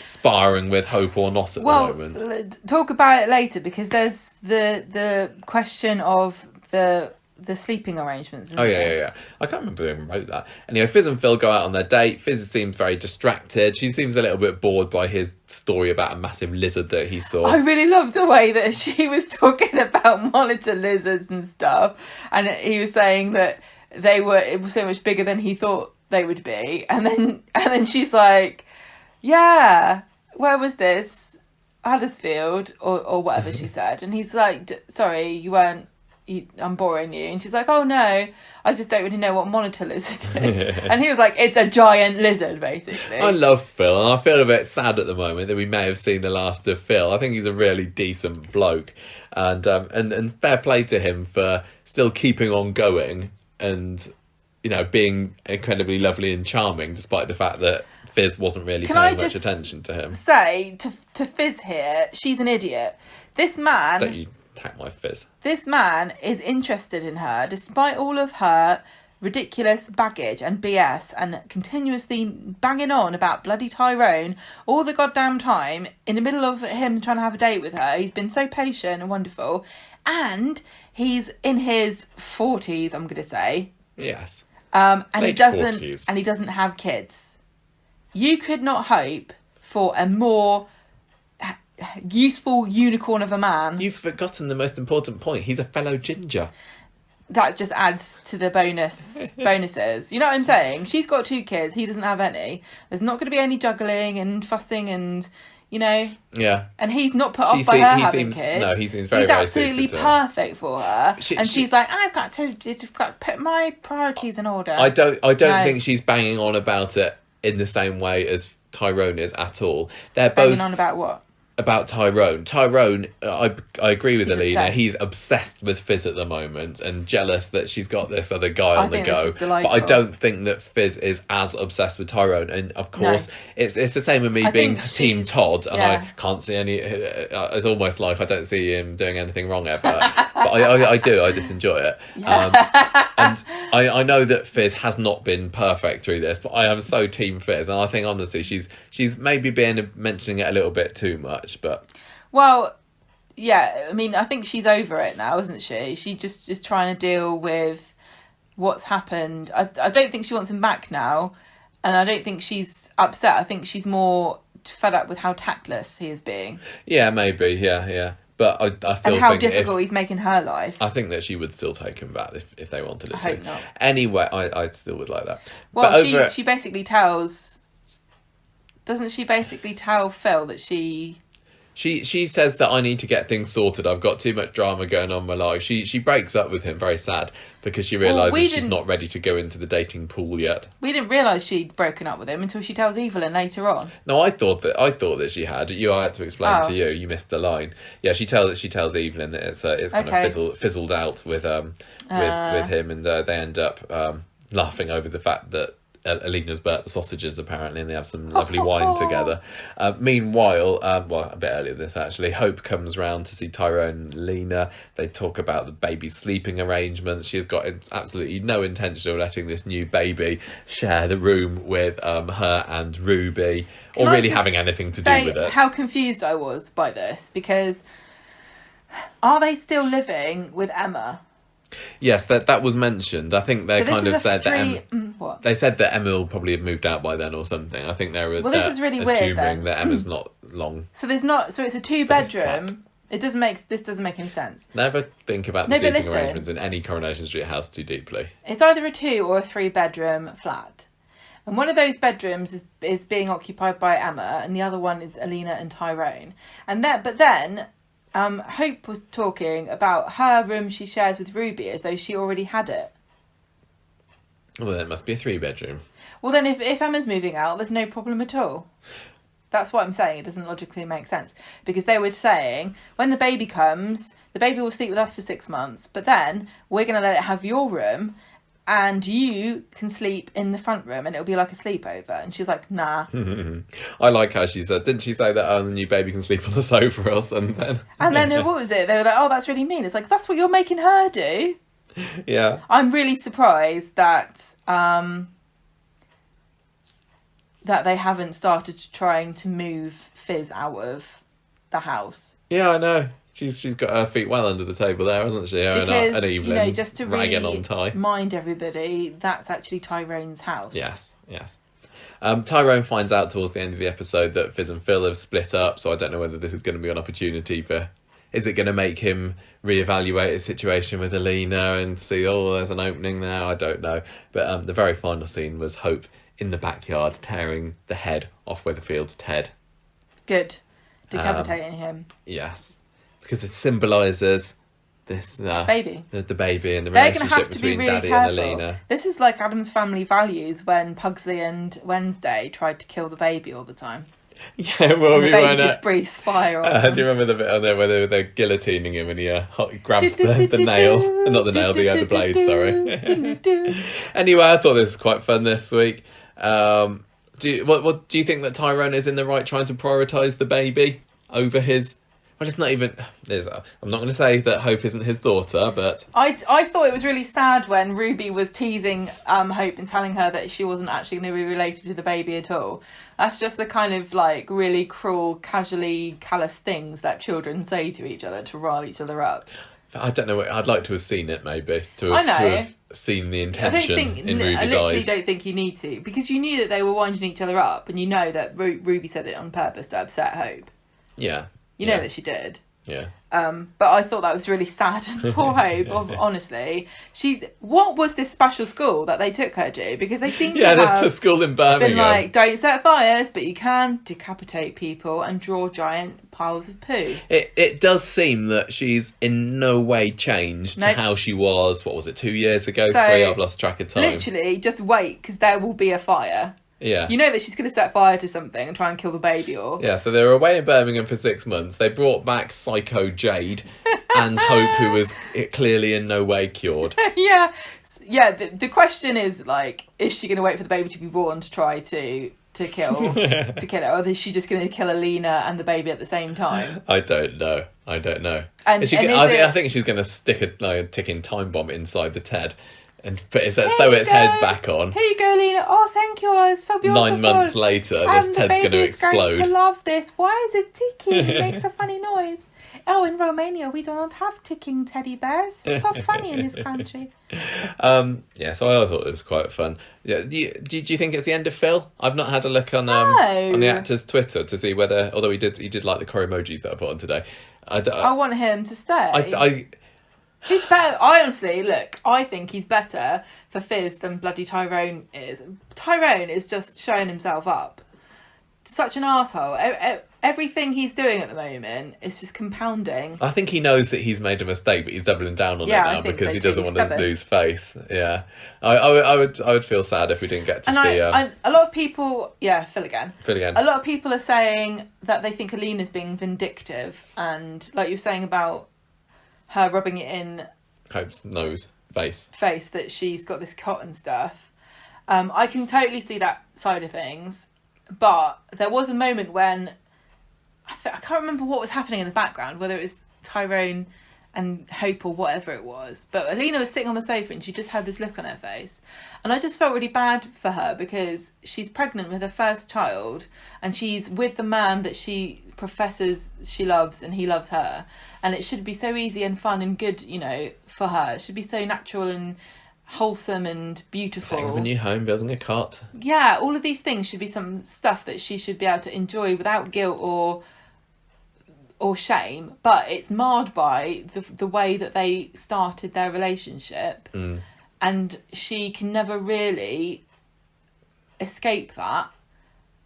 Speaker 1: sparring with Hope or not at the moment.
Speaker 2: Talk about it later, because there's the question of the sleeping arrangements.
Speaker 1: Yeah. I can't remember who wrote that. Anyway, Fizz and Phil go out on their date. Fizz seems very distracted. She seems a little bit bored by his story about a massive lizard that he saw.
Speaker 2: I really loved the way that she was talking about monitor lizards and stuff, and he was saying that it was so much bigger than he thought they would be, and then she's like, yeah, where was this? Huddersfield or whatever she said, and he's like, sorry, I'm boring you. And she's like, oh no, I just don't really know what monitor lizard is. And he was like, it's a giant lizard, basically.
Speaker 1: I love Phil, and I feel a bit sad at the moment that we may have seen the last of Phil. I think he's a really decent bloke, and fair play to him for still keeping on going and being incredibly lovely and charming, despite the fact that Fizz wasn't really paying much attention to him.
Speaker 2: Say to Fizz here, she's an idiot. This man...
Speaker 1: Don't you attack my Fizz.
Speaker 2: This man is interested in her, despite all of her ridiculous baggage and BS, and continuously banging on about bloody Tyrone all the goddamn time, in the middle of him trying to have a date with her. He's been so patient and wonderful. And he's in his 40s, I'm going to say.
Speaker 1: Yes.
Speaker 2: And
Speaker 1: Late 40s.
Speaker 2: he doesn't have kids. You could not hope for a more useful unicorn of a man.
Speaker 1: You've forgotten the most important point. He's a fellow ginger.
Speaker 2: That just adds to the bonuses. You know what I'm saying? She's got 2 kids. He doesn't have any. There's not going to be any juggling and fussing and,
Speaker 1: Yeah.
Speaker 2: And he's not put off by her having kids.
Speaker 1: No, he seems very,
Speaker 2: he's
Speaker 1: very
Speaker 2: absolutely perfect for her. She's like, I've got to put my priorities in order.
Speaker 1: I don't think she's banging on about it in the same way as Tyrone is at all. They're both
Speaker 2: banging on about what?
Speaker 1: About Tyrone. I agree with Alina.
Speaker 2: Obsessed.
Speaker 1: He's obsessed with Fizz at the moment and jealous that she's got this other guy on the go.
Speaker 2: But
Speaker 1: I don't think that Fizz is as obsessed with Tyrone. And of course, it's the same with me being Team Todd, and I can't see any. It's almost like I don't see him doing anything wrong ever, but I do. I just enjoy it.
Speaker 2: Yeah.
Speaker 1: And I know that Fizz has not been perfect through this, but I am so Team Fizz, and I think honestly she's maybe mentioning it a little bit too much. But
Speaker 2: I mean, I think she's over it now, isn't she? She's just trying to deal with what's happened. I don't think she wants him back now, and I don't think she's upset. I think she's more fed up with how tactless he is being.
Speaker 1: Yeah, maybe. Yeah. But I still
Speaker 2: and how
Speaker 1: think
Speaker 2: difficult he's making her life.
Speaker 1: I think that she would still take him back if they wanted it to.
Speaker 2: I hope not.
Speaker 1: Anyway, I still would like that.
Speaker 2: Well,
Speaker 1: but
Speaker 2: she basically tells... Doesn't she basically tell Phil that she...
Speaker 1: She says that I need to get things sorted. I've got too much drama going on in my life. She breaks up with him, very sad, because she realises she's not ready to go into the dating pool yet.
Speaker 2: We didn't realise she'd broken up with him until she tells Evelyn later on.
Speaker 1: No, I thought that she had. I had to explain to you. You missed the line. Yeah, she tells Evelyn that it's kind of fizzled out with him, and they end up laughing over the fact that Alina's burnt the sausages, apparently, and they have some lovely wine together. Meanwhile, a bit earlier than this actually, Hope comes round to see Tyrone and Alina. They talk about the baby's sleeping arrangements. She's got absolutely no intention of letting this new baby share the room with her and Ruby, or really having anything to do with it.
Speaker 2: How confused I was by this, because are they still living with Emma?
Speaker 1: Yes, that was mentioned. I think they
Speaker 2: So this
Speaker 1: kind
Speaker 2: is
Speaker 1: of
Speaker 2: a
Speaker 1: said that
Speaker 2: what?
Speaker 1: they said that Emma will probably have moved out by then or something. I think they were
Speaker 2: Well, this is really weird,
Speaker 1: assuming
Speaker 2: then.
Speaker 1: that Emma's not long.
Speaker 2: So there's not. So it's a two-bedroom. This doesn't make any sense.
Speaker 1: Never think about the sleeping arrangements in any Coronation Street house too deeply.
Speaker 2: It's either a 2 or a 3-bedroom flat. And one of those bedrooms is being occupied by Emma, and the other one is Alina and Tyrone. But then Hope was talking about her room she shares with Ruby as though she already had it.
Speaker 1: Well, then it must be a 3-bedroom.
Speaker 2: Well, then if Emma's moving out, there's no problem at all. That's what I'm saying. It doesn't logically make sense. Because they were saying, when the baby comes, the baby will sleep with us for 6 months, but then we're going to let it have your room, and you can sleep in the front room, and it'll be like a sleepover. And she's like, nah.
Speaker 1: I like how she said, didn't she say that the new baby can sleep on the sofa or something?
Speaker 2: And then what was it? They were like, oh, that's really mean. It's like, that's what you're making her do.
Speaker 1: Yeah.
Speaker 2: I'm really surprised that that they haven't started trying to move Fizz out of the house.
Speaker 1: Yeah, I know. She's got her feet well under the table there, hasn't she?
Speaker 2: Because,
Speaker 1: and Evelyn,
Speaker 2: just to remind everybody, that's actually Tyrone's house.
Speaker 1: Yes. Tyrone finds out towards the end of the episode that Fizz and Phil have split up, so I don't know whether this is going to be an opportunity for... Is it going to make him reevaluate his situation with Alina and see, there's an opening there? I don't know. But the very final scene was Hope in the backyard tearing the head off Witherfield's Ted.
Speaker 2: Good. Decapitating him.
Speaker 1: Yes. Because it symbolises this...
Speaker 2: baby.
Speaker 1: The baby and the
Speaker 2: They're
Speaker 1: relationship between
Speaker 2: really
Speaker 1: Daddy
Speaker 2: careful.
Speaker 1: and Alina.
Speaker 2: This is like Addams Family Values when Pugsley and Wednesday tried to kill the baby all the time.
Speaker 1: Yeah, well,
Speaker 2: and the baby just breathes fire on them.
Speaker 1: Do you remember the bit on there where they're guillotining him and he grabs the nail? Not the nail, the blade, sorry. Anyway, I thought this was quite fun this week. Do you think that Tyrone is in the right trying to prioritise the baby over his... Well, it's not even... I'm not going to say that Hope isn't his daughter, but...
Speaker 2: I thought it was really sad when Ruby was teasing Hope and telling her that she wasn't actually going to be related to the baby at all. That's just the kind of, really cruel, casually callous things that children say to each other to rile each other up.
Speaker 1: I don't know. I'd like to have seen it, maybe. To have seen the intention in Ruby's eyes.
Speaker 2: I literally don't think you need to. Because you knew that they were winding each other up, and you know that Ruby said it on purpose to upset Hope.
Speaker 1: Yeah.
Speaker 2: You know that she did.
Speaker 1: Yeah.
Speaker 2: But I thought that was really sad. Poor Hope, honestly. What was this special school that they took her to? Because they seem to have
Speaker 1: there's a school in Birmingham.
Speaker 2: been like, don't set fires, but you can decapitate people and draw giant piles of poo.
Speaker 1: It does seem that she's in no way changed to how she was, 2 years ago? 3, I've lost track of time.
Speaker 2: Literally, just wait, because there will be a fire.
Speaker 1: Yeah.
Speaker 2: You know that she's going to set fire to something and try and kill the baby
Speaker 1: Yeah, so they were away in Birmingham for 6 months. They brought back Psycho Jade and Hope, who was clearly in no way cured.
Speaker 2: Yeah. The question is, is she going to wait for the baby to be born to try to kill it, or is she just going to kill Alina and the baby at the same time?
Speaker 1: I don't know. I think she's going to stick a ticking time bomb inside the Ted and put its head back on.
Speaker 2: Here you go, Alina. Oh, thank you. It's so beautiful.
Speaker 1: 9 months later, this Ted's going to explode.
Speaker 2: Going to love this. Why is it ticking? It makes a funny noise. Oh, in Romania, we do not have ticking teddy bears. It's so funny in this country.
Speaker 1: So I thought it was quite fun. Yeah, do you think it's the end of Phil? I've not had a look on the actor's Twitter to see whether, although he did like the Corrie emojis that I put on today.
Speaker 2: I want him to stay. He's better. I think he's better for Fizz than bloody Tyrone is. Tyrone is just showing himself up. Such an arsehole. Everything he's doing at the moment is just compounding. I
Speaker 1: think he knows that he's made a mistake, but he's doubling down on it now because he doesn't want to lose faith. Yeah, I would feel sad if we didn't get to see.
Speaker 2: A lot of people, Phil again.
Speaker 1: A
Speaker 2: lot of people are saying that they think Alina's being vindictive, and like you were saying about her rubbing it in
Speaker 1: Hope's nose, face,
Speaker 2: that she's got this cotton stuff. I can totally see that side of things, but there was a moment when I can't remember what was happening in the background, whether it was Tyrone and Hope or whatever it was, but Alina was sitting on the sofa and she just had this look on her face, and I just felt really bad for her because she's pregnant with her first child and she's with the man that she professors she loves and he loves her, and it should be so easy and fun and good, you know, for her. It should be so natural and wholesome and beautiful.
Speaker 1: Setting up a new home, building a cot.
Speaker 2: Yeah, all of these things should be some stuff that she should be able to enjoy without guilt or shame, but it's marred by the way that they started their relationship, and she can never really escape that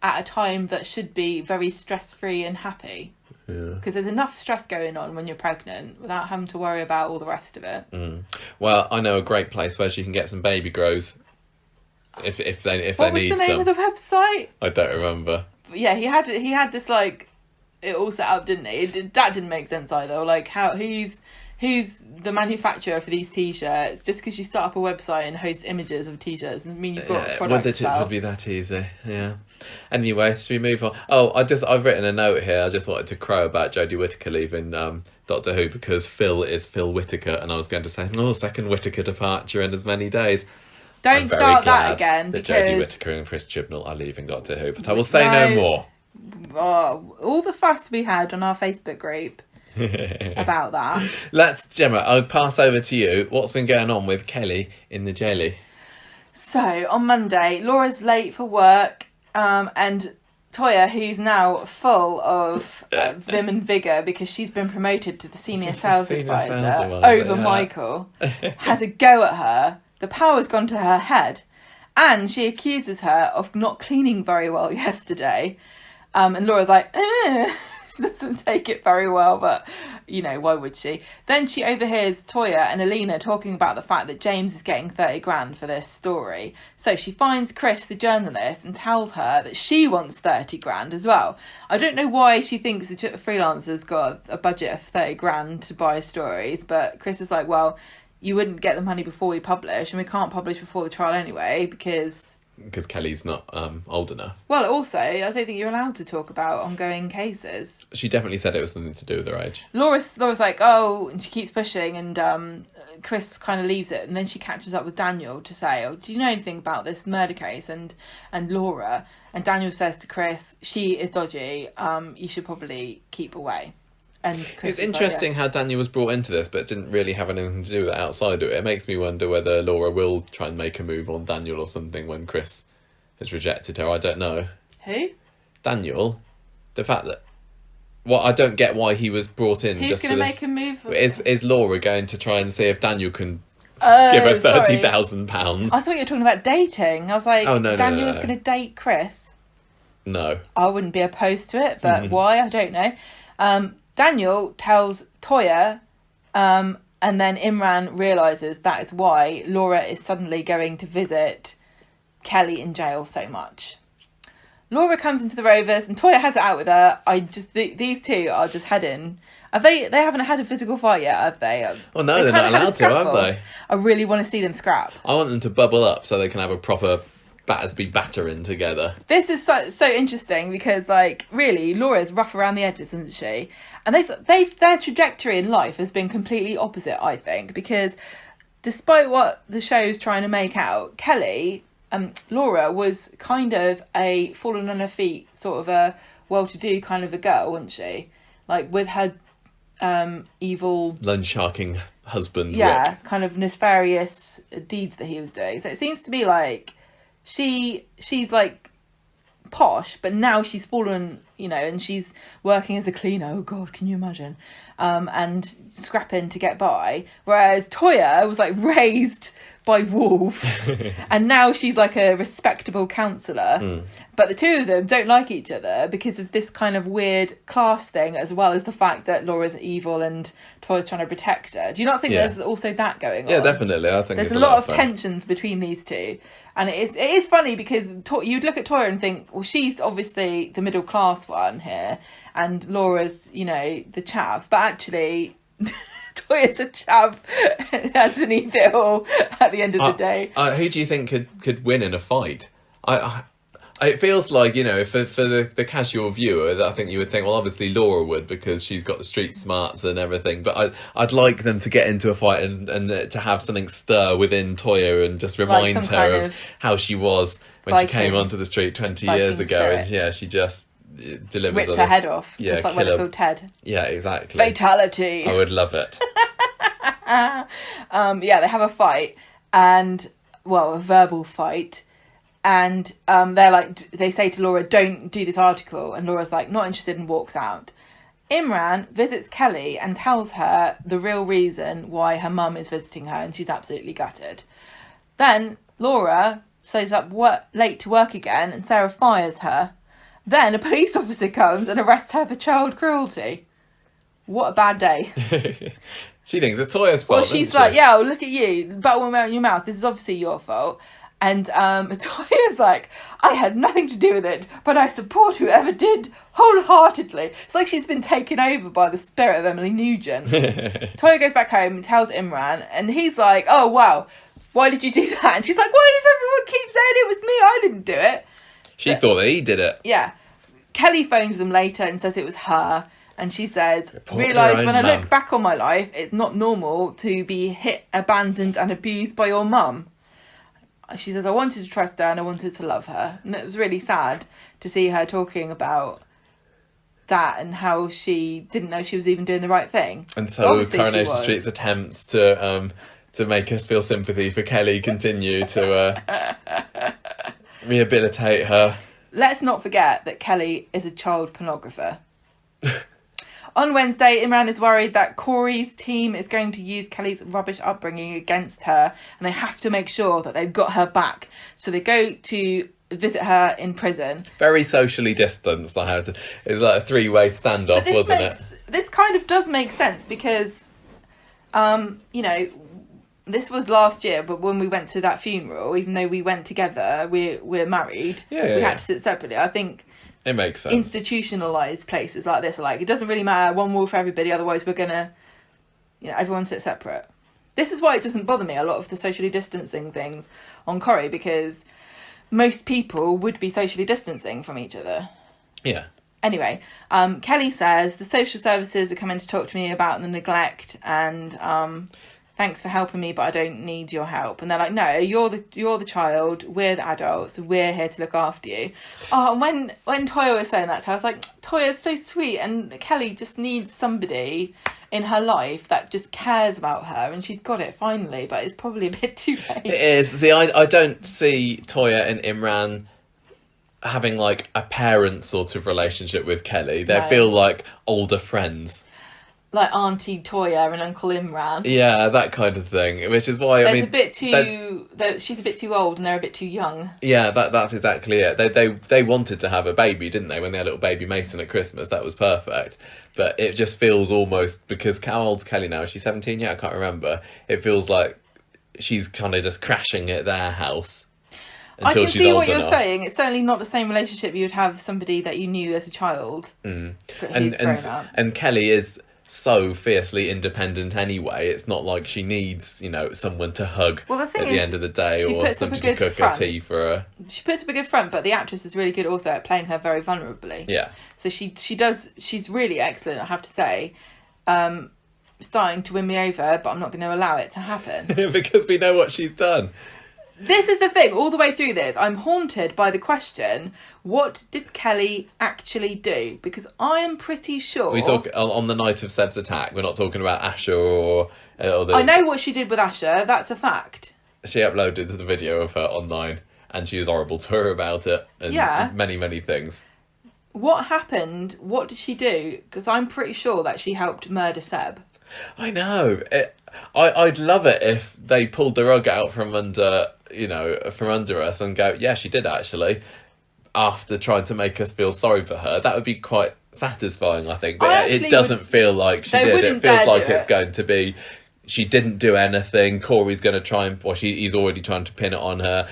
Speaker 2: at a time that should be very stress-free and happy. Because there's enough stress going on when you're pregnant without having to worry about all the rest of it.
Speaker 1: Well, I know a great place where she can get some baby grows if they need some.
Speaker 2: What was the name of the website?
Speaker 1: I don't remember.
Speaker 2: But yeah, he had this, like, it all set up, didn't he? That didn't make sense either. Like, who's the manufacturer for these t-shirts? Just because you start up a website and host images of t-shirts doesn't mean you've got a product to sell.
Speaker 1: It would be that easy. Yeah. Anyway, should we move on? Oh, I've written a note here. I just wanted to crow about Jodie Whittaker leaving Doctor Who because Phil is Phil Whittaker, and I was going to say, second Whittaker departure in as many days.
Speaker 2: Don't start that again,
Speaker 1: that
Speaker 2: because
Speaker 1: Jodie Whittaker and Chris Chibnall are leaving Doctor Who, but I will say no more.
Speaker 2: Oh, all the fuss we had on our Facebook group about that.
Speaker 1: Gemma, I'll pass over to you. What's been going on with Kelly in the jelly?
Speaker 2: So, on Monday, Laura's late for work, and Toya, who's now full of vim and vigour because she's been promoted to the senior sales advisor over Michael, has a go at her. The power's gone to her head, and she accuses her of not cleaning very well yesterday. And Laura's like, she doesn't take it very well, but, you know, why would she? Then she overhears Toya and Alina talking about the fact that James is getting 30 grand for this story. So she finds Chris, the journalist, and tells her that she wants 30 grand as well. I don't know why she thinks the freelancer's got a budget of 30 grand to buy stories, but Chris is like, well, you wouldn't get the money before we publish, and we can't publish before the trial anyway, because
Speaker 1: Kelly's not old enough. Well,
Speaker 2: also, I don't think you're allowed to talk about ongoing cases.
Speaker 1: She definitely said it was something to do with her age.
Speaker 2: Laura's like, oh, and she keeps pushing, and Chris kind of leaves it, and then she catches up with Daniel to say, oh, do you know anything about this murder case and Laura? And Daniel says to Chris, she is dodgy, you should probably keep away. And Chris
Speaker 1: it's interesting how Daniel was brought into this, but didn't really have anything to do with it outside of it. It makes me wonder whether Laura will try and make a move on Daniel or something when Chris has rejected her. I don't know.
Speaker 2: Who?
Speaker 1: Daniel. The fact that... Well, I don't get why he was brought in.
Speaker 2: Who's going to make a move?
Speaker 1: Is Laura going to try and see if Daniel can give her £30,000?
Speaker 2: I thought you were talking about dating. I was like,
Speaker 1: oh, no,
Speaker 2: Daniel was going to date Chris.
Speaker 1: No.
Speaker 2: I wouldn't be opposed to it, but why? I don't know. Daniel tells Toya, and then Imran realises that is why Laura is suddenly going to visit Kelly in jail so much. Laura comes into the Rovers and Toya has it out with her. These two are just heading. They haven't had a physical fight yet, have they?
Speaker 1: Well, no, they're not allowed to, have they?
Speaker 2: I really want to see them scrap.
Speaker 1: I want them to bubble up so they can have a proper Battersby battering together.
Speaker 2: This is so interesting because, like, really, Laura's rough around the edges, isn't she? And their trajectory in life has been completely opposite, I think, because despite what the show's trying to make out, Kelly, Laura was kind of a fallen on her feet, sort of a well-to-do kind of a girl, wasn't she? Like, with her evil...
Speaker 1: Loan-sharking husband.
Speaker 2: Yeah,
Speaker 1: Rick.
Speaker 2: kind of nefarious deeds that he was doing. So it seems to be like she's like posh, but now she's fallen, you know, and she's working as a cleaner. Oh God, can you imagine? And scrapping to get by. Whereas Toya was like raised by wolves, and now she's like a respectable counsellor. But the two of them don't like each other because of this kind of weird class thing, as well as the fact that Laura's evil and Toya's trying to protect her. Do you not think there's also that going on?
Speaker 1: Yeah, definitely. I think
Speaker 2: there's a lot of tensions between these two, and it is funny because you'd look at Toya and think, well, she's obviously the middle class one here, and Laura's, you know, the chav, but actually. Toya's a chav underneath it all at the end of the day.
Speaker 1: Who do you think could win in a fight? It feels like, you know, for the casual viewer, I think you would think, well, obviously Laura would because she's got the street smarts and everything. But I'd like them to get into a fight and to have something stir within Toya and just remind her of how she was when she came onto the street 20 years ago. And yeah, she just delivers
Speaker 2: rips
Speaker 1: on
Speaker 2: her
Speaker 1: this-
Speaker 2: head off,
Speaker 1: Yeah,
Speaker 2: just like
Speaker 1: kill
Speaker 2: Weatherfield Ted.
Speaker 1: Yeah, exactly.
Speaker 2: Fatality.
Speaker 1: I would love it.
Speaker 2: Yeah, they have a fight, and a verbal fight, and they're like, they say to Laura, "Don't do this article," and Laura's like, "Not interested," and walks out. Imran visits Kelly and tells her the real reason why her mum is visiting her, and she's absolutely gutted. Then Laura stays up late to work again, and Sarah fires her. Then a police officer comes and arrests her for child cruelty. What a bad day.
Speaker 1: She thinks it's Toya's fault.
Speaker 2: Well, she's
Speaker 1: doesn't
Speaker 2: like,
Speaker 1: she?
Speaker 2: yeah, look at you, butt will melt in your mouth. This is obviously your fault. And Toya's like, I had nothing to do with it, but I support whoever did wholeheartedly. It's like she's been taken over by the spirit of Emily Nugent. Toya goes back home and tells Imran, and he's like, oh, wow, why did you do that? And she's like, why does everyone keep saying it was me? I didn't do it.
Speaker 1: She thought that he did it.
Speaker 2: Yeah. Kelly phones them later and says it was her. And she says,
Speaker 1: Report your
Speaker 2: realise
Speaker 1: own
Speaker 2: when I
Speaker 1: mum."
Speaker 2: look back on my life, it's not normal to be hit, abandoned and abused by your mum. She says, I wanted to trust her and I wanted to love her. And it was really sad to see her talking about that and how she didn't know she was even doing the right thing.
Speaker 1: And so
Speaker 2: Obviously she
Speaker 1: Coronation
Speaker 2: was.
Speaker 1: Street's attempts to make us feel sympathy for Kelly continue to rehabilitate her.
Speaker 2: Let's not forget that Kelly is a child pornographer. On Wednesday, Imran is worried that Corrie's team is going to use Kelly's rubbish upbringing against her, and they have to make sure that they've got her back. So they go to visit her in prison.
Speaker 1: Very socially distanced. It was like a three-way standoff, wasn't it?
Speaker 2: This kind of does make sense because, this was last year, but when we went to that funeral, even though we went together, we're married, we had to sit separately. I think
Speaker 1: It makes sense.
Speaker 2: institutionalized places like this are like, it doesn't really matter, one rule for everybody, otherwise we're gonna, everyone sit separate. This is why it doesn't bother me, a lot of the socially distancing things on Corrie, because most people would be socially distancing from each other.
Speaker 1: Yeah.
Speaker 2: Anyway, Kelly says the social services are coming to talk to me about the neglect, and thanks for helping me, but I don't need your help. And they're like, no, you're the child, we're the adults, we're here to look after you. Oh, and when Toya was saying that to her, I was like, Toya's so sweet, and Kelly just needs somebody in her life that just cares about her, and she's got it finally, but it's probably a bit too late.
Speaker 1: It is. See, I don't see Toya and Imran having like a parent sort of relationship with Kelly. They
Speaker 2: No.
Speaker 1: feel like older friends.
Speaker 2: Like Auntie Toya and Uncle Imran.
Speaker 1: Yeah, that kind of thing. Which is why
Speaker 2: There's a bit too. She's a bit too old, and they're a bit too young.
Speaker 1: Yeah, that's exactly it. They wanted to have a baby, didn't they? When they had little baby Mason at Christmas, that was perfect. But it just feels almost, because how old's Kelly now? Is she 17 yet? I can't remember. It feels like she's kind of just crashing at their house until
Speaker 2: I can
Speaker 1: she's
Speaker 2: see
Speaker 1: old
Speaker 2: what you're
Speaker 1: enough.
Speaker 2: saying. It's certainly not the same relationship you would have with somebody that you knew as a child who's grown up.
Speaker 1: And Kelly is so fiercely independent anyway. It's not like she needs, someone to hug
Speaker 2: Well, the thing
Speaker 1: at the
Speaker 2: is,
Speaker 1: end of the day,
Speaker 2: she
Speaker 1: or
Speaker 2: puts up a
Speaker 1: somebody to
Speaker 2: good
Speaker 1: cook
Speaker 2: front.
Speaker 1: her tea for her.
Speaker 2: She puts up a good front, but the actress is really good also at playing her very vulnerably.
Speaker 1: Yeah.
Speaker 2: So she's really excellent, I have to say. Starting to win me over, but I'm not going to allow it to happen.
Speaker 1: Because we know what she's done.
Speaker 2: This is the thing, all the way through this, I'm haunted by the question, what did Kelly actually do? Because I am pretty sure...
Speaker 1: We talk on the night of Seb's attack. We're not talking about Asher or the...
Speaker 2: I know what she did with Asher, that's a fact.
Speaker 1: She uploaded the video of her online, and she was horrible to her about it, and many, many things.
Speaker 2: What happened? What did she do? Because I'm pretty sure that she helped murder Seb.
Speaker 1: I know. I'd love it if they pulled the rug out from under us and go, yeah, she did actually, after trying to make us feel sorry for her. That would be quite satisfying, I think. But it doesn't feel like she did. It feels like it's going to be, she didn't do anything. Corey's going to try and, he's already trying to pin it on her.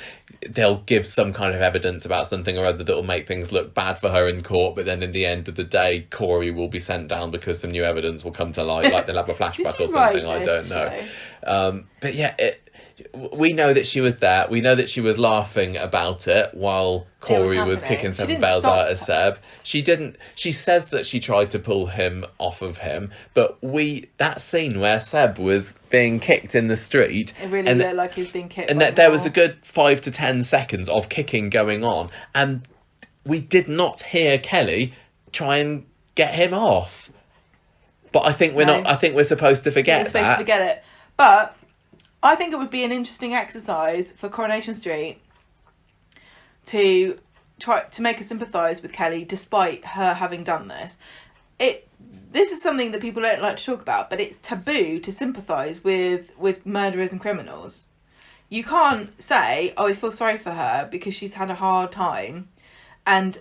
Speaker 1: They'll give some kind of evidence about something or other that will make things look bad for her in court, but then in the end of the day, Corrie will be sent down because some new evidence will come to light, like they'll have a flashback or something, I don't know. But yeah, we know that she was there. We know that she was laughing about it while Corrie was kicking some bells out of Seb. She says that she tried to pull him off of him, but that scene where Seb was being kicked in the street,
Speaker 2: it really looked like he was being kicked.
Speaker 1: And there was a good 5 to 10 seconds of kicking going on, and we did not hear Kelly try and get him off. But I think we're not. I think we're supposed to forget
Speaker 2: We're supposed to forget it. But I think it would be an interesting exercise for Coronation Street to try to make us sympathise with Kelly despite her having done this. This is something that people don't like to talk about, but it's taboo to sympathise with murderers and criminals. You can't say, "Oh, I feel sorry for her because she's had a hard time," and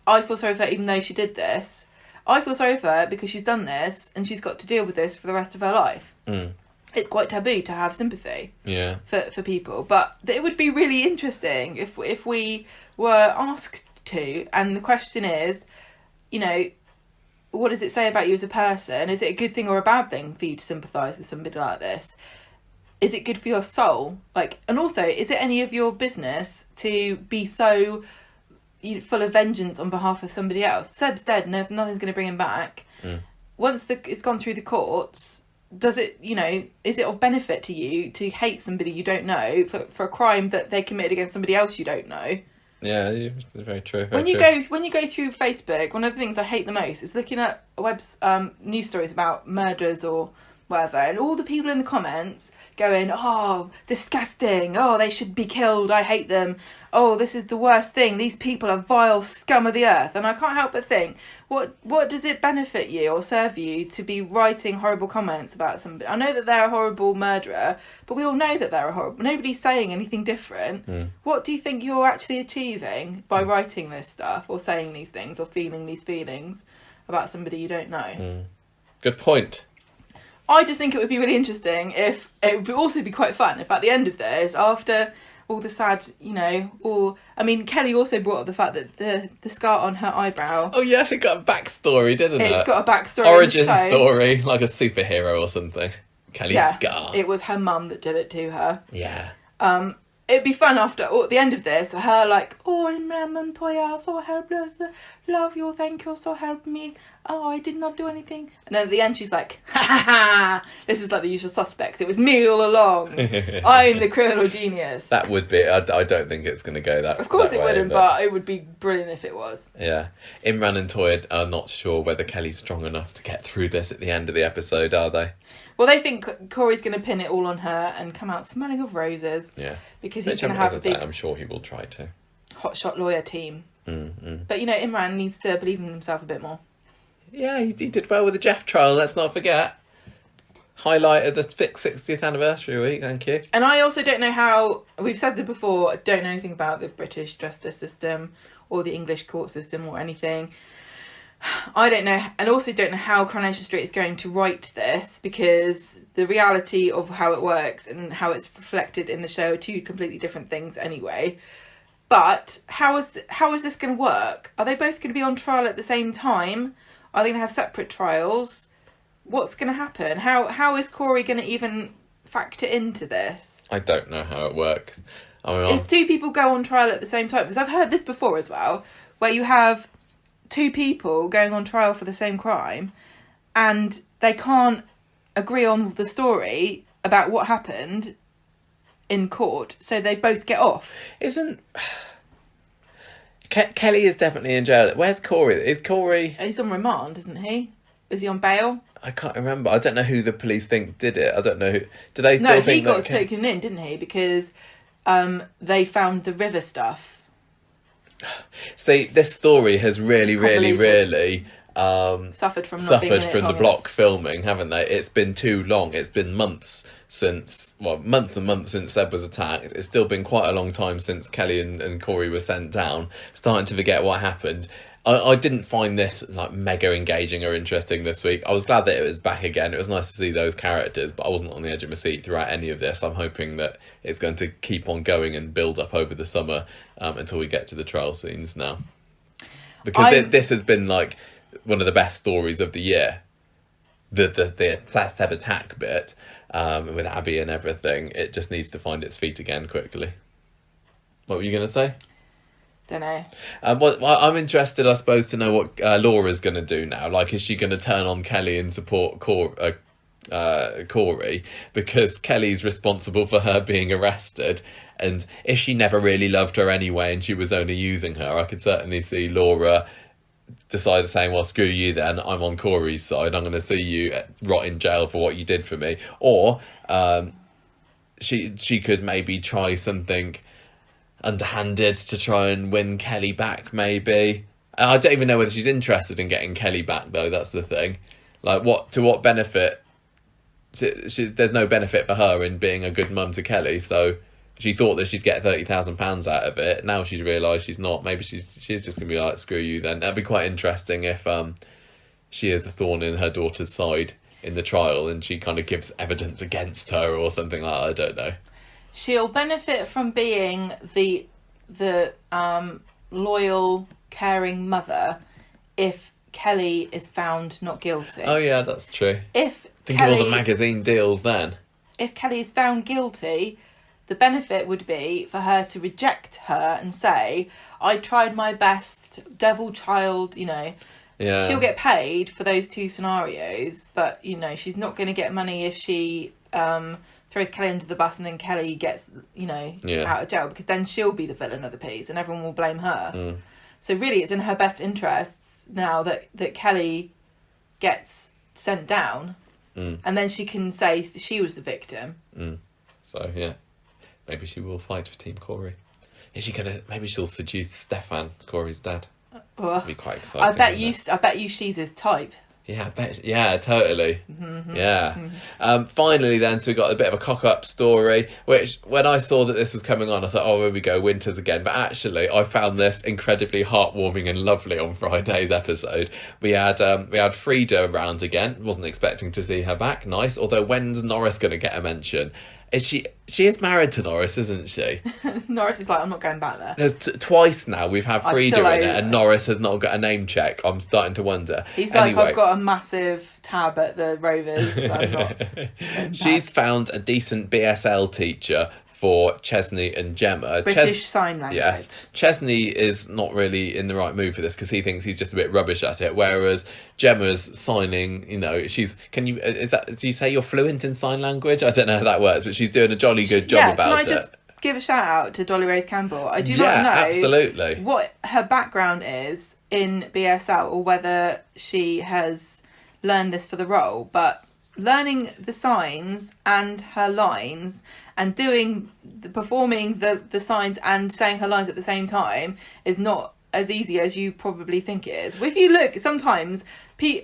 Speaker 2: I feel sorry for her even though she did this. I feel sorry for her because she's done this and she's got to deal with this for the rest of her life. It's quite taboo to have sympathy for people. But it would be really interesting if we were asked to. And the question is, you know, what does it say about you as a person? Is it a good thing or a bad thing for you to sympathise with somebody like this? Is it good for your soul? And also, is it any of your business to be so full of vengeance on behalf of somebody else? Seb's dead, nothing's going to bring him back. Once it's gone through the courts, does it, is it of benefit to you to hate somebody you don't know for a crime that they committed against somebody else you don't know?
Speaker 1: Yeah, it's very true.
Speaker 2: When you go through Facebook, one of the things I hate the most is looking at news stories about murders or whatever, and all the people in the comments going, "Oh, disgusting, oh, they should be killed, I hate them, oh, this is the worst thing, these people are vile scum of the earth." And I can't help but think, what does it benefit you or serve you to be writing horrible comments about somebody? I know that they're a horrible murderer, but we all know that they're a horrible, nobody's saying anything different. What do you think you're actually achieving by writing this stuff or saying these things or feeling these feelings about somebody you don't know?
Speaker 1: Good point.
Speaker 2: I just think it would be really interesting if it would also be quite fun if at the end of this, after all the sad, Kelly also brought up the fact that the scar on her eyebrow.
Speaker 1: Oh yes, it got a backstory, didn't it?
Speaker 2: It's got a backstory.
Speaker 1: Origin story, like a superhero or something. Kelly's scar.
Speaker 2: It was her mum that did it to her.
Speaker 1: Yeah.
Speaker 2: It'd be fun after at the end of this, her like, "Oh, Montoya, so helpless, love you, thank you, so help me. Oh, I did not do anything." And then at the end she's like, "Ha ha ha, this is like the usual suspects. It was me all along. I'm the criminal genius."
Speaker 1: That would be, I don't think it's going to go that.
Speaker 2: Of course
Speaker 1: that
Speaker 2: it
Speaker 1: way,
Speaker 2: wouldn't, but it would be brilliant if it was.
Speaker 1: Yeah. Imran and Todd are not sure whether Kelly's strong enough to get through this at the end of the episode, are they?
Speaker 2: Well, they think Corey's going to pin it all on her and come out smelling of roses.
Speaker 1: Yeah.
Speaker 2: Because he's going to have a big
Speaker 1: I'm sure he will try to.
Speaker 2: hotshot lawyer team. But, Imran needs to believe in himself a bit more.
Speaker 1: Yeah, he did well with the Jeff trial, let's not forget. Highlight of the 60th anniversary week, thank you.
Speaker 2: And I also don't know how, we've said this before, I don't know anything about the British justice system or the English court system or anything. I don't know, and also don't know how Coronation Street is going to write this, because the reality of how it works and how it's reflected in the show are two completely different things anyway. But how is this going to work? Are they both going to be on trial at the same time? Are they going to have separate trials? What's going to happen? How is Corrie going to even factor into this?
Speaker 1: I don't know how it works.
Speaker 2: If two people go on trial at the same time, because I've heard this before as well, where you have two people going on trial for the same crime and they can't agree on the story about what happened in court, so they both get off.
Speaker 1: Kelly is definitely in jail. Where's Corrie? Is Corrie...
Speaker 2: He's on remand, isn't he? Is he on bail?
Speaker 1: I can't remember. I don't know who the police think did it. I don't know who... Do they
Speaker 2: No,
Speaker 1: still
Speaker 2: he
Speaker 1: think
Speaker 2: got taken in, didn't he? Because they found the river stuff.
Speaker 1: See, this story has really
Speaker 2: suffered from
Speaker 1: the block filming, haven't they? It's been too long. It's been months and months since Seb was attacked. It's still been quite a long time since Kelly and Corrie were sent down. Starting to forget what happened. I didn't find this like mega engaging or interesting this week. I was glad that it was back again. It was nice to see those characters, but I wasn't on the edge of my seat throughout any of this. I'm hoping that it's going to keep on going and build up over the summer until we get to the trial scenes now. Because this has been like one of the best stories of the year. The Seb attack bit with Abby and everything. It just needs to find its feet again quickly. What were you going to say?
Speaker 2: Don't know.
Speaker 1: I'm interested, I suppose, to know what Laura's going to do now. Like, is she going to turn on Kelly and support Corrie, because Kelly's responsible for her being arrested. And if she never really loved her anyway and she was only using her, I could certainly see Laura decided saying, well, screw you then, I'm on Corrie's side, I'm going to see you rot in jail for what you did for me. Or she could maybe try something underhanded to try and win Kelly back, maybe. I don't even know whether she's interested in getting Kelly back, though. That's the thing. Like, what benefit? There's no benefit for her in being a good mum to Kelly, so she thought that she'd get £30,000 out of it. Now she's realised she's not. Maybe she's just going to be like, screw you then. That'd be quite interesting if she is a thorn in her daughter's side in the trial and she kind of gives evidence against her or something like that. I don't know.
Speaker 2: She'll benefit from being the loyal, caring mother if Kelly is found not guilty.
Speaker 1: Oh yeah, that's true. Think of all the magazine deals then.
Speaker 2: If Kelly is found guilty, the benefit would be for her to reject her and say, I tried my best, devil child, Yeah. She'll get paid for those two scenarios, but, she's not going to get money if she throws Kelly under the bus and then Kelly gets, out of jail, because then she'll be the villain of the piece and everyone will blame her. Mm. So really it's in her best interests now that Kelly gets sent down and then she can say she was the victim. Mm.
Speaker 1: So, yeah. Maybe she will fight for Team Corrie. Is she gonna? Maybe she'll seduce Stefan, Corrie's dad. That'd be quite exciting.
Speaker 2: I bet you she's his type.
Speaker 1: Yeah, I bet. Yeah, totally. Mm-hmm. Yeah. Mm-hmm. Finally, then, so we got a bit of a cock-up story. Which, when I saw that this was coming on, I thought, oh, here we go, Winters again. But actually, I found this incredibly heartwarming and lovely on Friday's episode. We had Frida around again. Wasn't expecting to see her back. Nice. Although, when's Norris going to get a mention? She is married to Norris, isn't she?
Speaker 2: Norris is like, I'm not going back there.
Speaker 1: Twice now we've had Frida in it and Norris has not got a name check. I'm starting to wonder.
Speaker 2: He's like, I've got a massive tab at the Rovers. I'm not
Speaker 1: She's found a decent BSL teacher for Chesney and Gemma.
Speaker 2: British Sign Language.
Speaker 1: Yes. Chesney is not really in the right mood for this because he thinks he's just a bit rubbish at it, whereas Gemma's signing, do you say you're fluent in sign language? I don't know how that works, but she's doing a jolly good job about it.
Speaker 2: Can I just give a shout out to Dolly Rose Campbell? I do not know
Speaker 1: absolutely
Speaker 2: what her background is in BSL or whether she has learned this for the role, but learning the signs and her lines and performing the signs and saying her lines at the same time is not as easy as you probably think it is. If you look, sometimes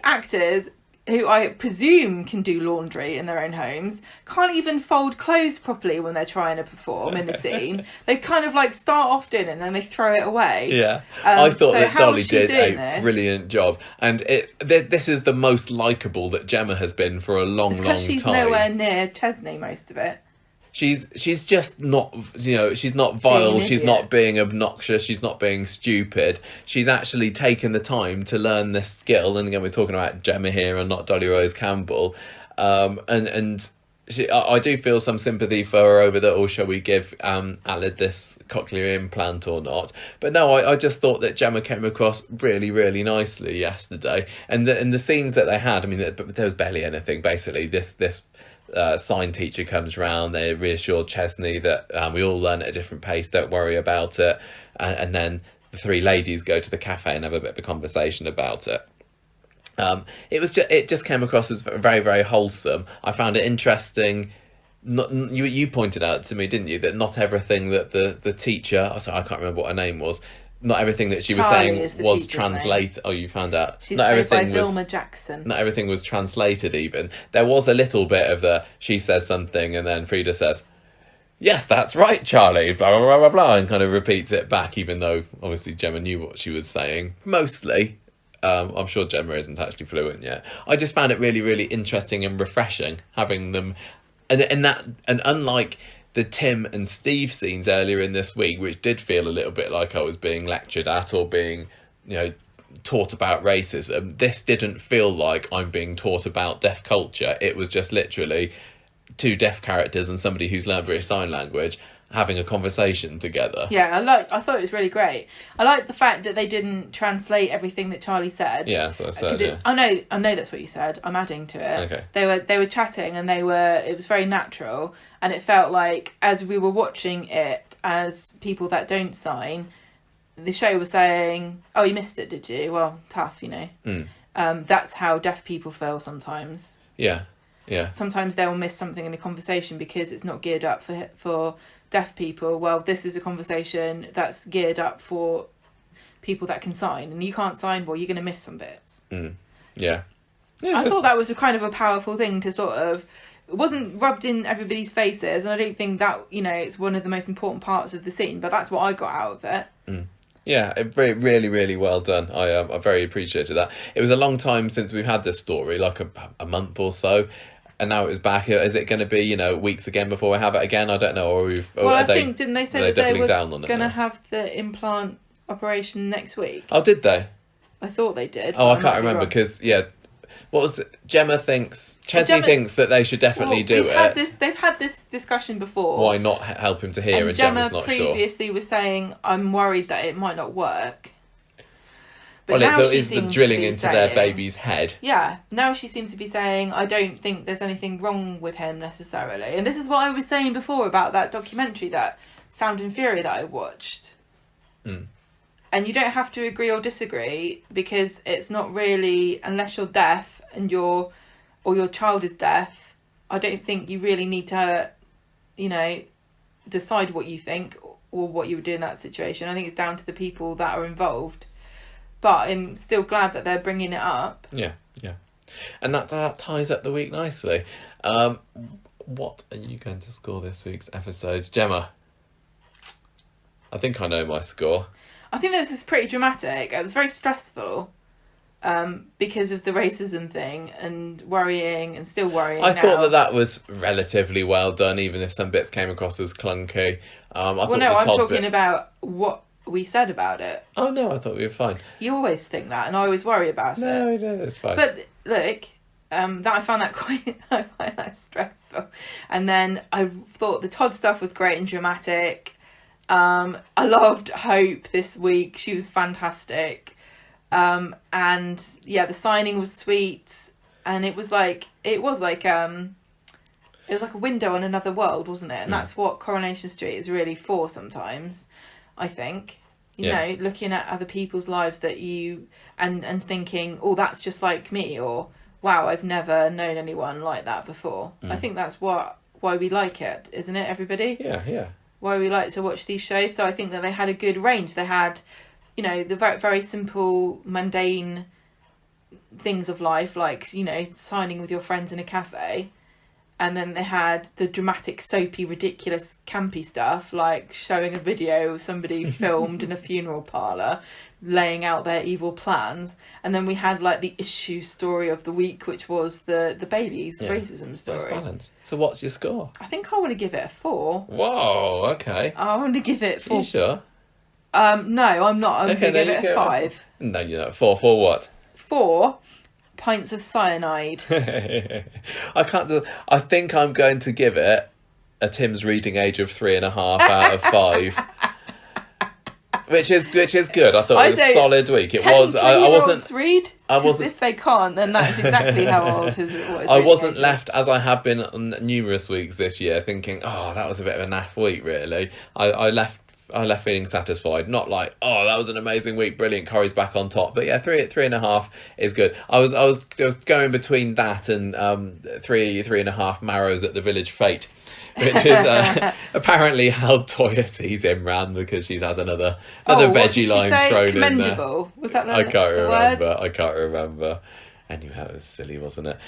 Speaker 2: actors who I presume can do laundry in their own homes can't even fold clothes properly when they're trying to perform in the scene. They kind of like start off doing it and then they throw it away.
Speaker 1: Yeah, I thought that Dolly did a brilliant job, and this is the most likeable that Gemma has been for a long time.
Speaker 2: Because she's nowhere near Chesney most of it.
Speaker 1: She's just not, she's not vile, she's not being obnoxious, she's not being stupid. She's actually taken the time to learn this skill. And again, we're talking about Gemma here and not Dolly Rose Campbell. I do feel some sympathy for her over that, shall we give Alid this cochlear implant or not? But no, I just thought that Gemma came across really, really nicely yesterday. And the scenes that they had, there was barely anything, basically. This sign teacher comes round, they reassured Chesney that we all learn at a different pace, don't worry about it, and then the three ladies go to the cafe and have a bit of a conversation about it. It just came across as very, very wholesome. I found it interesting. You pointed out to me, didn't you, that not everything that the teacher, I can't remember what her name was, not everything that she was saying was translated. Oh, you found out.
Speaker 2: She's played by Vilma Jackson.
Speaker 1: Not everything was translated even. There was a little bit of she says something and then Frida says, yes, that's right, Charlie, blah, blah, blah, blah, blah, and kind of repeats it back, even though obviously Gemma knew what she was saying. Mostly. I'm sure Gemma isn't actually fluent yet. I just found it really, really interesting and refreshing having them. And unlike the Tim and Steve scenes earlier in this week, which did feel a little bit like I was being lectured at or being, taught about racism, this didn't feel like I'm being taught about deaf culture. It was just literally two deaf characters and somebody who's learned British Sign Language having a conversation together.
Speaker 2: Yeah, I thought it was really great. I like the fact that they didn't translate everything that Charlie said.
Speaker 1: Yeah, that's what I said. Yeah.
Speaker 2: I know that's what you said. I'm adding to it.
Speaker 1: Okay.
Speaker 2: They were chatting, and it was very natural, and it felt like as we were watching it as people that don't sign, the show was saying, "Oh, you missed it, did you? Well, tough, you know." That's how deaf people feel sometimes.
Speaker 1: Yeah. Yeah.
Speaker 2: Sometimes they'll miss something in a conversation because it's not geared up for deaf people. Well, this is a conversation that's geared up for people that can sign, and you can't sign, well, you're going to miss some bits.
Speaker 1: Yeah.
Speaker 2: I thought that was a kind of a powerful thing to sort of, it wasn't rubbed in everybody's faces, and I don't think that, you know, it's one of the most important parts of the scene, but that's what I got out of it.
Speaker 1: Yeah, really, really well done. I very appreciated that. It was a long time since we've had this story, like a month or so. And now it was back. Is it going to be, you know, weeks again before we have it again? I don't know.
Speaker 2: I think, didn't they say that they were going to have the implant operation next week?
Speaker 1: Oh, did they?
Speaker 2: I thought they did.
Speaker 1: Oh, I can't remember because, what was it? Chesney thinks that they should definitely do it.
Speaker 2: They've had this discussion before.
Speaker 1: Why not help him to hear? And Gemma's not
Speaker 2: previously was saying, I'm worried that it might not work.
Speaker 1: But now it's the drilling into their baby's head.
Speaker 2: Yeah, now she seems to be saying, I don't think there's anything wrong with him necessarily. And this is what I was saying before about that documentary, that Sound and Fury that I watched. And you don't have to agree or disagree, because it's not really, unless you're deaf and your child is deaf, I don't think you really need to, you know, decide what you think or what you would do in that situation. I think it's down to the people that are involved. But I'm still glad that they're bringing it up.
Speaker 1: Yeah. And that ties up the week nicely. What are you going to score this week's episodes? Gemma? I think I know my score.
Speaker 2: I think this was pretty dramatic. It was very stressful because of the racism thing and worrying and still worrying. I
Speaker 1: thought that was relatively well done, even if some bits came across as clunky.
Speaker 2: I'm talking about what we said about it.
Speaker 1: Oh no, I thought we were fine.
Speaker 2: You always think that, and I always worry about it.
Speaker 1: No, it's fine.
Speaker 2: But look, I found that stressful. And then I thought the Todd stuff was great and dramatic. I loved Hope this week. She was fantastic. And yeah, the signing was sweet, and it was like a window on another world, wasn't it? And that's what Coronation Street is really for sometimes. I think, you know, looking at other people's lives that you and thinking, oh, that's just like me, or wow, I've never known anyone like that before. I think that's why we like it, isn't it, everybody?
Speaker 1: Yeah.
Speaker 2: Why we like to watch these shows. So I think that they had a good range. They had, you know, the very, very simple, mundane things of life, like, you know, signing with your friends in a cafe. And then they had the dramatic, soapy, ridiculous, campy stuff, like showing a video of somebody filmed in a funeral parlour, laying out their evil plans. And then we had like the issue story of the week, which was the baby's racism story.
Speaker 1: Nice balance. So what's your score?
Speaker 2: I think I want to give it a 4.
Speaker 1: Whoa, okay.
Speaker 2: I want to give it 4.
Speaker 1: Are you sure?
Speaker 2: No, I'm not. I'm going to give it a 5.
Speaker 1: No, you're not. 4 for what?
Speaker 2: 4 pints of cyanide.
Speaker 1: I think I'm going to give it a Tim's reading age of 3.5 out of 5. Which is good. I thought it was a solid week. It was. I wasn't
Speaker 2: read. Because if they can't, then that's exactly how old his.
Speaker 1: I wasn't left, as I have been on numerous weeks this year, thinking, "Oh, that was a bit of a naff week." Really, I left feeling satisfied. Not like, "Oh, that was an amazing week, brilliant. Corrie's back on top." But yeah, 3.5 is good. I was going between that and 3.5 marrows at the village fete. Which is apparently how Toya sees Imran, because she's had another veggie line thrown
Speaker 2: commendable?
Speaker 1: In there.
Speaker 2: Was that the
Speaker 1: I can't
Speaker 2: the
Speaker 1: remember.
Speaker 2: word?
Speaker 1: I can't remember. Anyway, that was silly, wasn't it?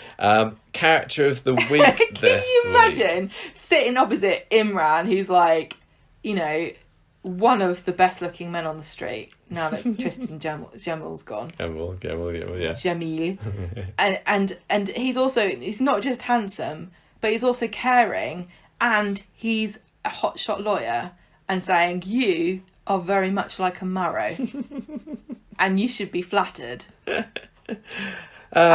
Speaker 1: Character of the week.
Speaker 2: Can you imagine sitting opposite Imran, who's like, you know, one of the best looking men on the street now that Tristan Jamil's gone.
Speaker 1: Jamil, yeah.
Speaker 2: Jamil. and he's not just handsome, but he's also caring. And he's a hotshot lawyer and saying, you are very much like a Murrow and you should be flattered.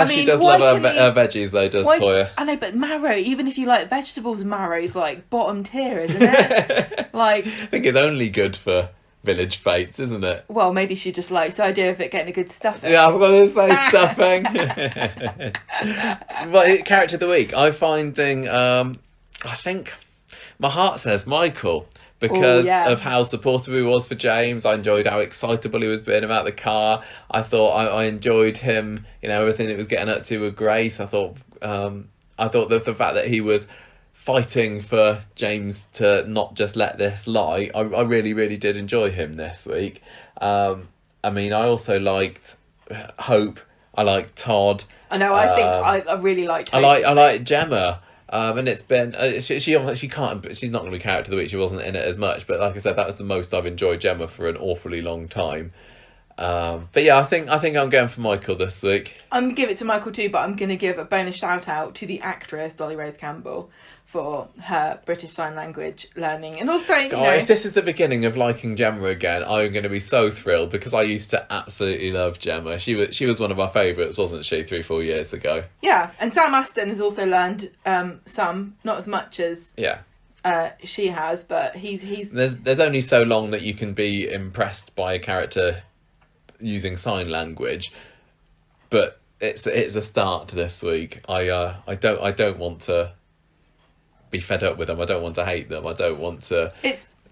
Speaker 1: She does love her veggies though, does Toya?
Speaker 2: I know, but marrow, even if you like vegetables, marrow's like bottom tier, isn't it? Like,
Speaker 1: I think it's only good for village fates, isn't it?
Speaker 2: Well, maybe she just likes the idea of it getting a good stuffing.
Speaker 1: Yeah, I was going to say stuffing. But character of the week, I'm finding, I think my heart says Michael. Because of how supportive he was for James. I enjoyed how excitable he was being about the car. I thought I enjoyed him, everything that was getting up to with Grace. I thought the fact that he was fighting for James to not just let this lie. I really, really did enjoy him this week. I also liked Hope. I liked Todd.
Speaker 2: I know. I think I really liked Hope.
Speaker 1: I like Gemma. And it's been she obviously can't. She's not going to be character of the week. She wasn't in it as much, but like I said, that was the most I've enjoyed Gemma for an awfully long time. But yeah, I think I'm going for Michael this week.
Speaker 2: I'm gonna give it to Michael too, but I'm gonna give a bonus shout out to the actress Dolly Rose Campbell for her British Sign Language learning, and also
Speaker 1: if this is the beginning of liking Gemma again, I'm going to be so thrilled because I used to absolutely love Gemma. She was one of my favourites, wasn't she, 3-4 years ago?
Speaker 2: Yeah, and Sam Aston has also learned some, not as much as she has, but he's
Speaker 1: there's only so long that you can be impressed by a character using sign language, but it's a start to this week. I don't want to be fed up with them. I don't want to hate them. I don't want to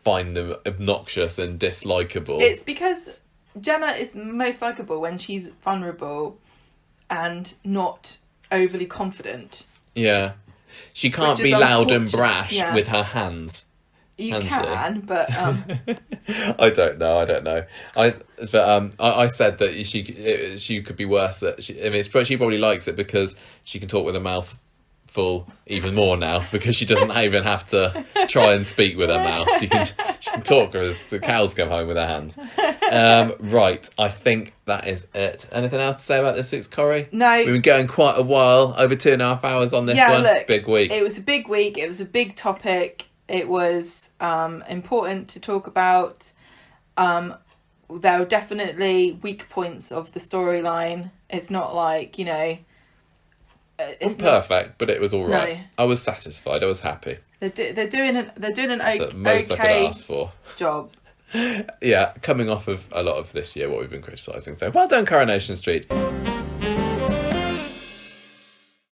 Speaker 1: find them obnoxious and dislikable.
Speaker 2: It's because Gemma is most likeable when she's vulnerable and not overly confident.
Speaker 1: Yeah, she can't be loud and brash with her hands.
Speaker 2: You can, but
Speaker 1: I don't know. I said that she could be worse at. She probably likes it because she can talk with her mouth full even more now because she doesn't even have to try and speak with her mouth. She can talk as the cows come home with her hands. Right, I think that is it. Anything else to say about this week's Corrie?
Speaker 2: No.
Speaker 1: We've been going quite a while, over 2.5 hours on this one.
Speaker 2: Look,
Speaker 1: big week.
Speaker 2: It was a big week. It was a big topic. It was important to talk about. There were definitely weak points of the storyline. It's not like,
Speaker 1: it's not perfect, but it was all right. No. I was satisfied. I was happy.
Speaker 2: They're doing an
Speaker 1: most I could ask for
Speaker 2: job.
Speaker 1: Yeah, coming off of a lot of this year, what we've been criticising. So well done, Coronation Street.